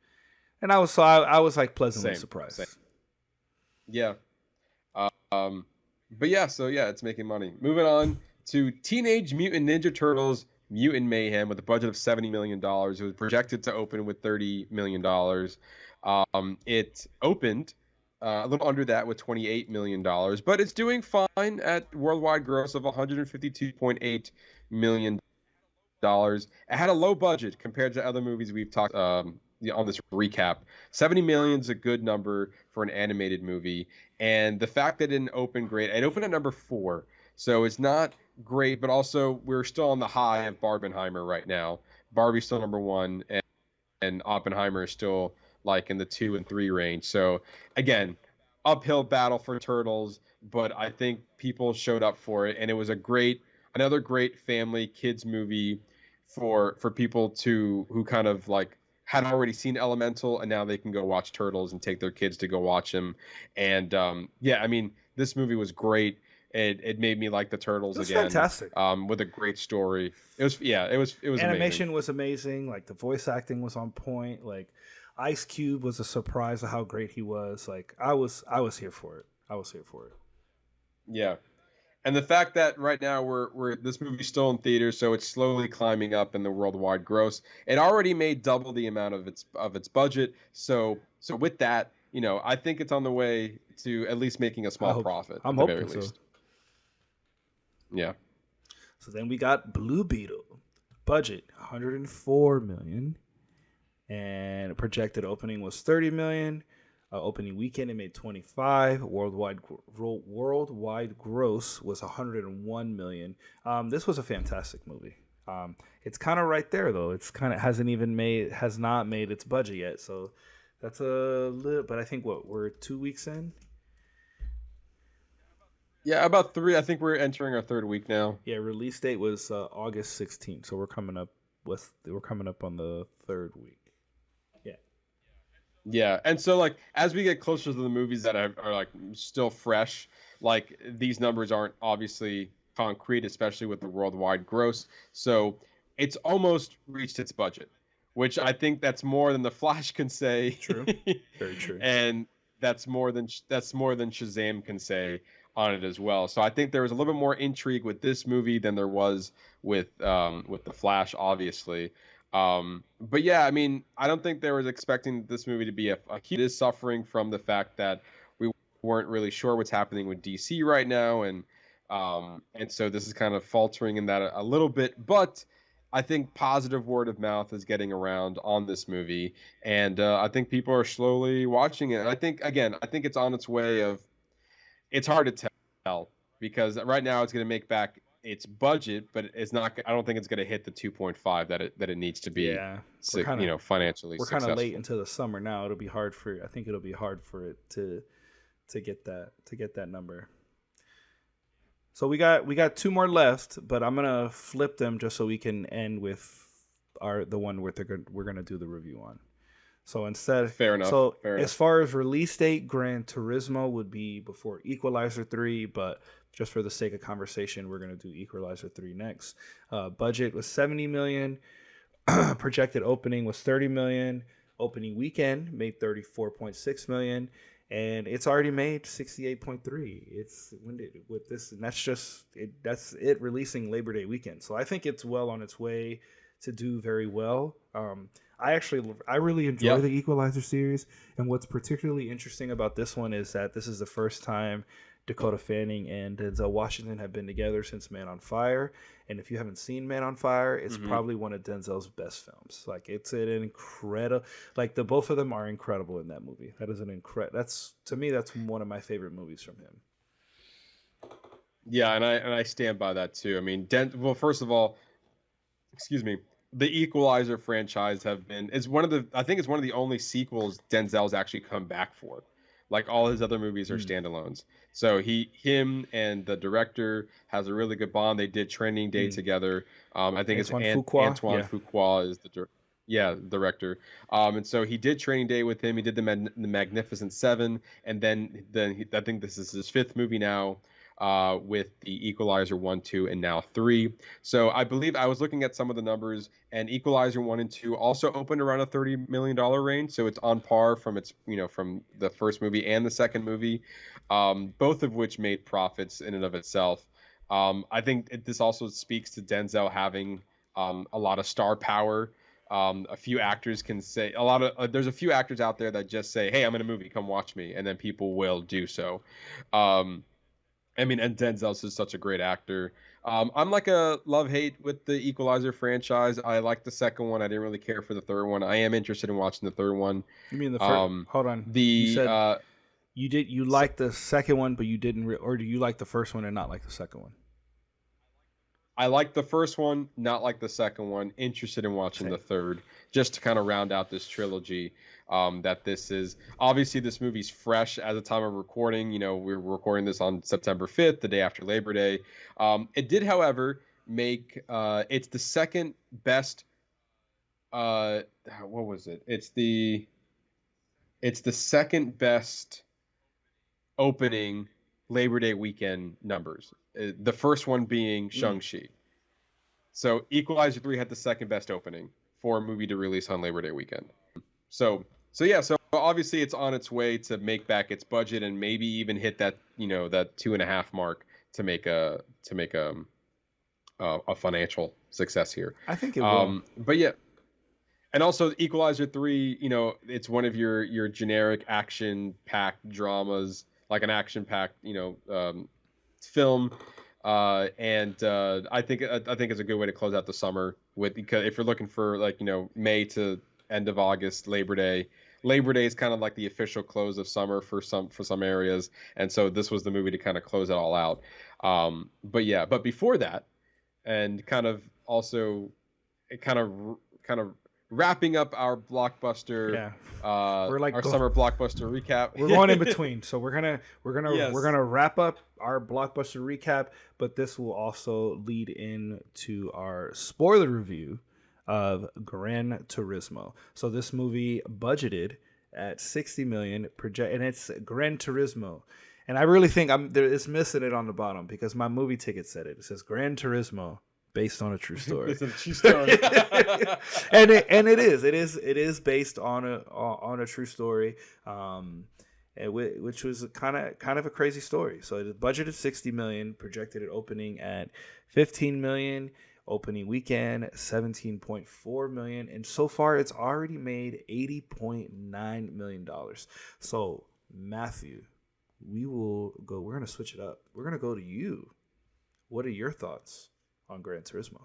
and I was like pleasantly surprised. Same. Yeah. But yeah, so yeah, it's making money. Moving on to Teenage Mutant Ninja Turtles: Mutant Mayhem with a budget of $70 million. It was projected to open with $30 million. It opened a little under that with $28 million, but it's doing fine at worldwide gross of $152.8 million. It had a low budget compared to other movies we've talked on this recap. 70 million is a good number for an animated movie, and the fact that it didn't open great, it opened at number 4, so it's not great, but also we're still on the high of Barbenheimer right now. Barbie's still number 1, and Oppenheimer is still like in the 2 and 3 range. So again, uphill battle for Turtles, but I think people showed up for it, and it was another great family kids movie for people who kind of like had already seen Elemental, and now they can go watch Turtles and take their kids to go watch them. And yeah, I mean, this movie was great. It made me like the Turtles again. Fantastic. With a great story. It was animation amazing. was amazing. Like the voice acting was on point. Like Ice Cube was a surprise of how great he was. Like I was here for it. Yeah. And the fact that right now we're this movie's still in theaters, so it's slowly climbing up in the worldwide gross. It already made double the amount of its budget. So with that, I think it's on the way to at least making a small profit. I'm hoping so. Yeah. So then we got Blue Beetle, budget $104 million, and projected opening was $30 million. Opening weekend it made 25. Worldwide gross was 101 million. This was a fantastic movie. It's kind of right there though. It's kind of has not made its budget yet. So that's a little. But I think we're 2 weeks in. Yeah, about 3. I think we're entering our 3rd week now. Yeah, release date was August 16th. So we're coming up on the 3rd week. Yeah, and so like as we get closer to the movies that are like still fresh, like these numbers aren't obviously concrete, especially with the worldwide gross. So it's almost reached its budget, which I think that's more than The Flash can say. True, very true. And that's more than Shazam can say on it as well. So I think there was a little bit more intrigue with this movie than there was with The Flash, obviously. But yeah, I mean, I don't think they was expecting this movie to be a huge. It is suffering from the fact that we weren't really sure what's happening with DC right now, and so this is kind of faltering in that a little bit. But I think positive word of mouth is getting around on this movie, and I think people are slowly watching it. And I think it's on its way of. It's hard to tell because right now it's going to make back its budget, but it's not. I don't think it's going to hit the 2.5 that it needs to be. Yeah, financially. We're kind of late into the summer now. It'll be hard for it to get that number. So we got 2 more left, but I'm gonna flip them just so we can end with the one we're gonna do the review on. So instead, fair enough. So as far as release date, Gran Turismo would be before Equalizer 3, but just for the sake of conversation, we're going to do Equalizer 3 next. Budget was $70 million. Projected opening was $30 million. Opening weekend made $34.6 million. And it's already made $68.3. That's it releasing Labor Day weekend. So I think it's well on its way to do very well. I really enjoy the Equalizer series. And what's particularly interesting about this one is that this is the first time Dakota Fanning and Denzel Washington have been together since Man on Fire. And if you haven't seen Man on Fire, it's probably one of Denzel's best films. Like it's an incredible, like the both of them are incredible in that movie. That is to me, that's one of my favorite movies from him. Yeah, and I stand by that too. I mean, well, first of all, excuse me, the Equalizer franchise is one of the I think it's one of the only sequels Denzel's actually come back for. Like all his other movies are standalones. So him and the director has a really good bond. They did Training Day together. I think Antoine it's Fuqua? Antoine Yeah. Fuqua is the director. And so he did Training Day with him. He did the Magnificent Seven, and then I think this is his fifth movie now. With the Equalizer 1, 2, and now 3. So I believe I was looking at some of the numbers, and Equalizer 1 and 2 also opened around a $30 million range. So it's on par from from the first movie and the second movie, both of which made profits in and of itself. I think this also speaks to Denzel having a lot of star power. A few actors can say there's a few actors out there that just say, "Hey, I'm in a movie, come watch me," and then people will do so. And Denzel's is such a great actor. I'm like a love-hate with the Equalizer franchise. I like the second one. I didn't really care for the third one. I am interested in watching the third one. You mean the first? Hold on. You said you liked the second one, but you didn't, or do you like the first one and not like the second one? I like the first one, not like the second one. Interested in watching the third, just to kind of round out this trilogy. That this is obviously this movie's fresh at the time of recording. We're recording this on September 5th, the day after Labor Day. It did, however, make it's the second best. What was it? It's the second best opening Labor Day weekend numbers. The first one being Shang-Chi. So Equalizer 3 had the second best opening for a movie to release on Labor Day weekend. So obviously it's on its way to make back its budget and maybe even hit that 2.5 mark to make a financial success here. I think it will. But yeah. And also Equalizer 3, it's one of your generic action-packed dramas, like an action-packed, film. And I think it's a good way to close out the summer because if you're looking for May to end of August, Labor Day is kind of like the official close of summer for some areas, and so this was the movie to kind of close it all out. But before that, and kind of also kind of wrapping up our blockbuster, we're like our summer blockbuster recap. We're going in between, so we're gonna wrap up our blockbuster recap, but this will also lead into our spoiler review of Gran Turismo. So this movie budgeted at $60 million, and it's Gran Turismo. And I really think it's missing it on the bottom because my movie ticket said it. It says Gran Turismo, based on a true story. It's a true story. and it is based on a true story, which was kind of a crazy story. So the budget of $60 million, projected at opening at $15 million. Opening weekend, $17.4 million, and so far it's already made $80.9 million. So, Matthew, we're going to switch it up. We're going to go to you. What are your thoughts on Gran Turismo?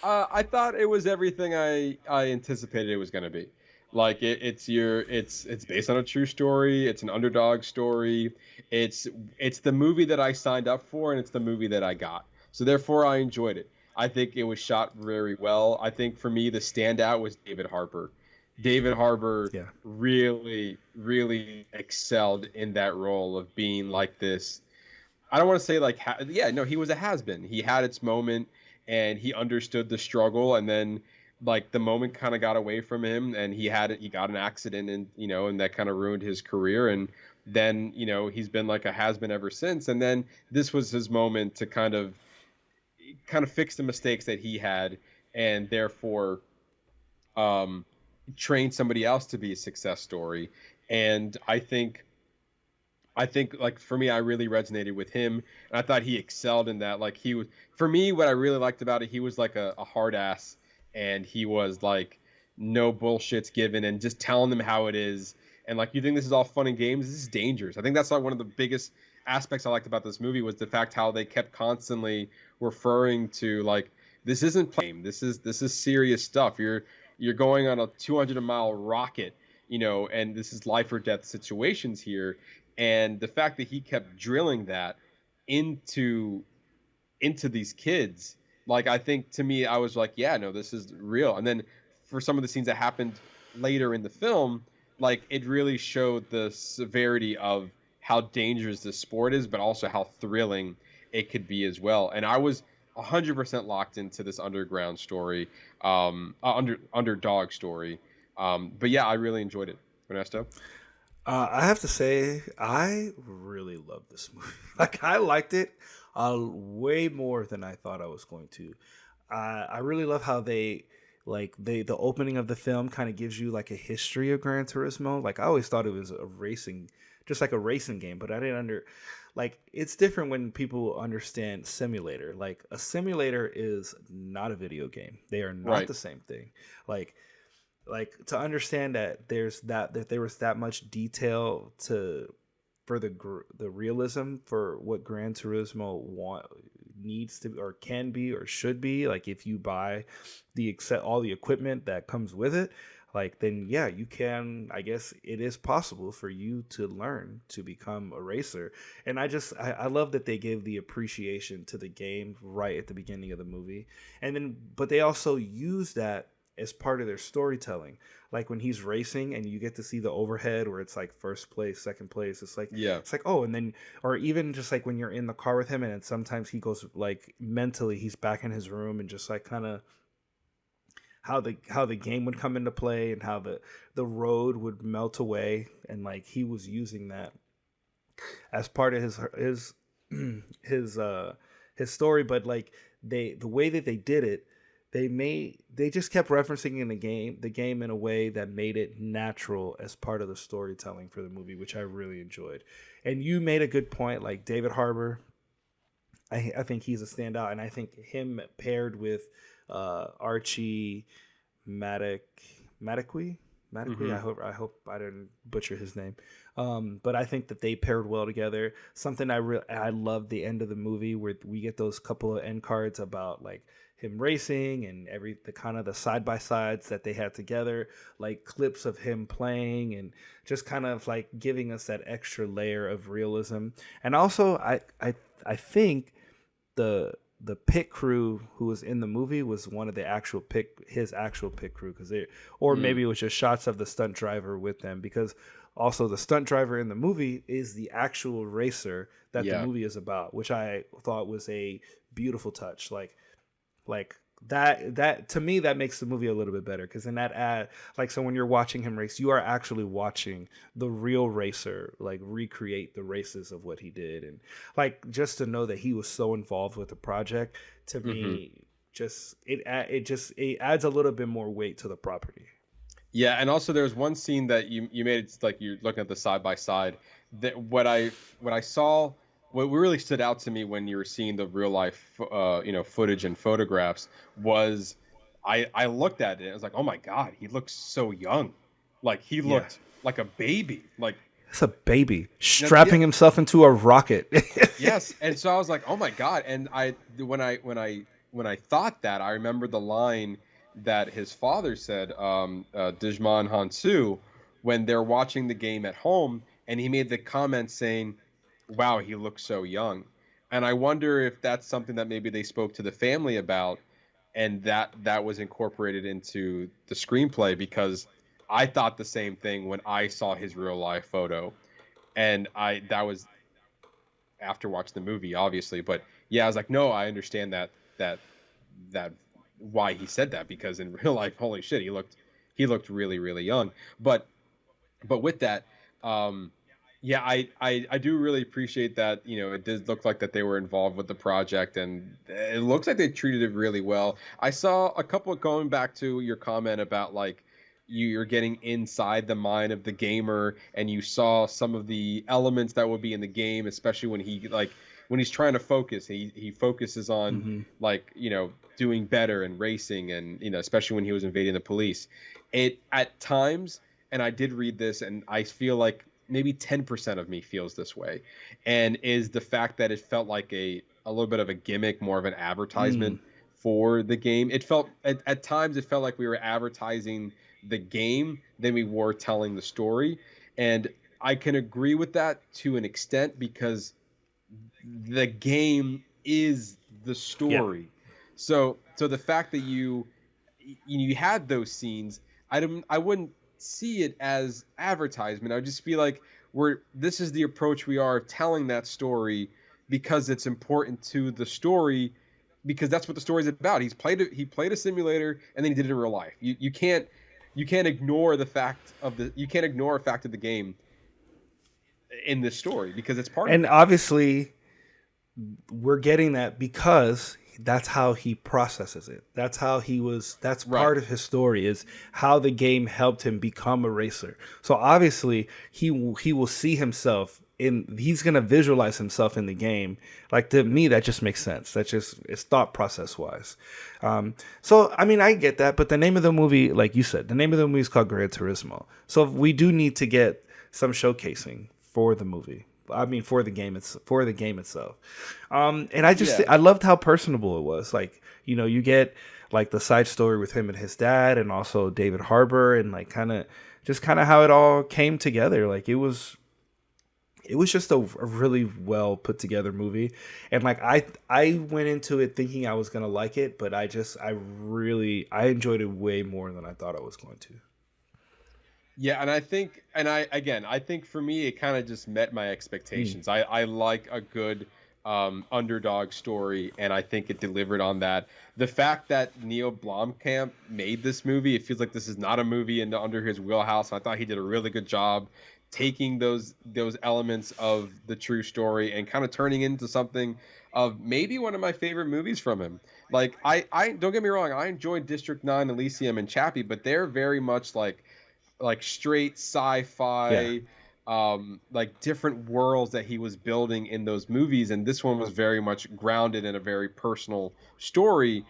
I thought it was everything I anticipated it was going to be. Like it's based on a true story. It's an underdog story. It's the movie that I signed up for, and it's the movie that I got. So therefore, I enjoyed it. I think it was shot very well. I think for me, the standout was David Harbour. David Harbour really, really excelled in that role of being like this. I don't want to say he was a has-been. He had its moment, and he understood the struggle, and then the moment kind of got away from him, and he got an accident, and that kind of ruined his career, and then he's been like a has-been ever since. And then this was his moment to kind of fix the mistakes that he had, and therefore train somebody else to be a success story. And I think for me, I really resonated with him, and I thought he excelled in that. For me, what I really liked about it, he was like a hard ass, and he was like no bullshits given, and just telling them how it is. And you think this is all fun and games, this is dangerous. I think that's one of the biggest aspects I liked about this movie was the fact how they kept constantly referring to this isn't game. This is serious stuff. You're going on a 200-mile rocket, and this is life or death situations here. And the fact that he kept drilling that into these kids, Like, I think to me, I was like, yeah, no, this is real. And then for some of the scenes that happened later in the film, like, it really showed the severity of how dangerous this sport is, but also how thrilling it could be as well. And I was 100% locked into this underground story, underdog story. But yeah, I really enjoyed it. Ernesto? I have to say, I really love this movie. Like, I liked it way more than I thought I was going to. I really love how the opening of the film kind of gives you like a history of Gran Turismo. Like, I always thought it was a racing, just like a racing game, but I didn't like, it's different when people understand simulator. Like, a simulator is not a video game. They are not Right. the same thing. Like to understand that there was that much detail for the realism for what Gran Turismo needs to or can be or should be. Like, if you buy all the equipment that comes with it, like, then yeah, you can, I guess it is possible for you to learn to become a racer. And I love that they gave the appreciation to the game right at the beginning of the movie. And then, but they also use that as part of their storytelling. Like, when he's racing and you get to see the overhead where it's like first place, second place, it's like, oh, and then, or even just like when you're in the car with him and then sometimes he goes, like, mentally he's back in his room, and just like kind of how the game would come into play and how the road would melt away, and like he was using that as part of his story. But like, the way that they did it, they just kept referencing in the game in a way that made it natural as part of the storytelling for the movie, which I really enjoyed. And you made a good point, like David Harbour. I think he's a standout, and I think him paired with Archie Maddox. I hope I didn't butcher his name. But I think that they paired well together. Something I love the end of the movie where we get those couple of end cards about like him racing and the kind of the side by sides that they had together, like clips of him playing and just kind of like giving us that extra layer of realism. And also, I think the pit crew who was in the movie was one of his actual pit crew, maybe it was just shots of the stunt driver with them, because also the stunt driver in the movie is the actual racer that the movie is about, which I thought was a beautiful touch. Like that to me, that makes the movie a little bit better, because in that so when you're watching him race, you are actually watching the real racer like recreate the races of what he did. And like, just to know that he was so involved with the project, to me, it adds a little bit more weight to the property. Yeah, and also there's one scene that you made it like you're looking at the side by side. That what I saw, what really stood out to me when you were seeing the real life, footage and photographs was, I looked at it and I was like, oh my God, he looks so young, like he looked like a baby, like it's a baby strapping himself into a rocket. Yes, and so I was like, oh my God, and when I thought that, I remember the line that his father said, Digimon Hansu, when they're watching the game at home, and he made the comment saying, wow, he looks so young. And I wonder if that's something that maybe they spoke to the family about, and that was incorporated into the screenplay, because I thought the same thing when I saw his real life photo. And that was after watching the movie, obviously, but yeah, I was like, no, I understand that why he said that, because in real life, holy shit, he looked really, really young. But with that, yeah, I do really appreciate that. It did look like that they were involved with the project, and it looks like they treated it really well. I saw a couple, going back to your comment about like you're getting inside the mind of the gamer, and you saw some of the elements that would be in the game, especially when he's trying to focus. He focuses on doing better and racing, and especially when he was invading the police. It at times, and I did read this, and I feel like maybe 10% of me feels this way, and is the fact that it felt like a little bit of a gimmick, more of an advertisement for the game. It felt at times it felt like we were advertising the game than we were telling the story, and I can agree with that to an extent, because the game is the story. So the fact that you had those scenes, I wouldn't see it as advertisement. I would just be like, this is the approach we are telling that story because it's important to the story, because that's what the story's about. He played a simulator and then he did it in real life. You can't ignore the fact of the game in this story because it's part of it. And obviously we're getting that because that's how he processes it. That's how that's part of his story, is how the game helped him become a racer. So obviously he will see himself he's going to visualize himself in the game. Like, to me, that just makes sense. It's thought process wise. So, I mean, I get that, but the name of the movie, like you said, the name of the movie is called Gran Turismo. So we do need to get some showcasing for the movie. I mean, for the game itself. And I loved how personable it was. Like, you get like the side story with him and his dad, and also David Harbour, and like kind of how it all came together. Like, it was just a really well put together movie. And like, I went into it thinking I was going to like it, but I enjoyed it way more than I thought I was going to. Yeah, and I think for me, it kind of just met my expectations. I like a good underdog story, and I think it delivered on that. The fact that Neil Blomkamp made this movie, it feels like this is not a movie under his wheelhouse. I thought he did a really good job taking those elements of the true story and kind of turning into something of maybe one of my favorite movies from him. Like, I don't get me wrong, I enjoyed District 9, Elysium, and Chappie, but they're very much like straight sci-fi, like different worlds that he was building in those movies, and this one was very much grounded in a very personal story,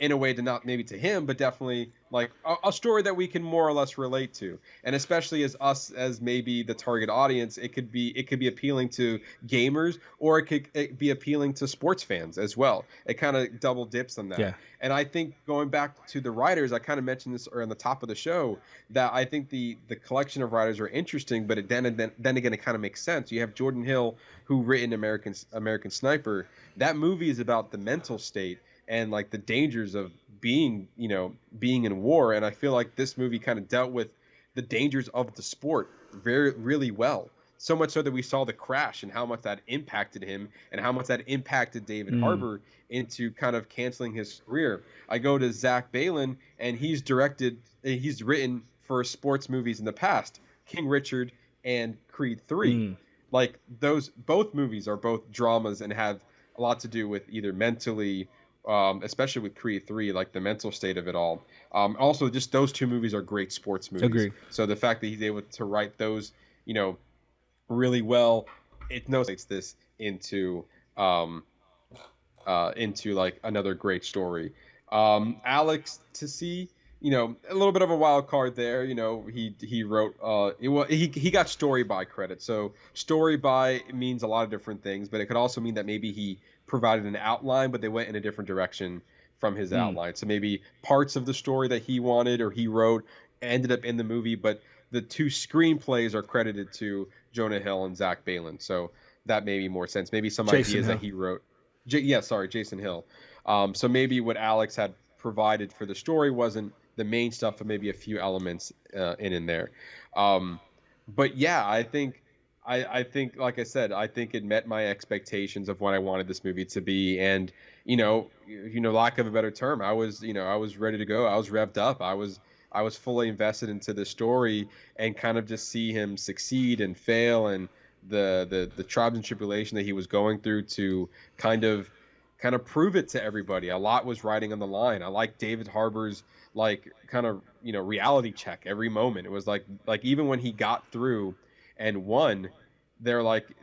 in a way to not maybe to him, but definitely like a story that we can more or less relate to. And especially as maybe the target audience, it could be appealing to gamers, or it could be appealing to sports fans as well. It kind of double dips on that. Yeah. And I think, going back to the writers, I kind of mentioned this on the top of the show, that I think the collection of writers are interesting, but then again, it kind of makes sense. You have Jordan Hill, who written American Sniper. That movie is about the mental state and like the dangers of being in war. And I feel like this movie kind of dealt with the dangers of the sport really well. So much so that we saw the crash and how much that impacted him, and how much that impacted David Harbour into kind of canceling his career. I go to Zach Balan, and he's written for sports movies in the past, King Richard and Creed 3. Like, both movies are both dramas and have a lot to do with either mentally, especially with Creed 3, like the mental state of it all. Also, just those two movies are great sports movies. Agreed. So the fact that he's able to write those, really well, it notates this into like another great story. Alex Tissi, a little bit of a wild card there. He wrote he got story by credit. So story by means a lot of different things, but it could also mean that maybe he provided an outline, but they went in a different direction from his outline. So maybe parts of the story that he wanted or he wrote ended up in the movie, but the two screenplays are credited to Jonah Hill and Zach Balan. So that made me more sense. Maybe some ideas that he wrote. Jason Hill. So maybe what Alex had provided for the story wasn't the main stuff, but maybe a few elements in there. But yeah, I think, like I said, I think it met my expectations of what I wanted this movie to be. And, lack of a better term, I was ready to go. I was revved up. I was fully invested into the story, and kind of just see him succeed and fail, and the trials and tribulation that he was going through to kind of prove it to everybody. A lot was riding on the line. I like David Harbour's reality check every moment. It was like even when he got through and won, they're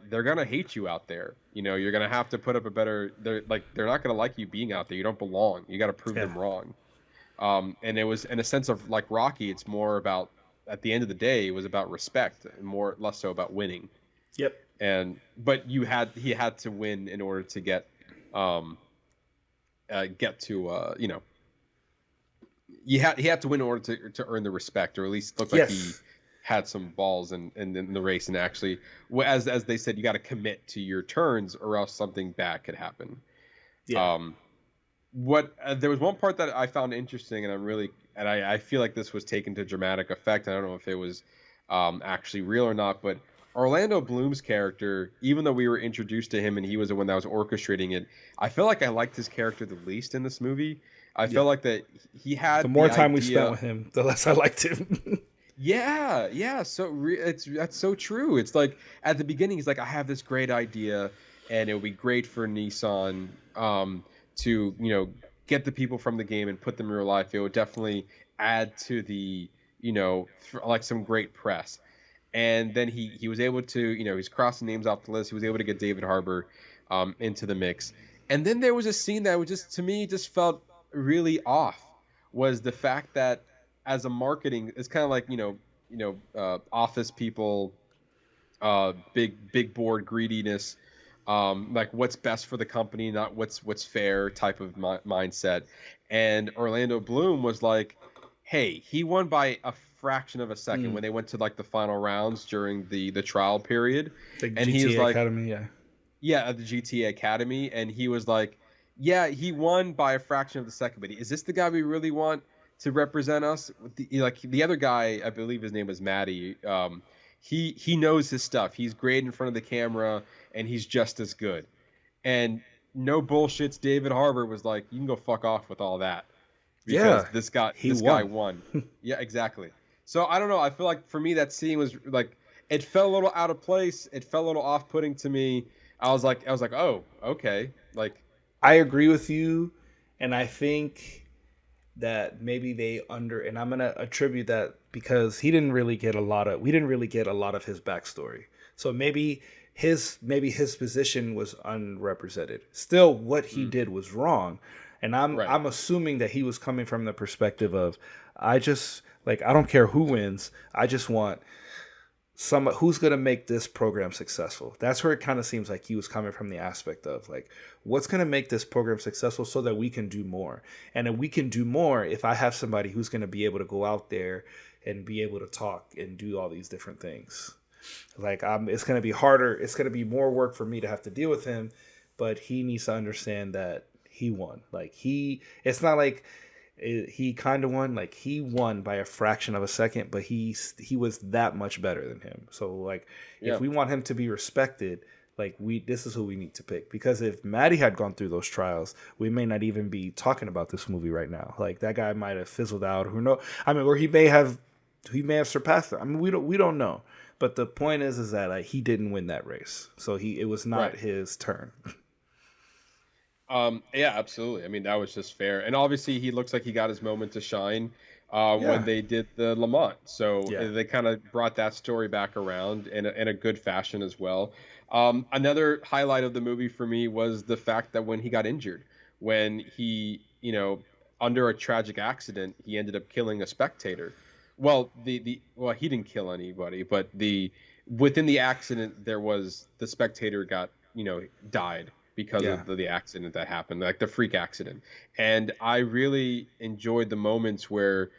gonna hate you out there. You're gonna have to put up a better. They're not gonna like you being out there. You don't belong. You got to prove them wrong. And it was in a sense of like Rocky. It's more about, at the end of the day, it was about respect, and less so about winning. Yep. But he had to win in order to get to he had to win in order to earn the respect, or at least look like he had some balls in the race, and actually, as they said, you got to commit to your turns, or else something bad could happen. Yeah. what there was one part that I found interesting, and I feel like this was taken to dramatic effect. I don't know if it was actually real or not, but Orlando Bloom's character, even though we were introduced to him and he was the one that was orchestrating it, I feel like I liked his character the least in this movie. I felt like that he had The more time we idea... spent with him, the less I liked him. Yeah. So that's so true. It's like at the beginning, he's like, I have this great idea, and it would be great for Nissan to get the people from the game and put them in real life. It would definitely add to the like some great press. And then he was able to he's crossing names off the list. He was able to get David Harbour into the mix. And then there was a scene that was to me felt really off. Was the fact that as a marketing, it's kind of like office people, big board greediness, like what's best for the company, not what's fair type of mindset. And Orlando Bloom was like, hey, he won by a fraction of a second when they went to like the final rounds during the trial period. The and GTA he's like, Academy, at the GTA Academy, and he was like, yeah, he won by a fraction of the second, but is this the guy we really want to represent us? The other guy, I believe his name was Matty. He knows his stuff. He's great in front of the camera, and he's just as good. And no bullshits. David Harbour was like, you can go fuck off with all that, because this guy won. Yeah, exactly. So I don't know. I feel like for me that scene was like, it felt a little out of place. It felt a little off-putting to me. I was like, oh, okay. Like, I agree with you, and I think that maybe and I'm gonna attribute that because we didn't really get a lot of his backstory. So maybe his position was unrepresented. Still, what he did was wrong, and I'm assuming that he was coming from the perspective of, I don't care who wins, I just want who's going to make this program successful. That's where it kind of seems like he was coming from, the aspect of like, what's going to make this program successful so that we can do more. And if we can do more, if I have somebody who's going to be able to go out there and be able to talk and do all these different things, like it's going to be harder. It's going to be more work for me to have to deal with him, but he needs to understand that he won. Like it's not like he kind of won, like he won by a fraction of a second, but he was that much better than him. So like, if we want him to be respected, like this is who we need to pick. Because if Maddie had gone through those trials, we may not even be talking about this movie right now. Like that guy might have fizzled out, or he may have surpassed it. I mean, we don't know. But the point is that like, he didn't win that race, so it was not his turn. Yeah, absolutely. I mean, that was just fair. And obviously he looks like he got his moment to shine when they did the Le Mans. So they kind of brought that story back around in a good fashion as well. Another highlight of the movie for me was the fact that when he got injured, when he, under a tragic accident, he ended up killing a spectator. Well, he didn't kill anybody, but within the accident, the spectator got, died because of the accident that happened, like the freak accident. And I really enjoyed the moments where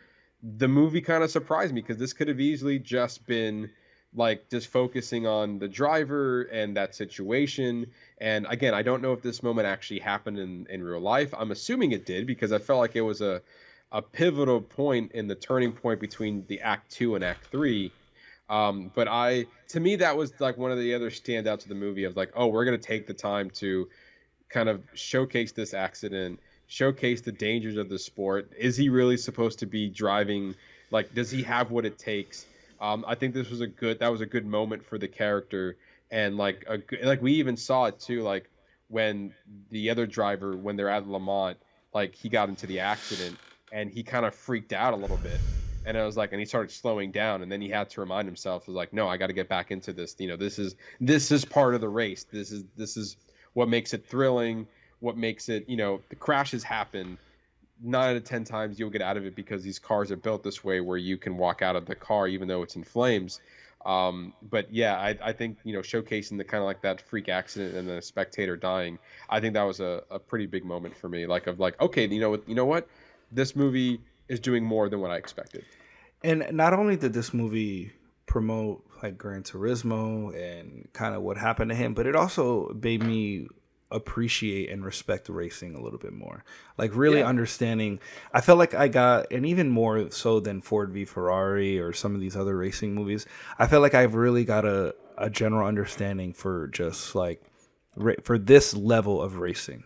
the movie kind of surprised me, because this could have easily just been like just focusing on the driver and that situation. And again, I don't know if this moment actually happened in real life. I'm assuming it did, because I felt like it was a pivotal point in the turning point between the Act 2 and Act 3. But to me, that was like one of the other standouts of the movie, of like, oh, we're going to take the time to kind of showcase this accident, showcase the dangers of the sport. Is he really supposed to be driving? Like, does he have what it takes? I think this was a good moment for the character. And like we even saw it too, like when the other driver, when they're at Le Mans, like he got into the accident and he kind of freaked out a little bit. And I was like, and he started slowing down, and then he had to remind himself, was like, no, I got to get back into this. This is part of the race. This is what makes it thrilling. What makes it, the crashes happen. 9 out of 10 times you'll get out of it, because these cars are built this way where you can walk out of the car even though it's in flames. But yeah, I think, showcasing the kind of like that freak accident and the spectator dying, I think that was a pretty big moment for me. Like, okay, you know what? This movie is doing more than what I expected. And not only did this movie promote like Gran Turismo and kind of what happened to him, but it also made me appreciate and respect racing a little bit more. Like really understanding. I felt like I got, and even more so than Ford v Ferrari or some of these other racing movies, I felt like I've really got a general understanding for just like for this level of racing.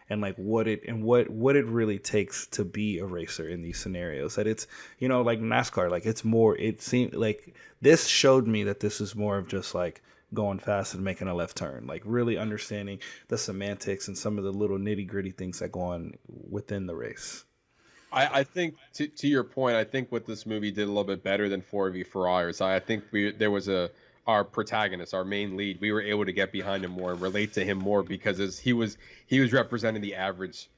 And like what it really takes to be a racer in these scenarios. That it's, you know, like NASCAR, like it's more, it seemed like this showed me that this is more of just like going fast and making a left turn, like really understanding the semantics and some of the little nitty gritty things that go on within the race. I think to your point, I think what this movie did a little bit better than Ford v Ferrari. So I think there was our protagonist, our main lead, we were able to get behind him more and relate to him more, because he was representing the average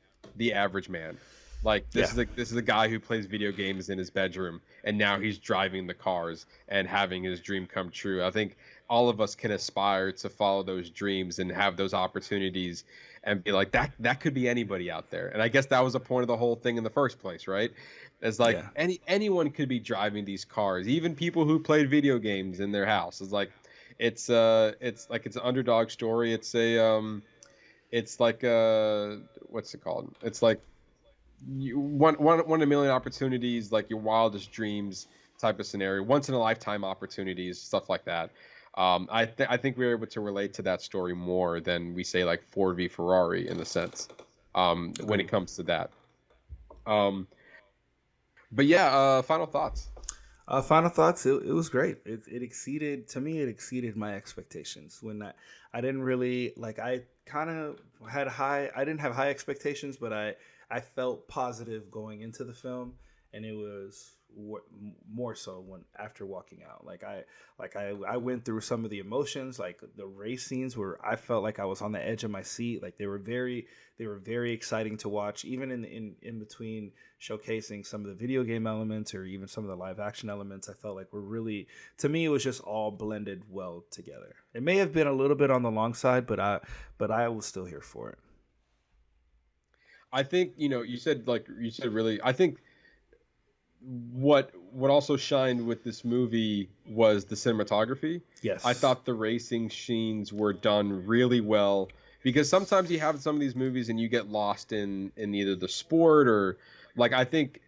man. Like this is a guy who plays video games in his bedroom, and now he's driving the cars and having his dream come true. I think all of us can aspire to follow those dreams and have those opportunities and be like, that could be anybody out there. And I guess that was the point of the whole thing in the first place, right? It's like anyone could be driving these cars, even people who played video games in their house. It's like it's like it's an underdog story. It's like what's it called? It's like one in a million opportunities, like your wildest dreams type of scenario, once in a lifetime opportunities, stuff like that. I think we were able to relate to that story more than we say like Ford v Ferrari in the sense when it comes to that. But yeah, final thoughts. Final thoughts. It was great. It exceeded my expectations. When I didn't really like, I kind of had I didn't have high expectations, but I felt positive going into the film, and it was more so when after walking out. I went through some of the emotions, like the race scenes where I felt like I was on the edge of my seat. Like they were very exciting to watch, even in between showcasing some of the video game elements or even some of the live action elements. I felt like were really, to me, it was just all blended well together. It may have been a little bit on the long side, but I was still here for it. I think, you said really, I think what also shined with this movie was the cinematography. Yes. I thought the racing scenes were done really well, because sometimes you have some of these movies and you get lost in either the sport or, like, I think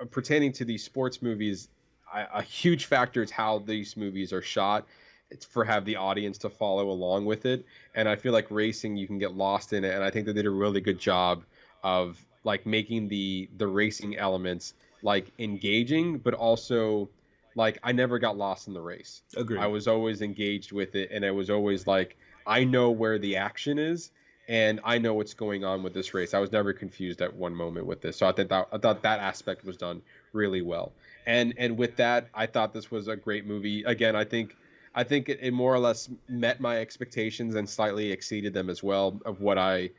pertaining to these sports movies, a huge factor is how these movies are shot. It's for have the audience to follow along with it. And I feel like racing, you can get lost in it. And I think they did a really good job of like making the racing elements like engaging, but also like I never got lost in the race. Agreed. I was always engaged with it, and it was always like I know where the action is and I know what's going on with this race. I was never confused at one moment with this. So I thought that aspect was done really well. And with that, I thought this was a great movie. Again, I think it more or less met my expectations and slightly exceeded them as well of what I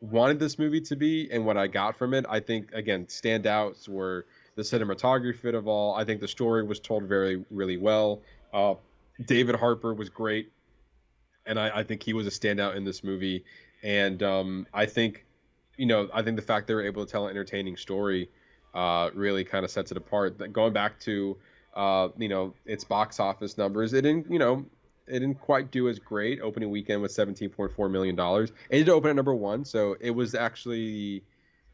wanted this movie to be and what I got from it. I think, again, standouts were the cinematography of all. I think the story was told very, really well. David Harper was great, and I think he was a standout in this movie. And I think the fact they were able to tell an entertaining story really kind of sets it apart. Going back to its box office numbers, it didn't quite do as great. Opening weekend was $17.4 million. It did open at number one, so it was actually,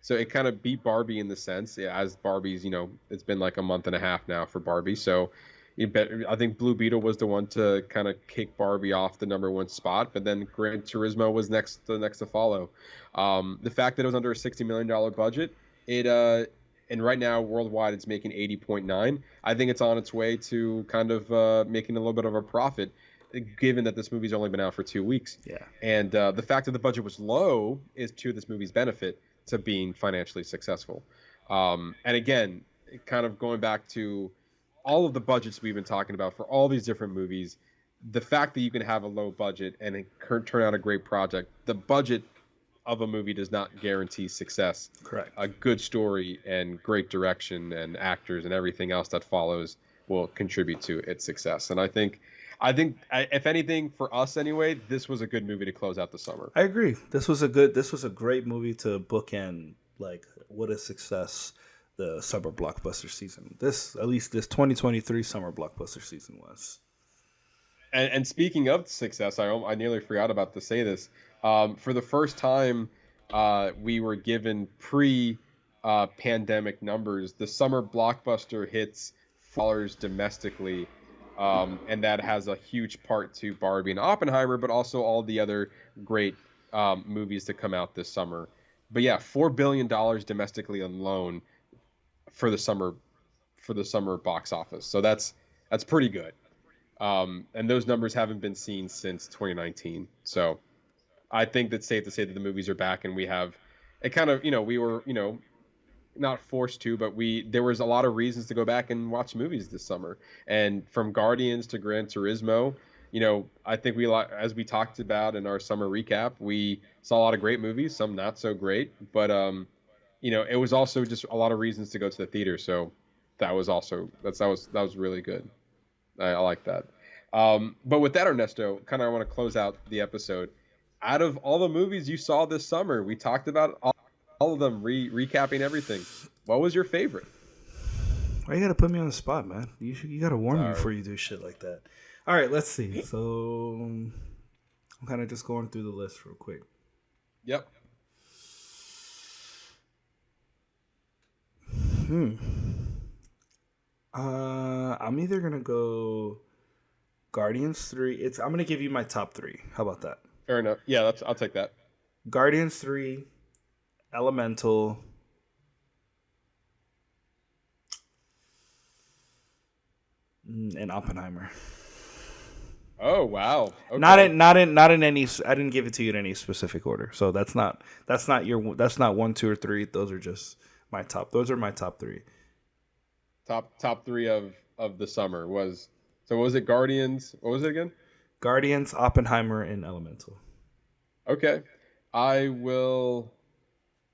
so it kind of beat Barbie in the sense, as Barbie's, it's been like a month and a half now for Barbie. So I think Blue Beetle was the one to kind of kick Barbie off the number one spot, but then Gran Turismo was next to follow. The fact that it was under a $60 million budget, and right now worldwide it's making 80.9. I think it's on its way to kind of making a little bit of a profit, given that this movie's only been out for 2 weeks. Yeah. And the fact that the budget was low is to this movie's benefit to being financially successful. And again, kind of going back to all of the budgets we've been talking about for all these different movies, the fact that you can have a low budget and it turn out a great project, the budget of a movie does not guarantee success. Correct. A good story and great direction and actors and everything else that follows will contribute to its success. And I think if anything, for us anyway, this was a good movie to close out the summer. I agree. This was a great movie to bookend, like, what a success the summer blockbuster season. At least this 2023 summer blockbuster season was. And speaking of success, I nearly forgot about to say this. For the first time, we were given pre-pandemic numbers. The summer blockbuster hits dollars domestically, and that has a huge part to Barbie and Oppenheimer, but also all the other great movies that come out this summer. But yeah, $4 billion domestically alone for the summer box office. So that's pretty good. And those numbers haven't been seen since 2019. So I think that's safe to say that the movies are back, and we have it kind of, we were, not forced to, but there was a lot of reasons to go back and watch movies this summer. And from Guardians to Gran Turismo, I think as we talked about in our summer recap, we saw a lot of great movies, some not so great, but it was also just a lot of reasons to go to the theater. So that was really good. I like that. But with that, Ernesto, kind of I want to close out the episode. Out of all the movies you saw this summer, we talked about all of them, recapping everything. What was your favorite? Why you gotta put me on the spot, man? You gotta warn me before you do shit like that. All right, let's see. So I'm kind of just going through the list real quick. Yep. I'm either gonna go Guardians 3. I'm gonna give you my top 3. How about that? Fair enough. Yeah, I'll take that. Guardians 3, Elemental, and Oppenheimer. Oh wow! Okay. Not in any. I didn't give it to you in any specific order. So that's not 1, 2, or 3. Those are just my top. Those are my top 3. Top 3 of the summer was. So what was it? Guardians. What was it again? Guardians, Oppenheimer, and Elemental. Okay, I will.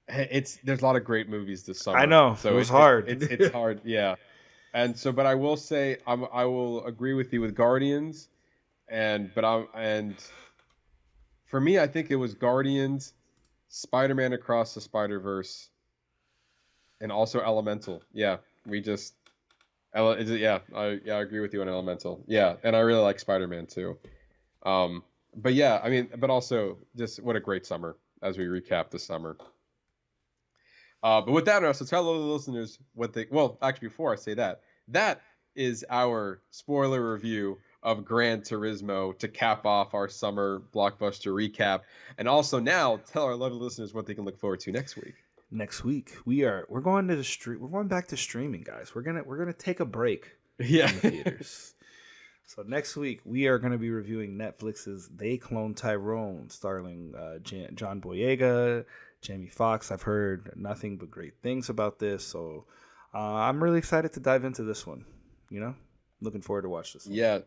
There's a lot of great movies this summer. I know. So it was hard. It's hard. Yeah. And so, but I will say I will agree with you with Guardians, and for me, I think it was Guardians, Spider-Man Across the Spider-Verse, and also Elemental. Yeah, I agree with you on Elemental. Yeah, and I really like Spider-Man too. But yeah, but also just what a great summer as we recap the summer. But with that, so tell the listeners actually, before I say that is our spoiler review of Gran Turismo to cap off our summer blockbuster recap, and also now tell our lovely listeners what they can look forward to next week. Next week we're going to we're going back to streaming, guys. We're gonna take a break. Yeah. In the theaters. So next week we are gonna be reviewing Netflix's They Clone Tyrone, starring John Boyega, Jamie Foxx. I've heard nothing but great things about this, so I'm really excited to dive into this one. Looking forward to watch this one. Yeah.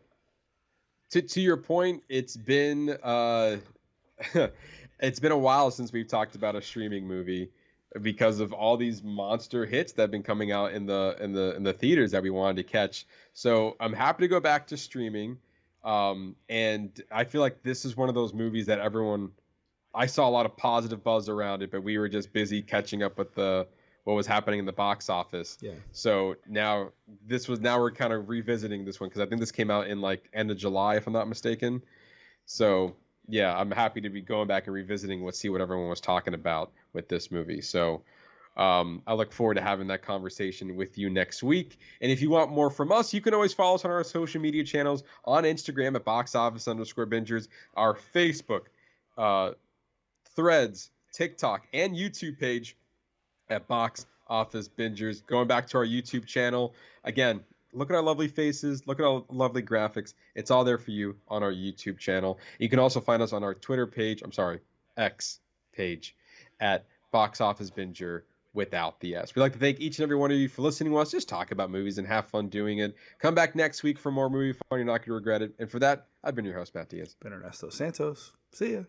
To your point, it's been it's been a while since we've talked about a streaming movie because of all these monster hits that have been coming out in the theaters that we wanted to catch. So I'm happy to go back to streaming, and I feel like this is one of those movies that I saw a lot of positive buzz around it, but we were just busy catching up with what was happening in the box office. Yeah. So now we're kind of revisiting this one because I think this came out in like end of July, if I'm not mistaken. So yeah, I'm happy to be going back and revisiting see what everyone was talking about with this movie. So I look forward to having that conversation with you next week. And if you want more from us, you can always follow us on our social media channels on Instagram at boxoffice_bingers, our Facebook, Threads, TikTok, and YouTube page at Box Office Bingers. Going back to our YouTube channel, again, look at our lovely faces, look at our lovely graphics. It's all there for you on our YouTube channel. You can also find us on our X page at Box Office Binger without the S. We'd like to thank each and every one of you for listening to us. Just talk about movies and have fun doing it. Come back next week for more movie fun. You're not going to regret it. And for that, I've been your host, Matt Diaz. Been Ernesto Santos. See ya.